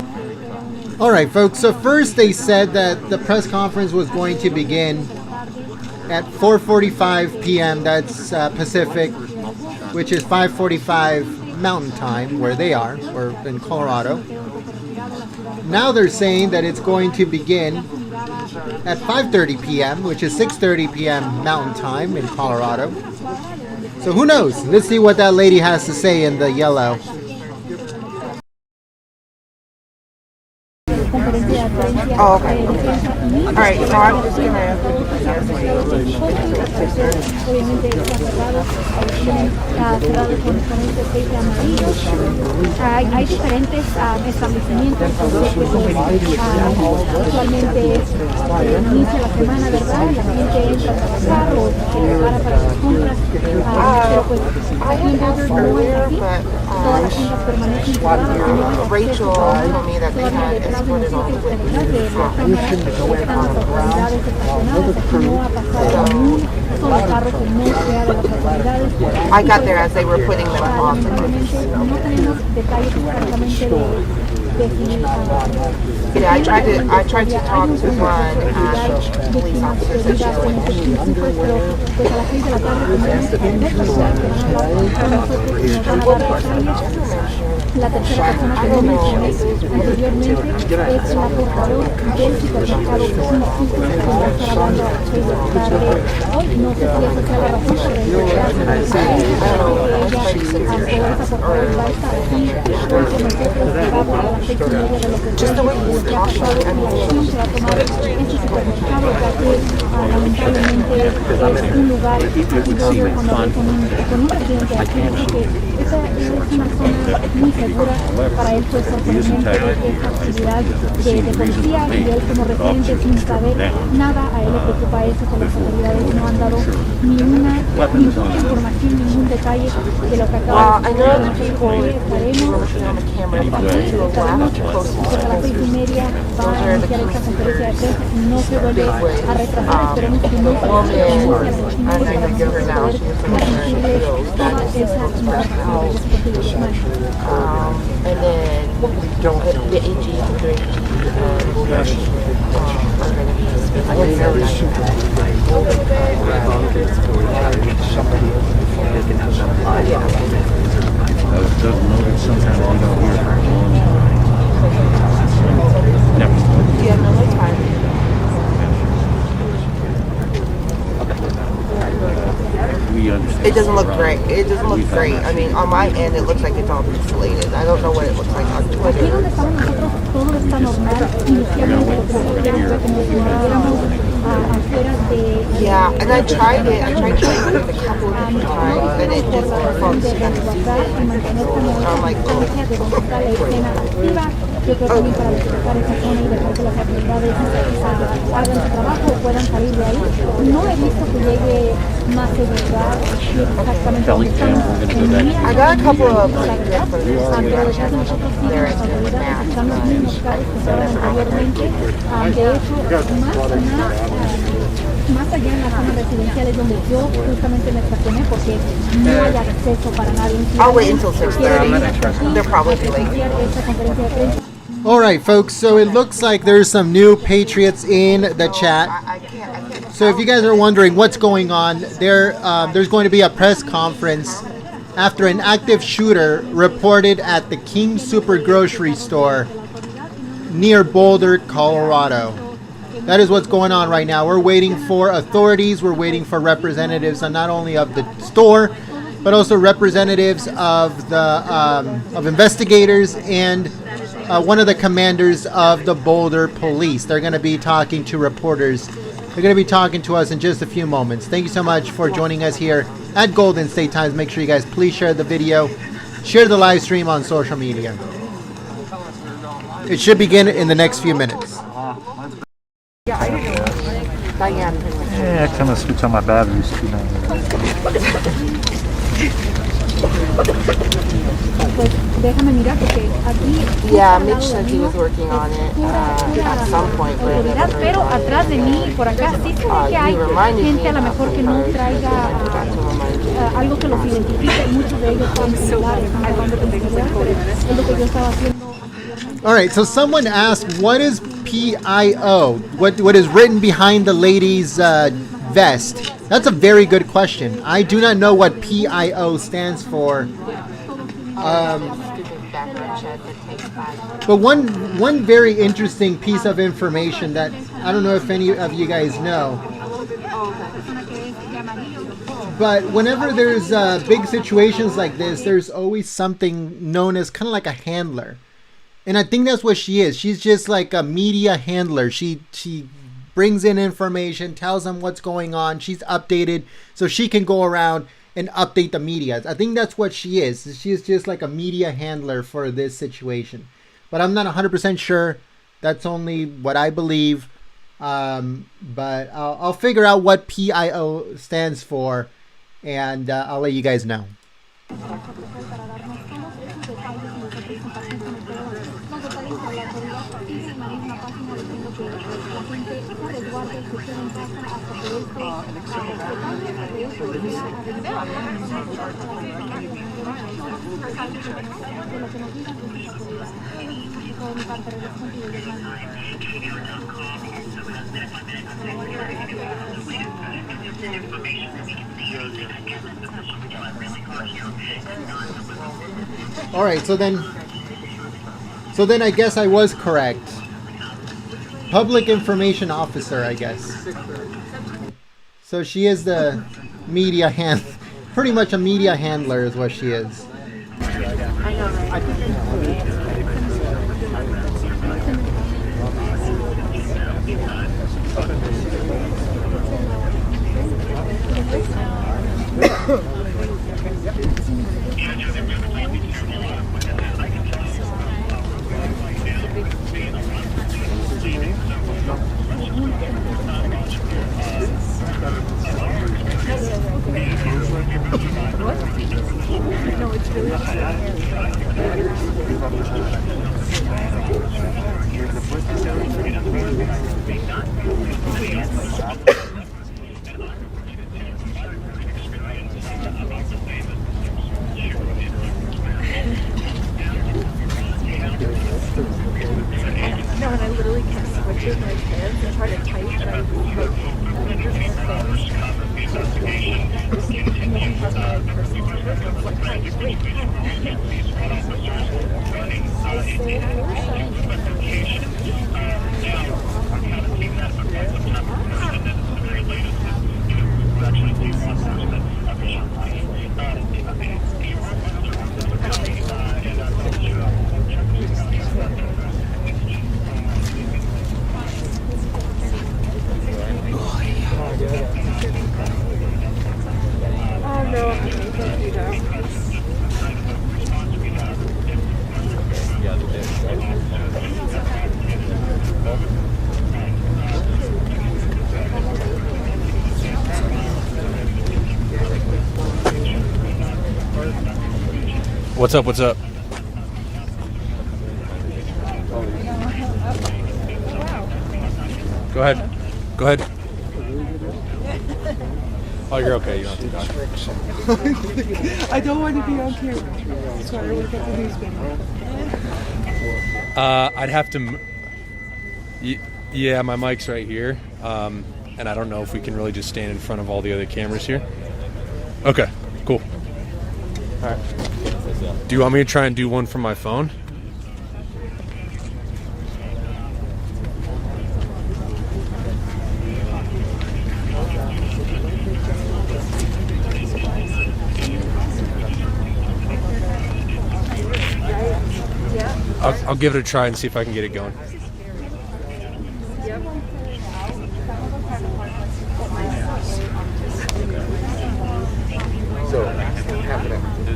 All right, folks. So first they said that the press conference was going to begin at 4:45 p.m. That's Pacific, which is 5:45 Mountain Time, where they are, or in Colorado. Now they're saying that it's going to begin at 5:30 p.m., which is 6:30 p.m. Mountain Time in Colorado. So who knows? Let's see what that lady has to say in the yellow. Oh, okay. All right, so I'm just gonna. Obviamente está cerrado, tienen cerrado con este aceite amarillo. Hay diferentes establecimientos porque usualmente inicia la semana, ¿verdad? La gente entra a trabajar o se prepara para las compras, pero pues aquí en Boulder no es así. Todas las tiendas permanecen cerradas. Rachel told me that they had escorted all the witnesses. I got there as they were putting them on the bus. Yeah, I tried to talk to one police officer that she went La tercera persona que lo mencioné anteriormente es la portavoz del supermercado Sooper, que va a estar hablando a las 6 de la tarde hoy. No sé si esa sea la razón, pero en realidad ella, esa portavoz va a estar aquí con nosotros debajo a las 6:30 de lo que ha pasado y la acción se va a tomar en su supermercado, ya que lamentablemente es un lugar con un residente aquí porque esa es una zona muy segura para él, pues sorprendente esta actividad de policía, y él como residente sin saber nada, a él le preocupa eso, que las autoridades no han dado ninguna información, ningún detalle de lo que acaba de pasar. Nosotros estaremos a las 6:30 va a iniciar esta conferencia de prensa, no se vuelve a retrasar, esperemos que no se inicie a las 6:30 para nosotros poder transmitirle toda esa información de Guzmán. And then the AG and the are going to be It doesn't look great. It doesn't look great. I mean, on my end, it looks like it's all pixelated. I don't know what it looks like on Twitter. Aquí donde estamos nosotros todo está normal. Inicialmente lo que nosotros queremos fue que nos estuviéramos afuera de... Yeah, and I tried it. I tried playing with it a couple of different times, and it just functions kind of stupid. I'm like, Yo creo también para despejar esa zona y dejar que las autoridades hagan su trabajo, puedan salir de ahí. No he visto que llegue más seguridad exactamente donde estamos. I got a couple of pero detrás de nosotros siguen las autoridades, están los mismos carros que estaban anteriormente. De hecho, más allá en las zonas residenciales donde yo justamente me estacioné porque no hay acceso para nadie. I'll wait until 6:30. They'll probably be late. All right, folks, so it looks like there's some new patriots in the chat. So if you guys are wondering what's going on, there's going to be a press conference after an active shooter reported at the King Sooper grocery store near Boulder, Colorado. That is what's going on right now. We're waiting for authorities. We're waiting for representatives, not only of the store, but also representatives of the of investigators and one of the commanders of the Boulder Police. They're going to be talking to reporters. They're going to be talking to us in just a few moments. Thank you so much for joining us here at Golden State Times. Make sure you guys please share the video, share the live stream on social media. It should begin in the next few minutes. Yeah, I kind of switch on my batteries too now. Yeah, Mitch said he was working on it at some point, but I never heard pero atrás de mí, por acá, sí se ve que hay gente a lo mejor que no traiga algo que los identifique, y muchos de ellos son celulares, es lo que yo estaba haciendo. All right, so someone asked, what is PIO? What is written behind the lady's vest? That's a very good question. I do not know what PIO stands for. But one very interesting piece of information that I don't know if any of you guys know, but whenever there's big situations like this, there's always something known as kind of like a handler. And I think that's what she is. She's just like a media handler. She brings in information, tells them what's going on. She's updated so she can go around and update the media. I think that's what she is. She's just like a media handler for this situation. But I'm not 100% sure. That's only what I believe. But I'll figure out what PIO stands for, and I'll let you guys know. All right, so then I guess I was correct. Public information officer, I guess. So she is the media pretty much a media handler is what she is. No, and I literally kept switching my hands and trying to type, and I like under things. And then he has my personal number, and I was like, hi, wait, oh no, thank you though. What's up? What's up? Go ahead. Go ahead. Oh, you're okay. You don't have to talk. I don't want to be on camera. Sorry, we got the news video. I'd have to. Yeah, my mic's right here, and I don't know if we can really just stand in front of all the other cameras here. Okay, cool. All right. Do you want me to try and do one from my phone? I'll give it a try and see if I can get it going. So, it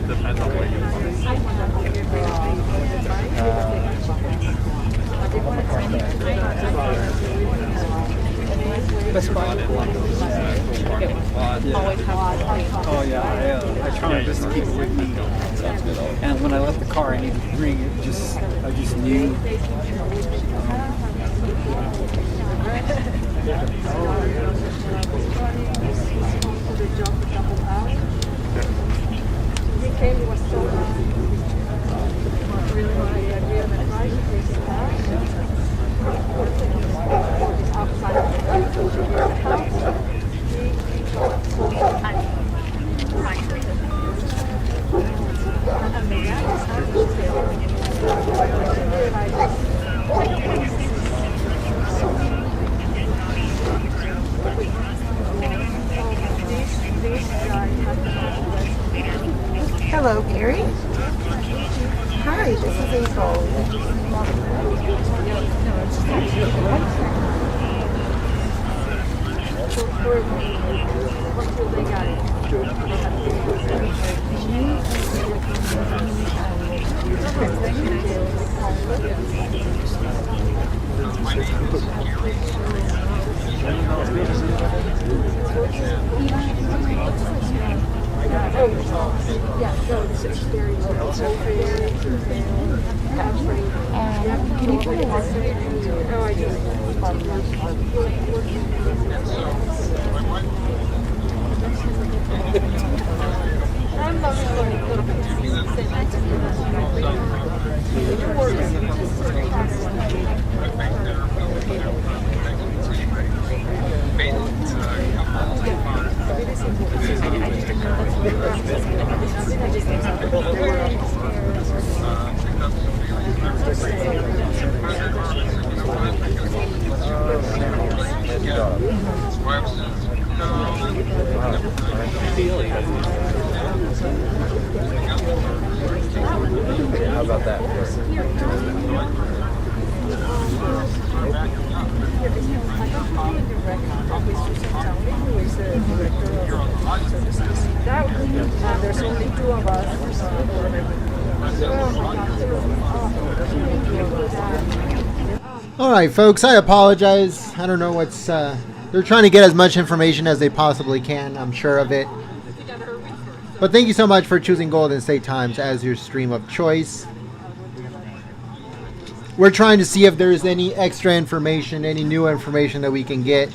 depends on what you Oh yeah, I try my best to keep it with me. And when I left the car, I needed to bring it. I just knew. Hello, Gary. Hi, this is April. Can you try to walk through? Oh, I just. How about that? There's only two of us. All right, folks, I apologize. I don't know what's... they're trying to get as much information as they possibly can. I'm sure of it. But thank you so much for choosing Golden State Times as your stream of choice. We're trying to see if there's any extra information, any new information that we can get.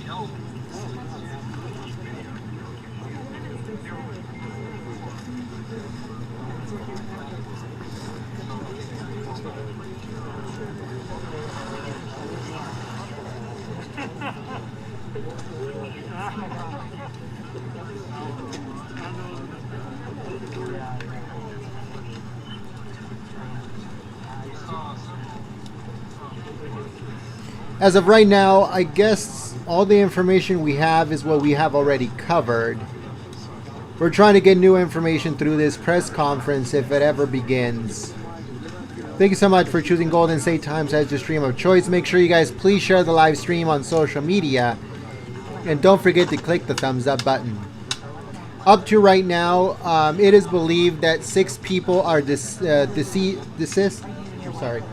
As of right now, I guess all the information we have is what we have already covered. We're trying to get new information through this press conference if it ever begins. Thank you so much for choosing Golden State Times as your stream of choice. Make sure you guys please share the live stream on social media. And don't forget to click the thumbs up button. Up to right now, it is believed that 6 people are deceased. I'm sorry.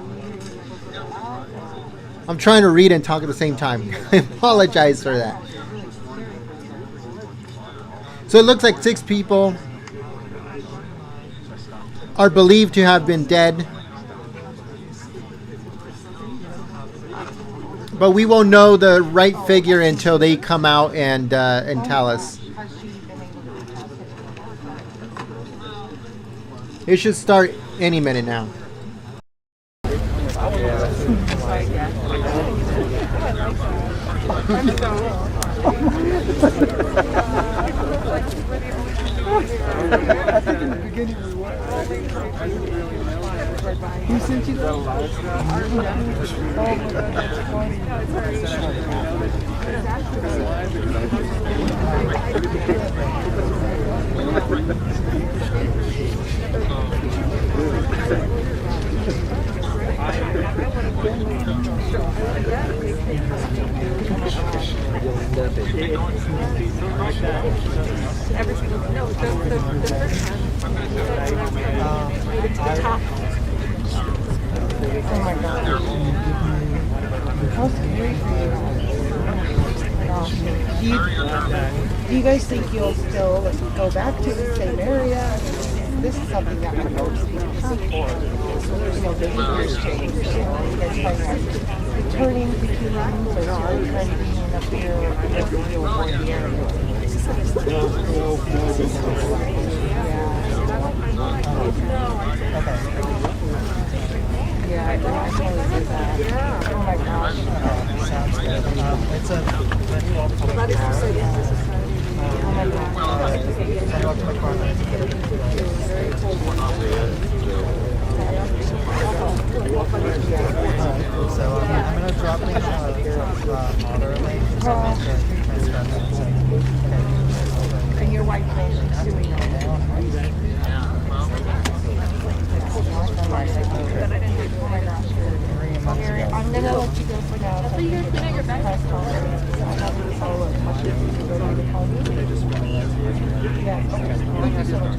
I'm trying to read and talk at the same time. I apologize for that. So it looks like 6 people are believed to have been dead. But we won't know the right figure until they come out and tell us. It should start any minute now. Who sent you that? Every single no, the first time. Made it to the top. Oh my god. How scary for you. Do you guys think you'll still go back to the same area? This is something that I know people for. You know, behaviors change. You know, you guys find like returning to humans or trying to be up here or avoid the area. Yeah, I totally do that. Oh my gosh. Sounds good. It's a so I'm going to drop in moderately. And your wife is doing it. I'm going to let you go for now. So you're press conference. I have you follow up. Yeah. Thank you so much.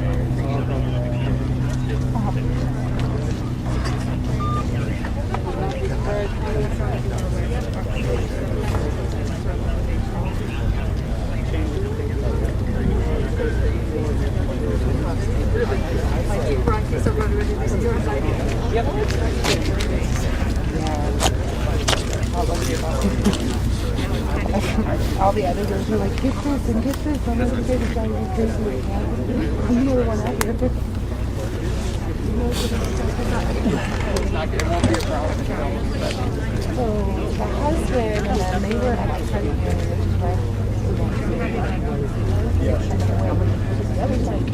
All the editors are like, get this and get this. I'm going to say this guy is crazy right now. I'm the only one out here. So the husband and then they were at my credit union, which is right. The other side.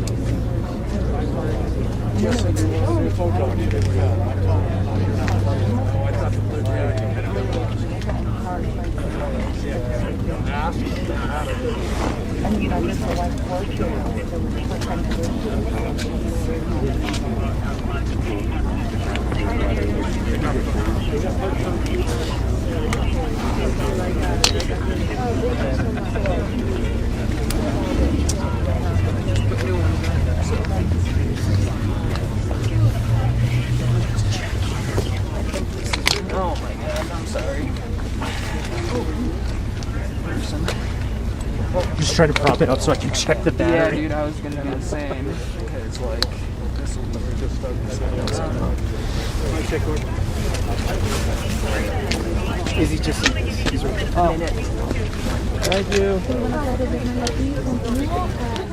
And you know, just the wife worked and Oh my God, I'm sorry. Just try to prop it up so I can check the Yeah, battery. dude, I was gonna do the same. Because, like, this will Is he just... He's right. Thank you.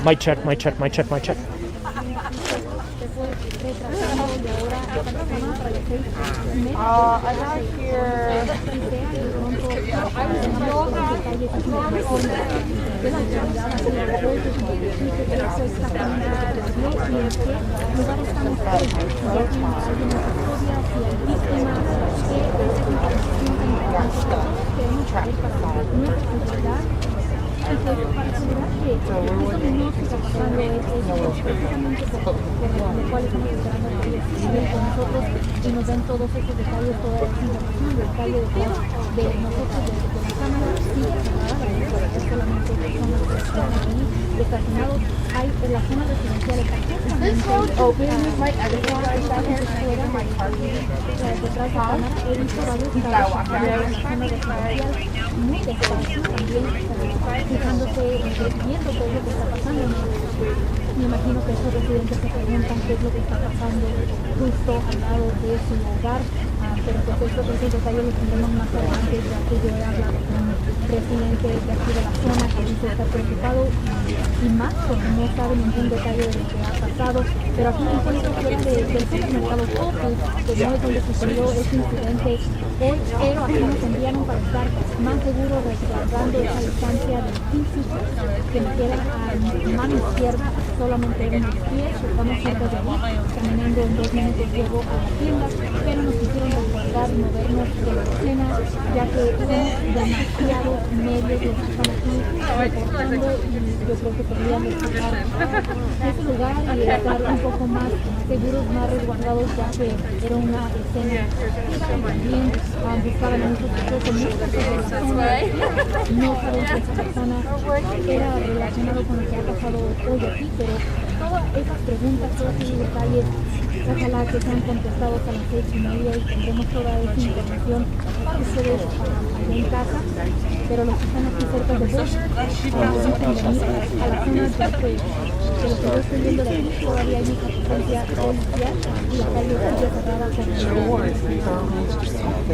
Mic check, mic check, mic check, mic check. I got here. Y nos den todos esos detalles, toda esa información, detalle de nosotros desde la cámara sigue cerrada, la verdad es solamente personas que están ahí estacionados. Hay en la zona residencial está justamente detrás de la cámara, he visto varios carros en la zona residencial muy despacio también, fijándose, viendo todo lo que está pasando. Me imagino que estos residentes se preguntan qué es lo que está pasando justo al lado de su hogar, pero pues esos detalles los tendremos más adelante, ya que yo he hablado con residentes de aquí de la zona que dice estar preocupado y más porque no sabe ningún detalle de lo que ha pasado, pero aquí me encuentro fuera del supermercado Sooper, que no es donde sucedió este incidente hoy, pero aquí nos enviaron para estar más seguros resguardando esa distancia del físico que me queda a mi mano izquierda, solamente unos pies, estamos cerca de ahí, caminando en 2 minutos llego a la tienda, pero nos quisieron resguardar, movernos de la escena, ya que somos demasiados medios los que están aquí reportando y yo creo que podríamos dejar ese lugar y estar un poco más seguros, más resguardados, ya que era una escena también buscaban en muchos casos muchas personas, no saben que esa persona era relacionado con lo que ha pasado hoy aquí, pero todas esas preguntas, todos esos detalles, ojalá que sean contestados a las 6:30 y tendremos toda esa información para ustedes allá en casa, pero los que están aquí cerca de vos, pueden venir a la zona de lo que yo estoy viendo de aquí, todavía hay mucha presencia policial y la calle sigue cerrada con el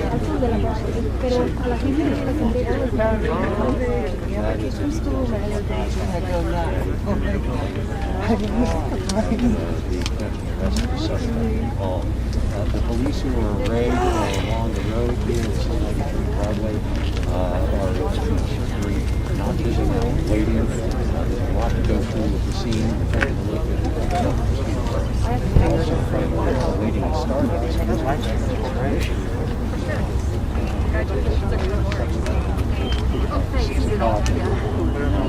al sur de la calle, pero a la gente les presenté todos los the police who are arrayed along the road here, it's 93 Broadway, are not busy now, waiting. There's a lot to go through with the scene, taking a look at also from waiting to start this exhibition.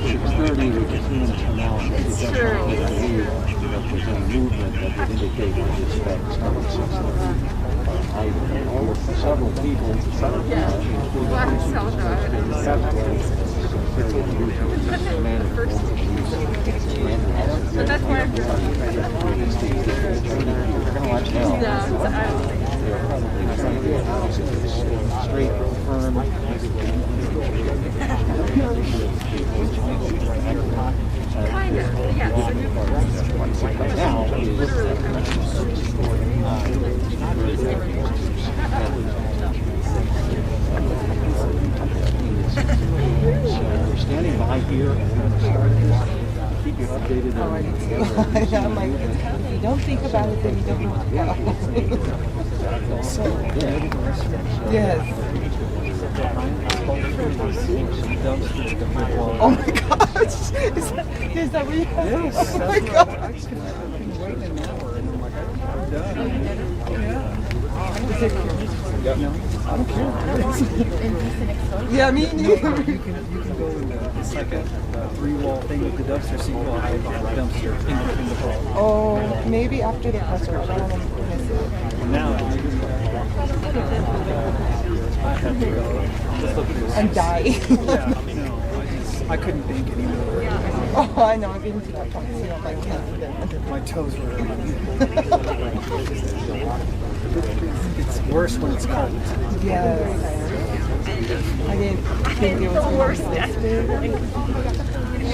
6:30, which is in now, it's definitely believe that there's a movement that would indicate that this started at 6:30. I know several people, straight, firm. Kind of, yes. Now, we're standing by here and we're going to start this. Keep you updated on I'm like, if you don't think about it, then you don't know to go. So, yes. Oh my gosh! Is that what you have? Yes. Oh my gosh! I've been waiting an hour and I'm like, I'm done. Yeah. No, I don't care. Yeah, me neither. You can go in it's like a 3-wall thing with the dumpster, so you can go hide behind the dumpster in the hall. Oh, maybe after the press release. I don't want to miss it. Now, I have to go. Just look at this. I'm dying. No, I couldn't think anymore. Oh, I know. I've been to that point. You know, my kids. My toes were. It's worse when it's cold. Yes. I didn't think it was worse.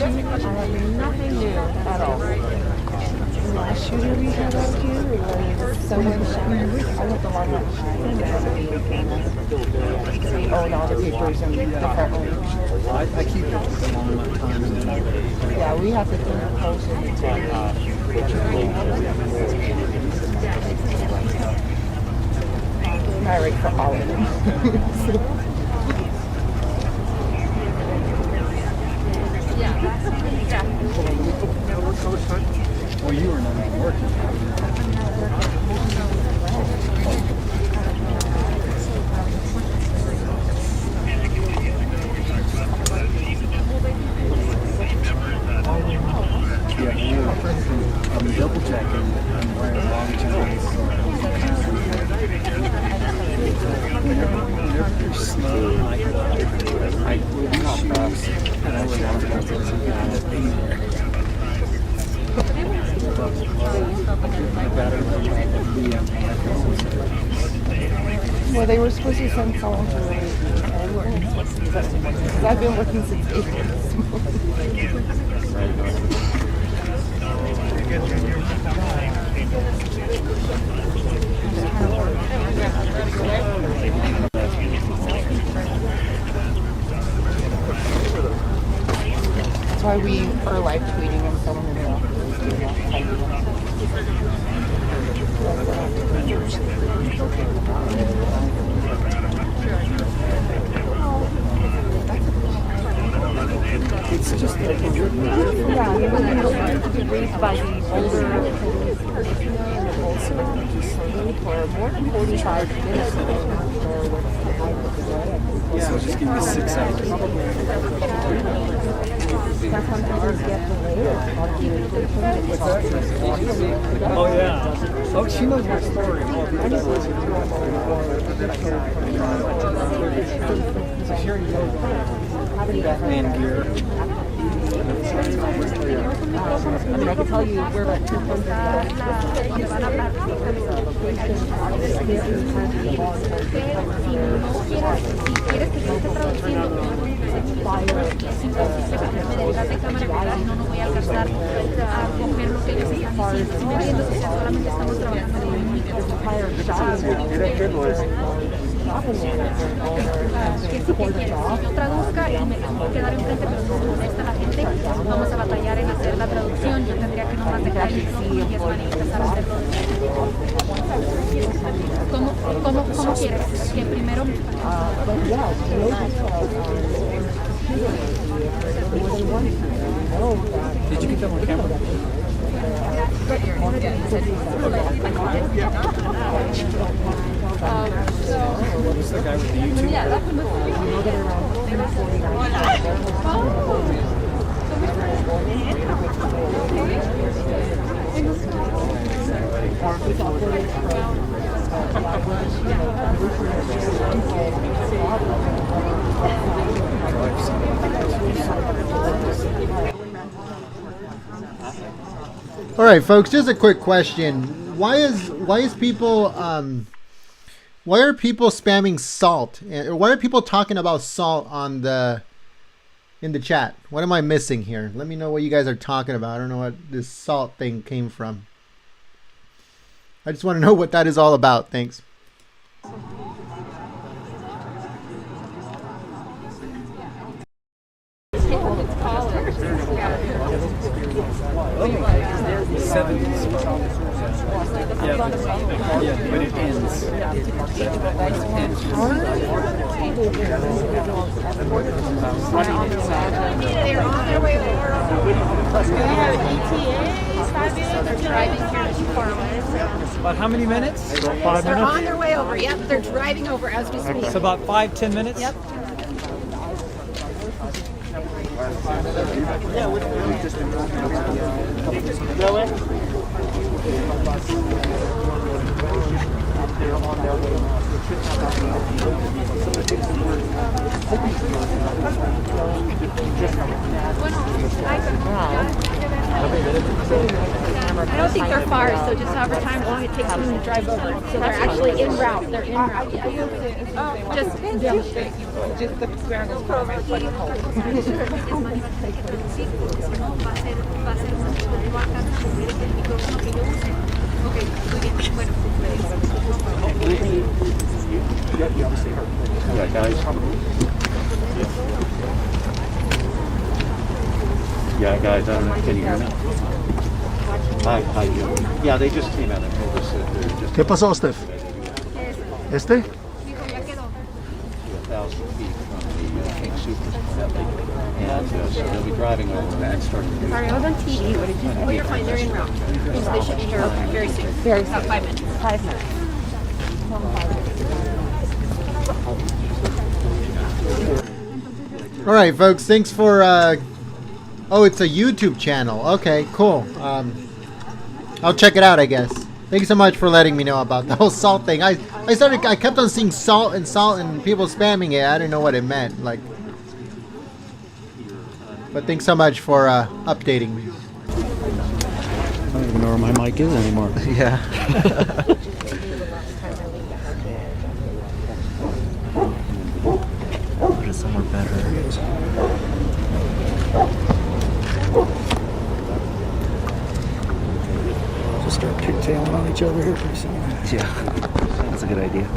Nothing new at all. The last shooter we had out here was someone shot. I went the long way. We own all the papers and department. I keep it a long amount of time. Yeah, we have to turn the post in. I write for all of them. Well, you were not even working. Yeah, I'm double checking. I'm wearing long johns. There's snow I wear shoes and I wear long johns anywhere. Well, they were supposed to send someone to because I've been working since April. That's why we are live tweeting and someone in the office is doing that. It's just like yeah, to be raised by the older and also for more than 45 minutes. so just give me 6 hours. Oh yeah. Oh, she knows my story. And gear. I mean, I can tell you we're about traduzca y me tengo que quedar enfrente, pero no me molesta la gente, vamos a batallar en hacer la traducción. Yo tendría que nomás dejar el micrófono y empezar a hacerlo. ¿Cómo quieres? Que primero... Did you get that on camera? Who's the guy with the YouTube? Yeah, that's All right, folks, just a quick question. Why are people spamming salt? Or why are people talking about salt in the chat? What am I missing here? Let me know what you guys are talking about. I don't know what this salt thing came from. I just want to know what that is all about. Thanks. Yeah, but it ends. They're on their way over. About how many minutes? About 5 They're minutes. on their way over. Yep, they're driving over as we speak. It's about 5-10 minutes. Yep. I don't think they're far, so just however time long it takes them to drive over. So they're actually en route. They're en route. Just demonstrate. Just the ground is cold. Yeah, guys. Yeah, guys, I don't know. Can you hear me? Hi, yeah, they just came out and told us that they're just ¿Qué pasó, Steph? ¿Este? 1,000 feet from the King Sooper. And so they'll be driving over and starting to do. Sorry, I was on TV. What did you say? Oh, you're fine. They're en route. They should be here very soon. Very soon. About 5 minutes. 5 minutes. All right, folks. Thanks for. Oh, it's a YouTube channel. Okay, cool. I'll check it out, I guess. Thank you so much for letting me know about the whole salt thing. I kept on seeing salt and people spamming it. I didn't know what it meant. Like, but thanks so much for updating me. I don't even know where my mic is anymore. Yeah. Put it somewhere better. Just start pigtailing on each other here pretty soon. Yeah, that's a good idea.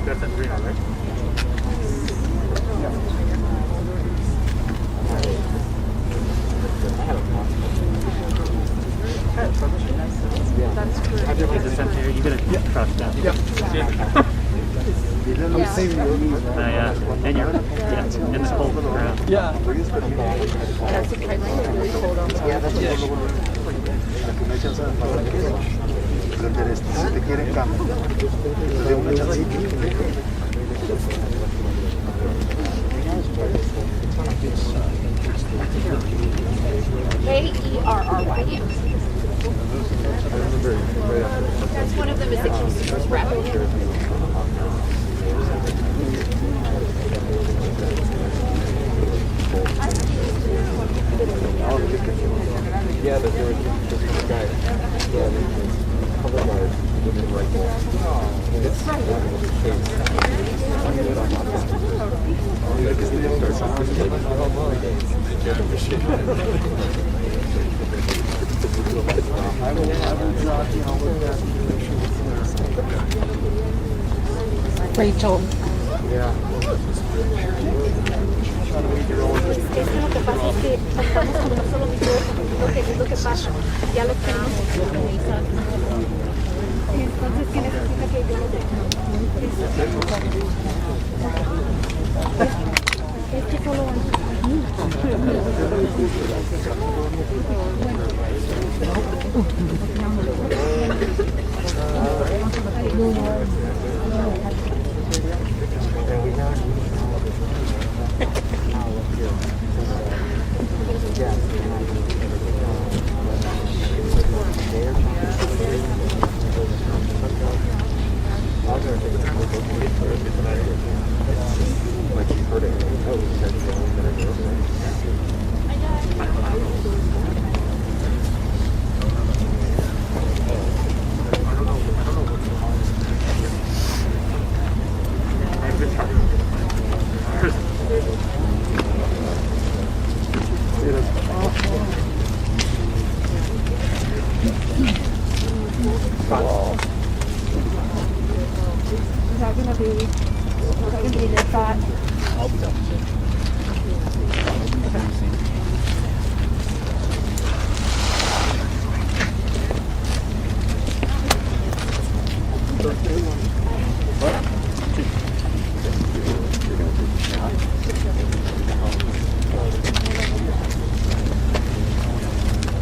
That's at 3 now, right? That's true. Have you ever the center here? You gonna crouch down? Yep. I'm saving your knees. Yeah. And you're in this cold ground. Yeah. That's really cold on the Si te quieren cambio, te doy una chancita. K-E-R-R-Y, yeah. That's one of them is the King Sooper's rep. Yeah, but there was just a guy. Yeah, covered by women right there. It's Rachel. Yeah. Es que lo que pasa es que estamos con un solo video, es lo que pasa, ya lo tenemos organizado. Entonces, ¿qué necesita que yo lo deje? Es que solo Is that gonna be the thought? I'll be done.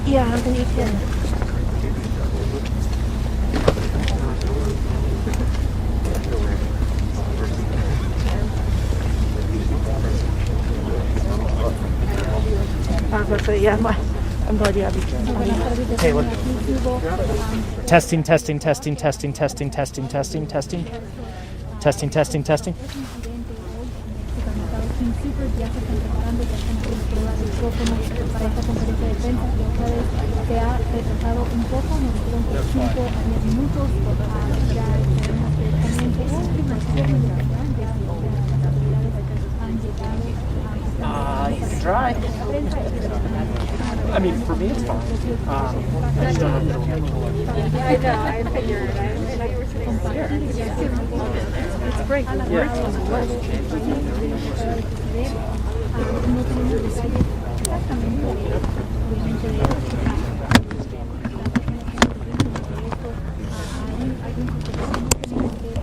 Yeah, I'm gonna eat dinner. I was about to say, yeah, I'm glad you have it. Hey, look. Testing, testing, testing, testing, testing, testing, testing, testing. Testing, testing, testing. King Sooper ya se están preparando, ya están haciendo pruebas de micrófono para esta conferencia de prensa que otra vez se ha retrasado un poco, nos dijeron que 5 a 10 minutos, ya esperemos que también que últimas formas de antes las autoridades han llegado a You can try. I mean, for me, it's fine. I just don't know if it'll I know, I figured. And I was sitting here. It's great. No tenemos detalles exactamente obviamente de esto.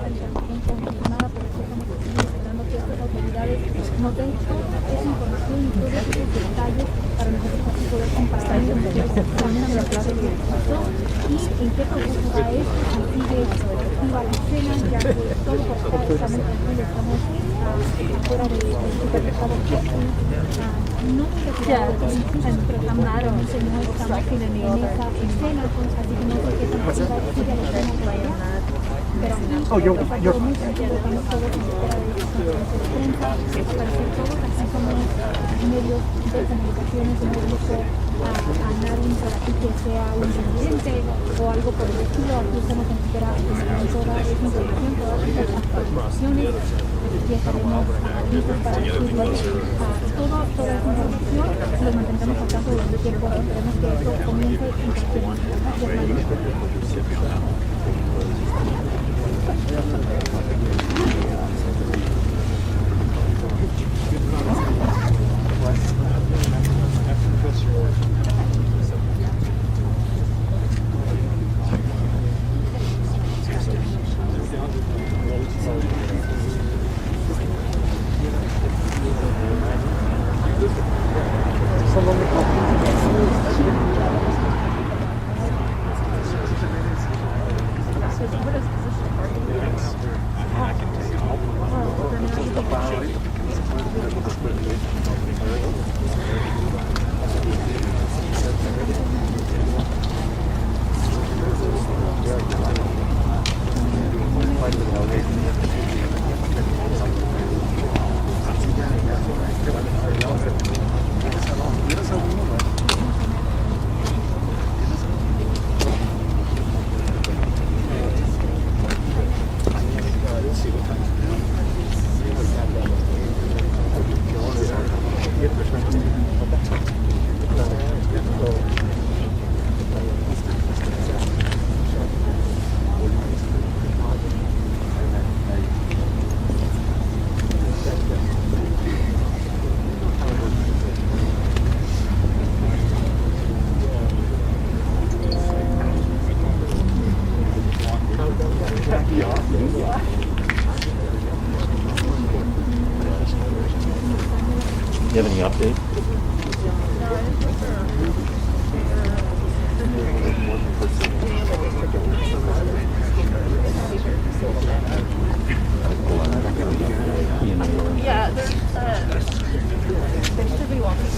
Hay información confirmada, por eso estamos esperando que estas autoridades nos den toda esa información y todos esos detalles para nosotros así poder compartir también la clase de pasó y en qué proceso va esto, si sigue efectiva la escena, ya que todo por acá estamos tranquilos, estamos fuera de supermercado. No muy retirado, pero también se no estamos en esa escena, así que no sé qué tan activa sigue la escena por allá. Pero sí, está todo muy tranquilo, estamos todos en espera de esta conferencia de prensa. Al parecer todos aquí somos medios de comunicaciones, hemos visto a nadie por aquí que sea un incidente o algo por el estilo. Aquí estamos en espera de toda esa información, todas estas actualizaciones y estaremos listos para decirles toda esa información. Los mantendremos al tanto durante el tiempo. Esperemos que esto comience en cualquier momento. Do you have any update? Yeah, they should be walking.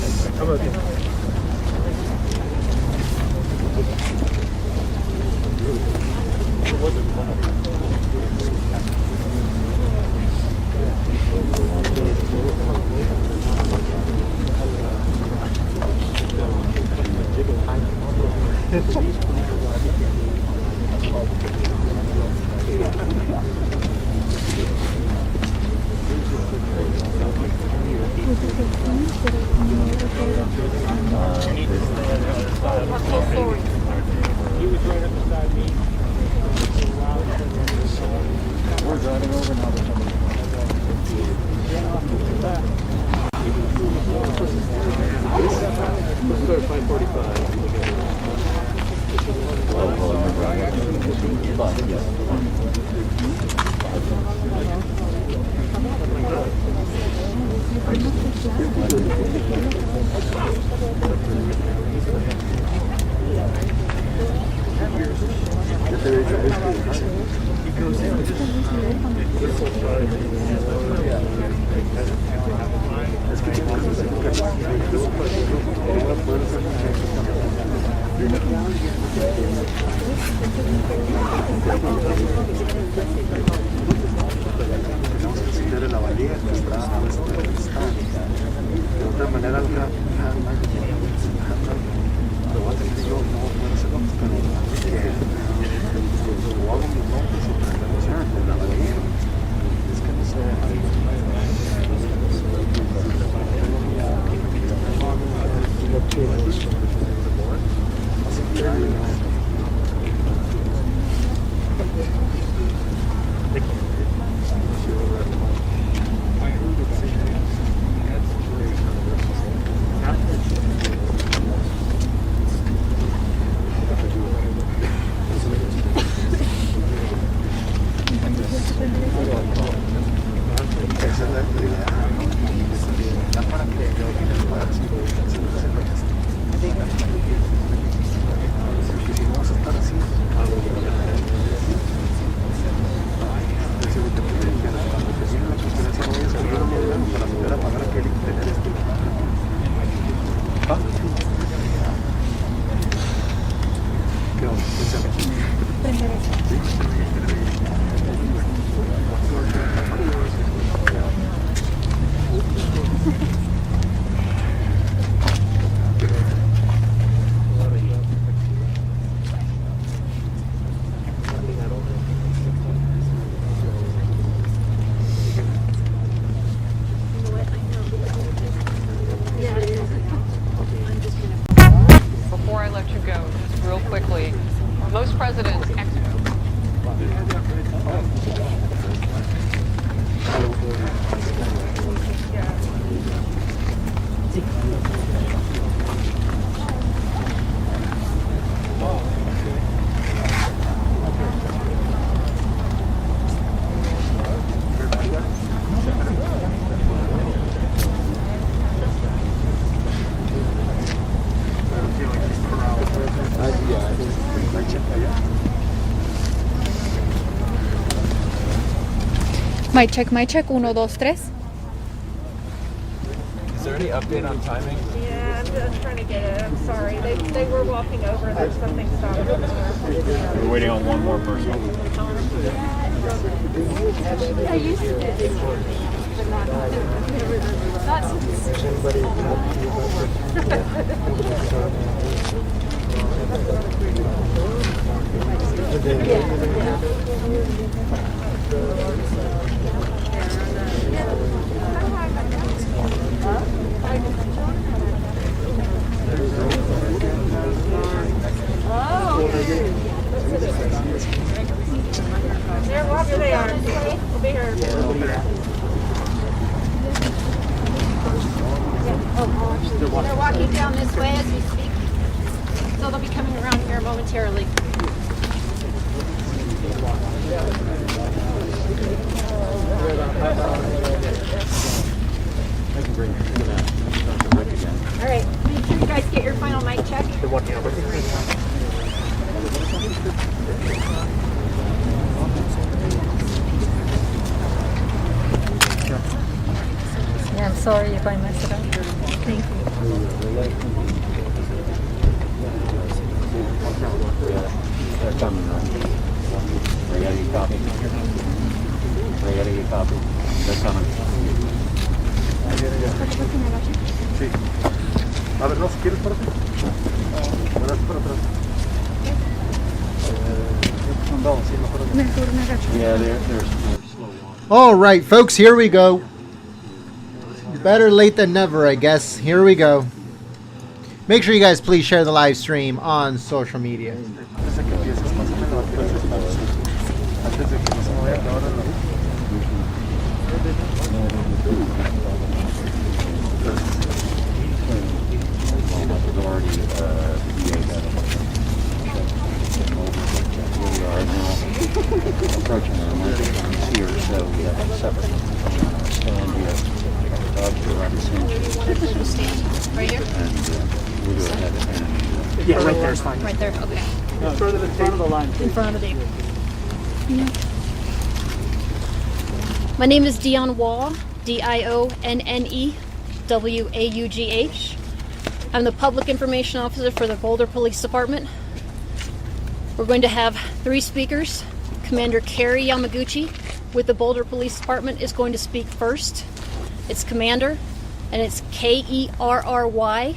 Before I let you go, just real quickly, most presidents. Mic check, 1, 2, 3. Is there any update on timing? Yeah, I'm trying to get it. I'm sorry. They were walking over. There's something stopped. We're waiting on one more person. I used to this, but not There they are. We'll be here. They're walking down this way as we speak, so they'll be coming around here momentarily. All right, make sure you guys get your final mic check. Yeah, I'm sorry if I messed it up. Thank you. They're coming, right? They gotta get copied. They gotta get copied. They're coming. Sí. A ver, no, si quieres, párate. Ahora para atrás. Yeah, they're slow. All right, folks, here we go. Better late than never, I guess. Here we go. Make sure you guys please share the live stream on social media. separate. And gloves are uncinching. Right here? And we'll go ahead and... Yeah, right there is fine. Right there, okay. In front of the line. In front of the table. My name is Dion Wall, Dionne Waughh. I'm the Public Information Officer for the Boulder Police Department. We're going to have 3 speakers. Commander Kerry Yamaguchi with the Boulder Police Department is going to speak first. It's Commander, and it's Kerry Yamaguchi.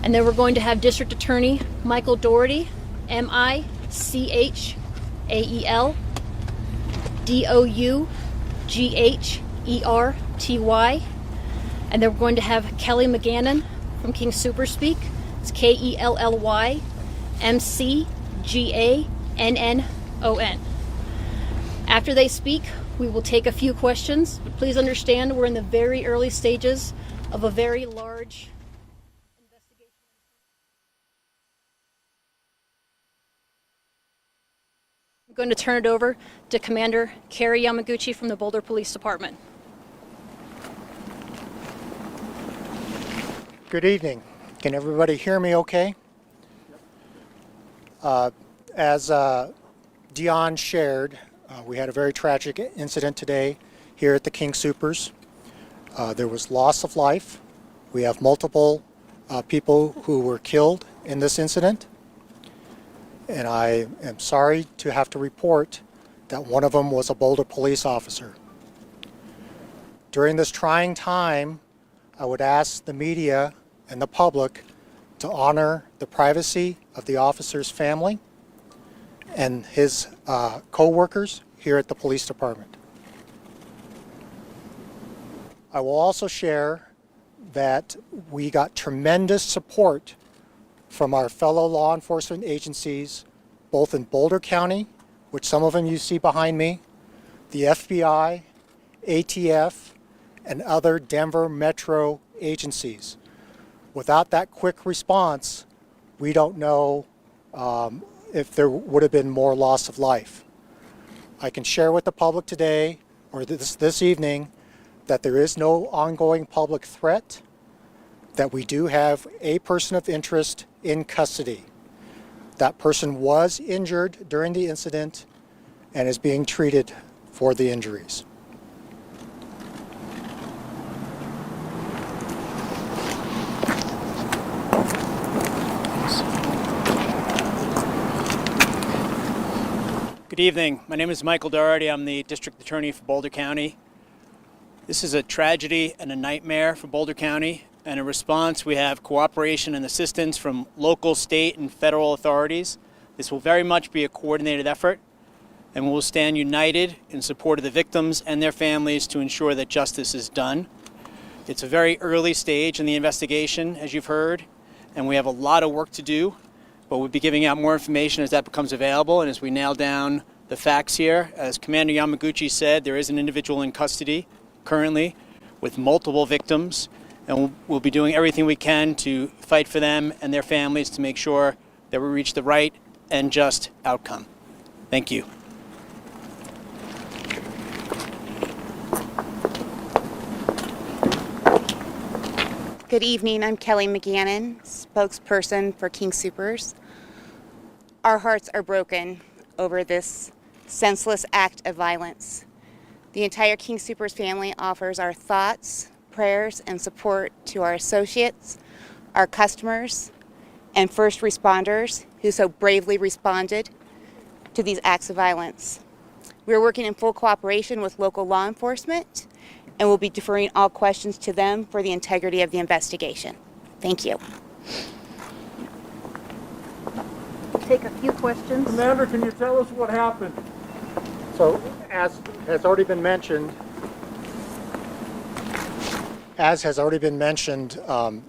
And then we're going to have District Attorney Michael Dougherty, Michael Dougherty. And then we're going to have Kelly McGannon from King Sooper speak. It's KELLYMCGANNON. After they speak, we will take a few questions, but please understand we're in the very early stages of a very large investigation. I'm going to turn it over to Commander Kerry Yamaguchi from the Boulder Police Department. Good evening. Can everybody hear me okay? As Dion shared, we had a very tragic incident today here at the King Soopers. There was loss of life. We have multiple people who were killed in this incident. And I am sorry to have to report that one of them was a Boulder police officer. During this trying time, I would ask the media and the public to honor the privacy of the officer's family and his co-workers here at the police department. I will also share that we got tremendous support from our fellow law enforcement agencies, both in Boulder County, which some of them you see behind me, the FBI, ATF, and other Denver metro agencies. Without that quick response, we don't know if there would have been more loss of life. I can share with the public today, or this evening, that there is no ongoing public threat, that we do have a person of interest in custody. That person was injured during the incident and is being treated for the injuries. Good evening. My name is Michael Dougherty. I'm the District Attorney for Boulder County. This is a tragedy and a nightmare for Boulder County, and in response we have cooperation and assistance from local, state, and federal authorities. This will very much be a coordinated effort, and we will stand united in support of the victims and their families to ensure that justice is done. It's a very early stage in the investigation, as you've heard, and we have a lot of work to do, but we'll be giving out more information as that becomes available and as we nail down the facts here. As Commander Yamaguchi said, there is an individual in custody currently with multiple victims, and we'll be doing everything we can to fight for them and their families to make sure that we reach the right and just outcome. Thank you. Good evening. I'm Kelly McGannon, spokesperson for King Soopers. Our hearts are broken over this senseless act of violence. The entire King Soopers family offers our thoughts, prayers, and support to our associates, our customers, and first responders who so bravely responded to these acts of violence. We are working in full cooperation with local law enforcement, and we'll be deferring all questions to them for the integrity of the investigation. Thank you. Take a few questions. Commander, can you tell us what happened? So, as has already been mentioned,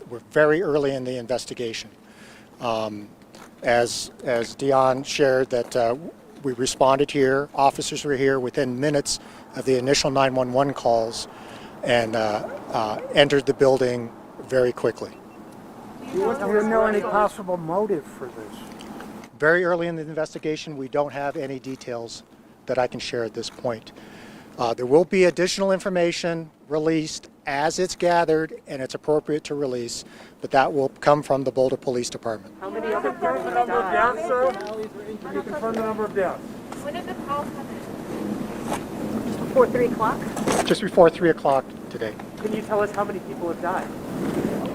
we're very early in the investigation. As Dion shared, that we responded here, officers were here within minutes of the initial 911 calls and entered the building very quickly. Do you know any possible motive for this? very early in the investigation. We don't have any details that I can share at this point. There will be additional information released as it's gathered and it's appropriate to release, but that will come from the Boulder Police Department. How many other people the number of died? deaths, sir? Can you confirm the number of deaths? When did the call come in? Just before 3 o'clock? Just before 3 o'clock today. Can you tell us how many people have died?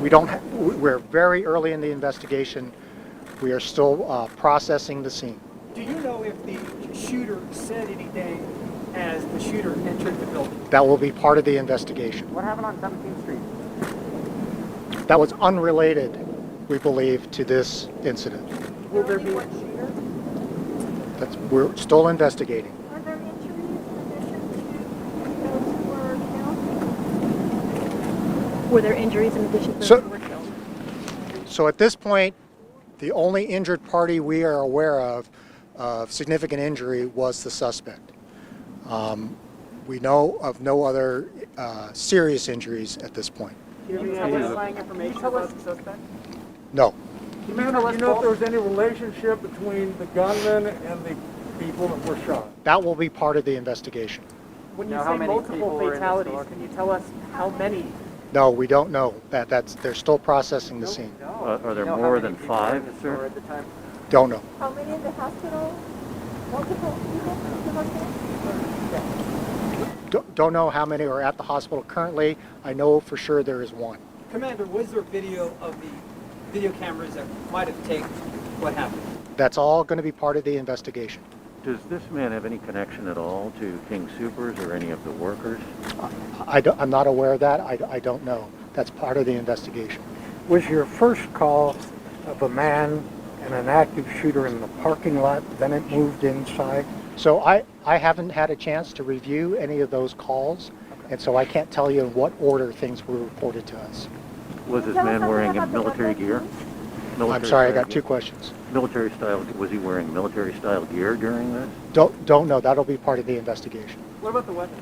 We're very early in the investigation. We are still processing the scene. Do you know if the shooter said anything as the shooter entered the building? That will be part of the investigation. What happened on 17th Street? That was unrelated, we believe, to this incident. Will there be We're still investigating. Are there injuries in addition to those who were killed? Were there injuries in addition to those who were killed? So at this point, the only injured party we are aware of significant injury was the suspect. We know of no other serious injuries at this point. Do you have any identifying information about the suspect? No. Commander, do you know if there was any relationship between the gunman and the people that were shot? That will be part of the investigation. When you say multiple fatalities, can you tell us how many? No, we don't know. They're still processing the scene. Are there more than 5, sir? Don't know. How many in the hospital? Multiple people in the hospital? Don't know how many are at the hospital currently. I know for sure there is one. Commander, was there video of the video cameras that might have taken what happened? That's all going to be part of the investigation. Does this man have any connection at all to King Soopers or any of the workers? I'm not aware of that. I don't know. That's part of the investigation. Was your first call of a man and an active shooter in the parking lot, then it moved inside? So I haven't had a chance to review any of those calls, and so I can't tell you in what order things were reported to us. Was this man wearing military gear? I'm sorry, I got 2 questions. Military style, was he wearing military style gear during this? Don't know. That'll be part of the investigation. What about the weapon?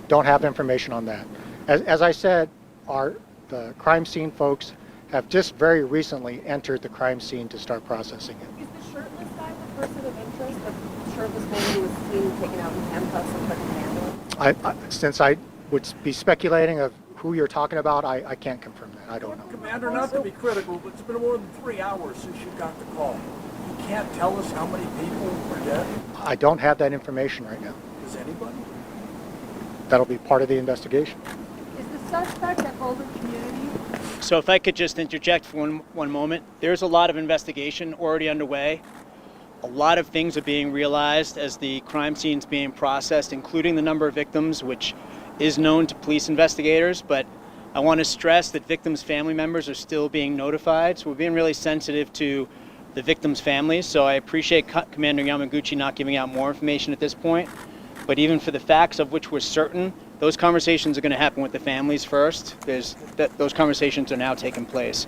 Don't have information on that. As I said, the crime scene folks have just very recently entered the crime scene to start processing it. Is the shirtless guy the person of interest? The shirtless man who was seen taken out in handcuffs and put in an ambulance? Since I would be speculating of who you're talking about, I can't confirm that. I don't know. Commander, not to be critical, but it's been more than 3 hours since you got the call. You can't tell us how many people were dead? I don't have that information right now. Does anybody? That'll be part of the investigation. Is the suspect a Boulder community? So if I could just interject for one moment, there's a lot of investigation already underway. A lot of things are being realized as the crime scene's being processed, including the number of victims, which is known to police investigators, but I want to stress that victims' family members are still being notified, so we're being really sensitive to the victims' families. So I appreciate Commander Yamaguchi not giving out more information at this point, but even for the facts of which we're certain, those conversations are going to happen with the families first. Those conversations are now taking place.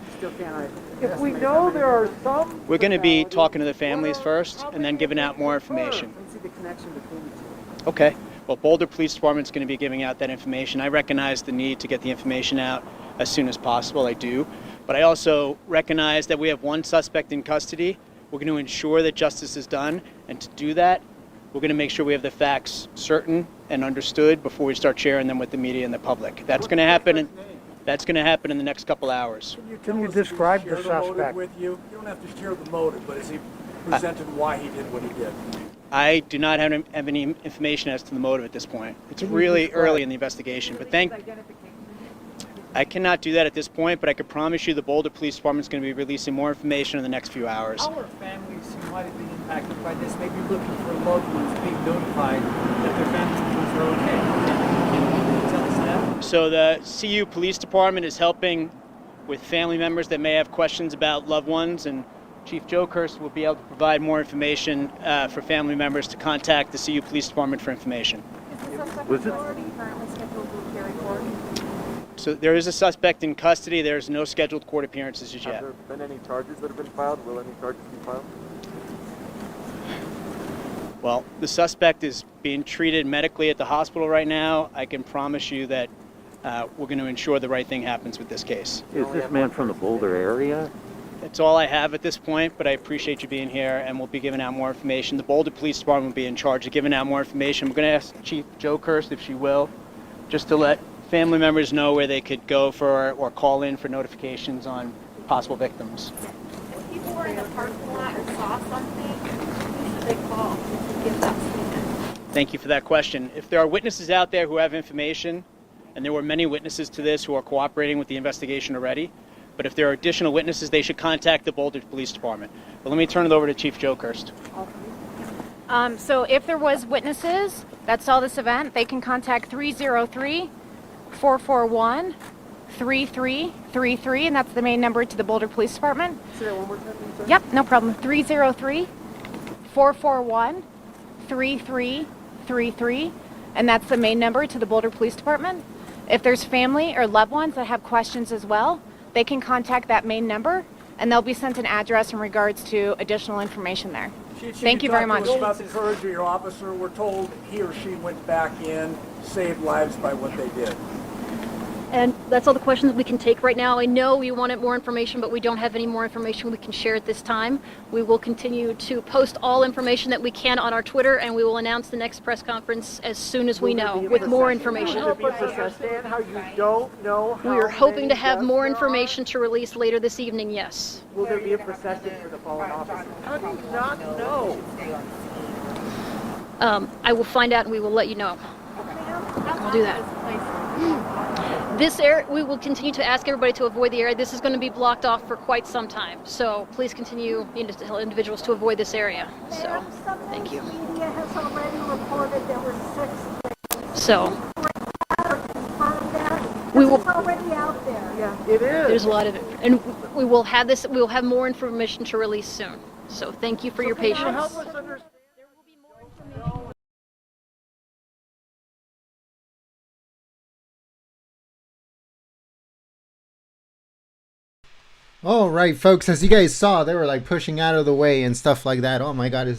If we know there are some... We're going to be talking to the families first and then giving out more information. Let's see the connection between the two. Okay. Well, Boulder Police Department's going to be giving out that information. I recognize the need to get the information out as soon as possible. I do. But I also recognize that we have one suspect in custody. We're going to ensure that justice is done. And to do that, we're going to make sure we have the facts certain and understood before we start sharing them with the media and the public. That's going to happen. That's going to happen in the next couple hours. Can you describe the suspect? With you? You don't have to share the motive, but is he presented why he did what he did? I do not have any information as to the motive at this point. It's really early in the investigation, but I cannot do that at this point, but I could promise you the Boulder Police Department is going to be releasing more information in the next few hours. How are families who might have been impacted by this maybe looking for loved ones being notified that their family members are okay? Can you tell us that? So the CU Police Department is helping with family members that may have questions about loved ones, and Chief Joe Kirst will be able to provide more information for family members to contact the CU Police Department for information. Is the suspect already currently scheduled to carry court? So there is a suspect in custody. There's no scheduled court appearances as yet. Have there been any charges that have been filed? Will any charges be filed? Well, the suspect is being treated medically at the hospital right now. I can promise you that we're going to ensure the right thing happens with this case. Is this man from the Boulder area? It's all I have at this point, but I appreciate you being here, and we'll be giving out more information. The Boulder Police Department will be in charge of giving out more information. We're going to ask Chief Jokerst, if she will, just to let family members know where they could go for or call in for notifications on possible victims. If people were in the parking lot or saw something, who should they call to give that statement? Thank you for that question. If there are witnesses out there who have information, and there were many witnesses to this who are cooperating with the investigation already, but if there are additional witnesses, they should contact the Boulder Police Department. But let me turn it over to Chief Jokerst. So if there was witnesses that saw this event, they can contact 303-441-3333, and that's the main number to the Boulder Police Department. Say that one more time, please, sir. Yep, no problem. 303-441-3333, and that's the main number to the Boulder Police Department. If there's family or loved ones that have questions as well, they can contact that main number, and they'll be sent an address in regards to additional information there. Thank you very much. About the courage of your officer, we're told he or she went back in, saved lives by what they did. And that's all the questions we can take right now. I know you wanted more information, but we don't have any more information we can share at this time. We will continue to post all information that we can on our Twitter, and we will announce the next press conference as soon as we know with more information. How you don't know how We are hoping to have more information to release later this evening, yes. Will there be a procession for the fallen officer? How do you not know? I will find out and we will let you know. I'll do that. This area, we will continue to ask everybody to avoid the area. This is going to be blocked off for quite some time. So please continue to tell individuals to avoid this area. So, thank you. Media has already reported there were 6. So, we will. It's already out there. Yeah, it is. There's a lot of it, and we will have this. We will have more information to release soon. So, thank you for your patience. Help us understand. All right, folks, as you guys saw, they were like pushing out of the way and stuff like that. Oh my God.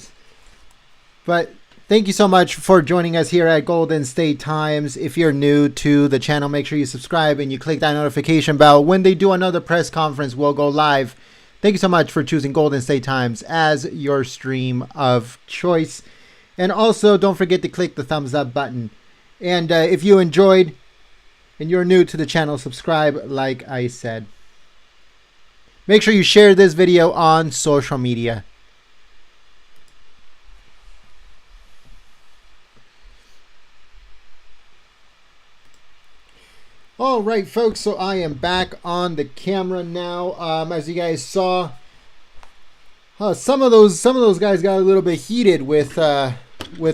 But thank you so much for joining us here at Golden State Times. If you're new to the channel, make sure you subscribe and you click that notification bell. When they do another press conference, we'll go live. Thank you so much for choosing Golden State Times as your stream of choice. And also, don't forget to click the thumbs up button. And if you enjoyed and you're new to the channel, subscribe like I said. Make sure you share this video on social media. All right, folks, so I am back on the camera now. As you guys saw, some of those guys got a little bit heated with the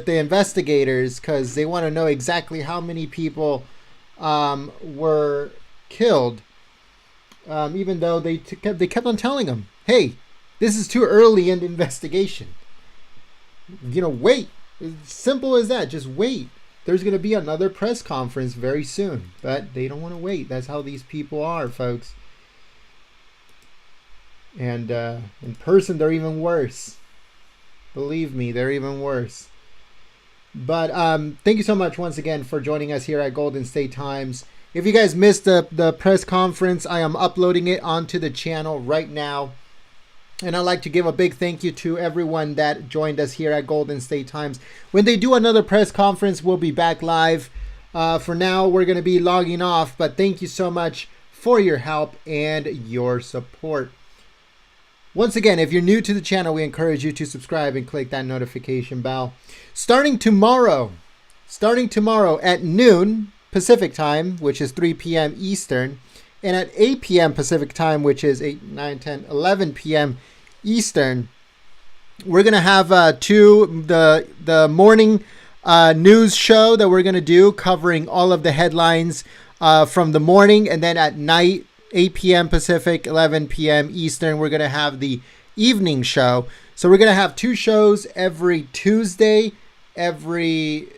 investigators because they want to know exactly how many people were killed. Even though they kept on telling them, hey, this is too early in the investigation. Wait. As simple as that. Just wait. There's going to be another press conference very soon. But they don't want to wait. That's how these people are, folks. And in person, they're even worse. Believe me, they're even worse. But thank you so much once again for joining us here at Golden State Times. If you guys missed the press conference, I am uploading it onto the channel right now. And I'd like to give a big thank you to everyone that joined us here at Golden State Times. When they do another press conference, we'll be back live. For now, we're going to be logging off. But thank you so much for your help and your support. Once again, if you're new to the channel, we encourage you to subscribe and click that notification bell. Starting tomorrow at noon Pacific time, which is 3 p.m. Eastern, and at 8 p.m. Pacific time, which is 8, 9, 10, 11 p.m. Eastern, we're going to have the morning news show that we're going to do, covering all of the headlines from the morning, and then at night, 8 p.m. Pacific, 11 p.m. Eastern, we're going to have the evening show. So we're going to have 2 shows every Tuesday, every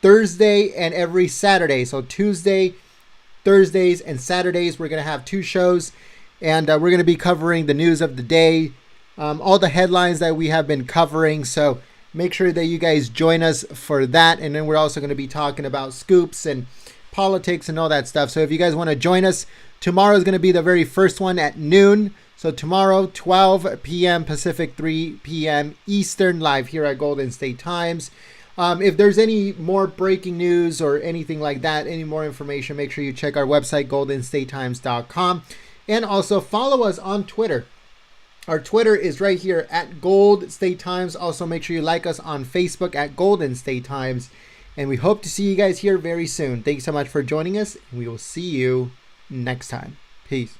Thursday, and every Saturday. So Tuesday, Thursdays, and Saturdays, we're going to have 2 shows. And we're going to be covering the news of the day, all the headlines that we have been covering. So make sure that you guys join us for that. And then we're also going to be talking about scoops and politics and all that stuff. So if you guys want to join us, tomorrow is going to be the very first one at noon. So tomorrow, 12 p.m. Pacific, 3 p.m. Eastern, live here at Golden State Times. If there's any more breaking news or anything like that, any more information, make sure you check our website, goldenstatetimes.com. And also follow us on Twitter. Our Twitter is right here at Gold State Times. Also, make sure you like us on Facebook at Golden State Times. And we hope to see you guys here very soon. Thanks so much for joining us. We will see you next time. Peace.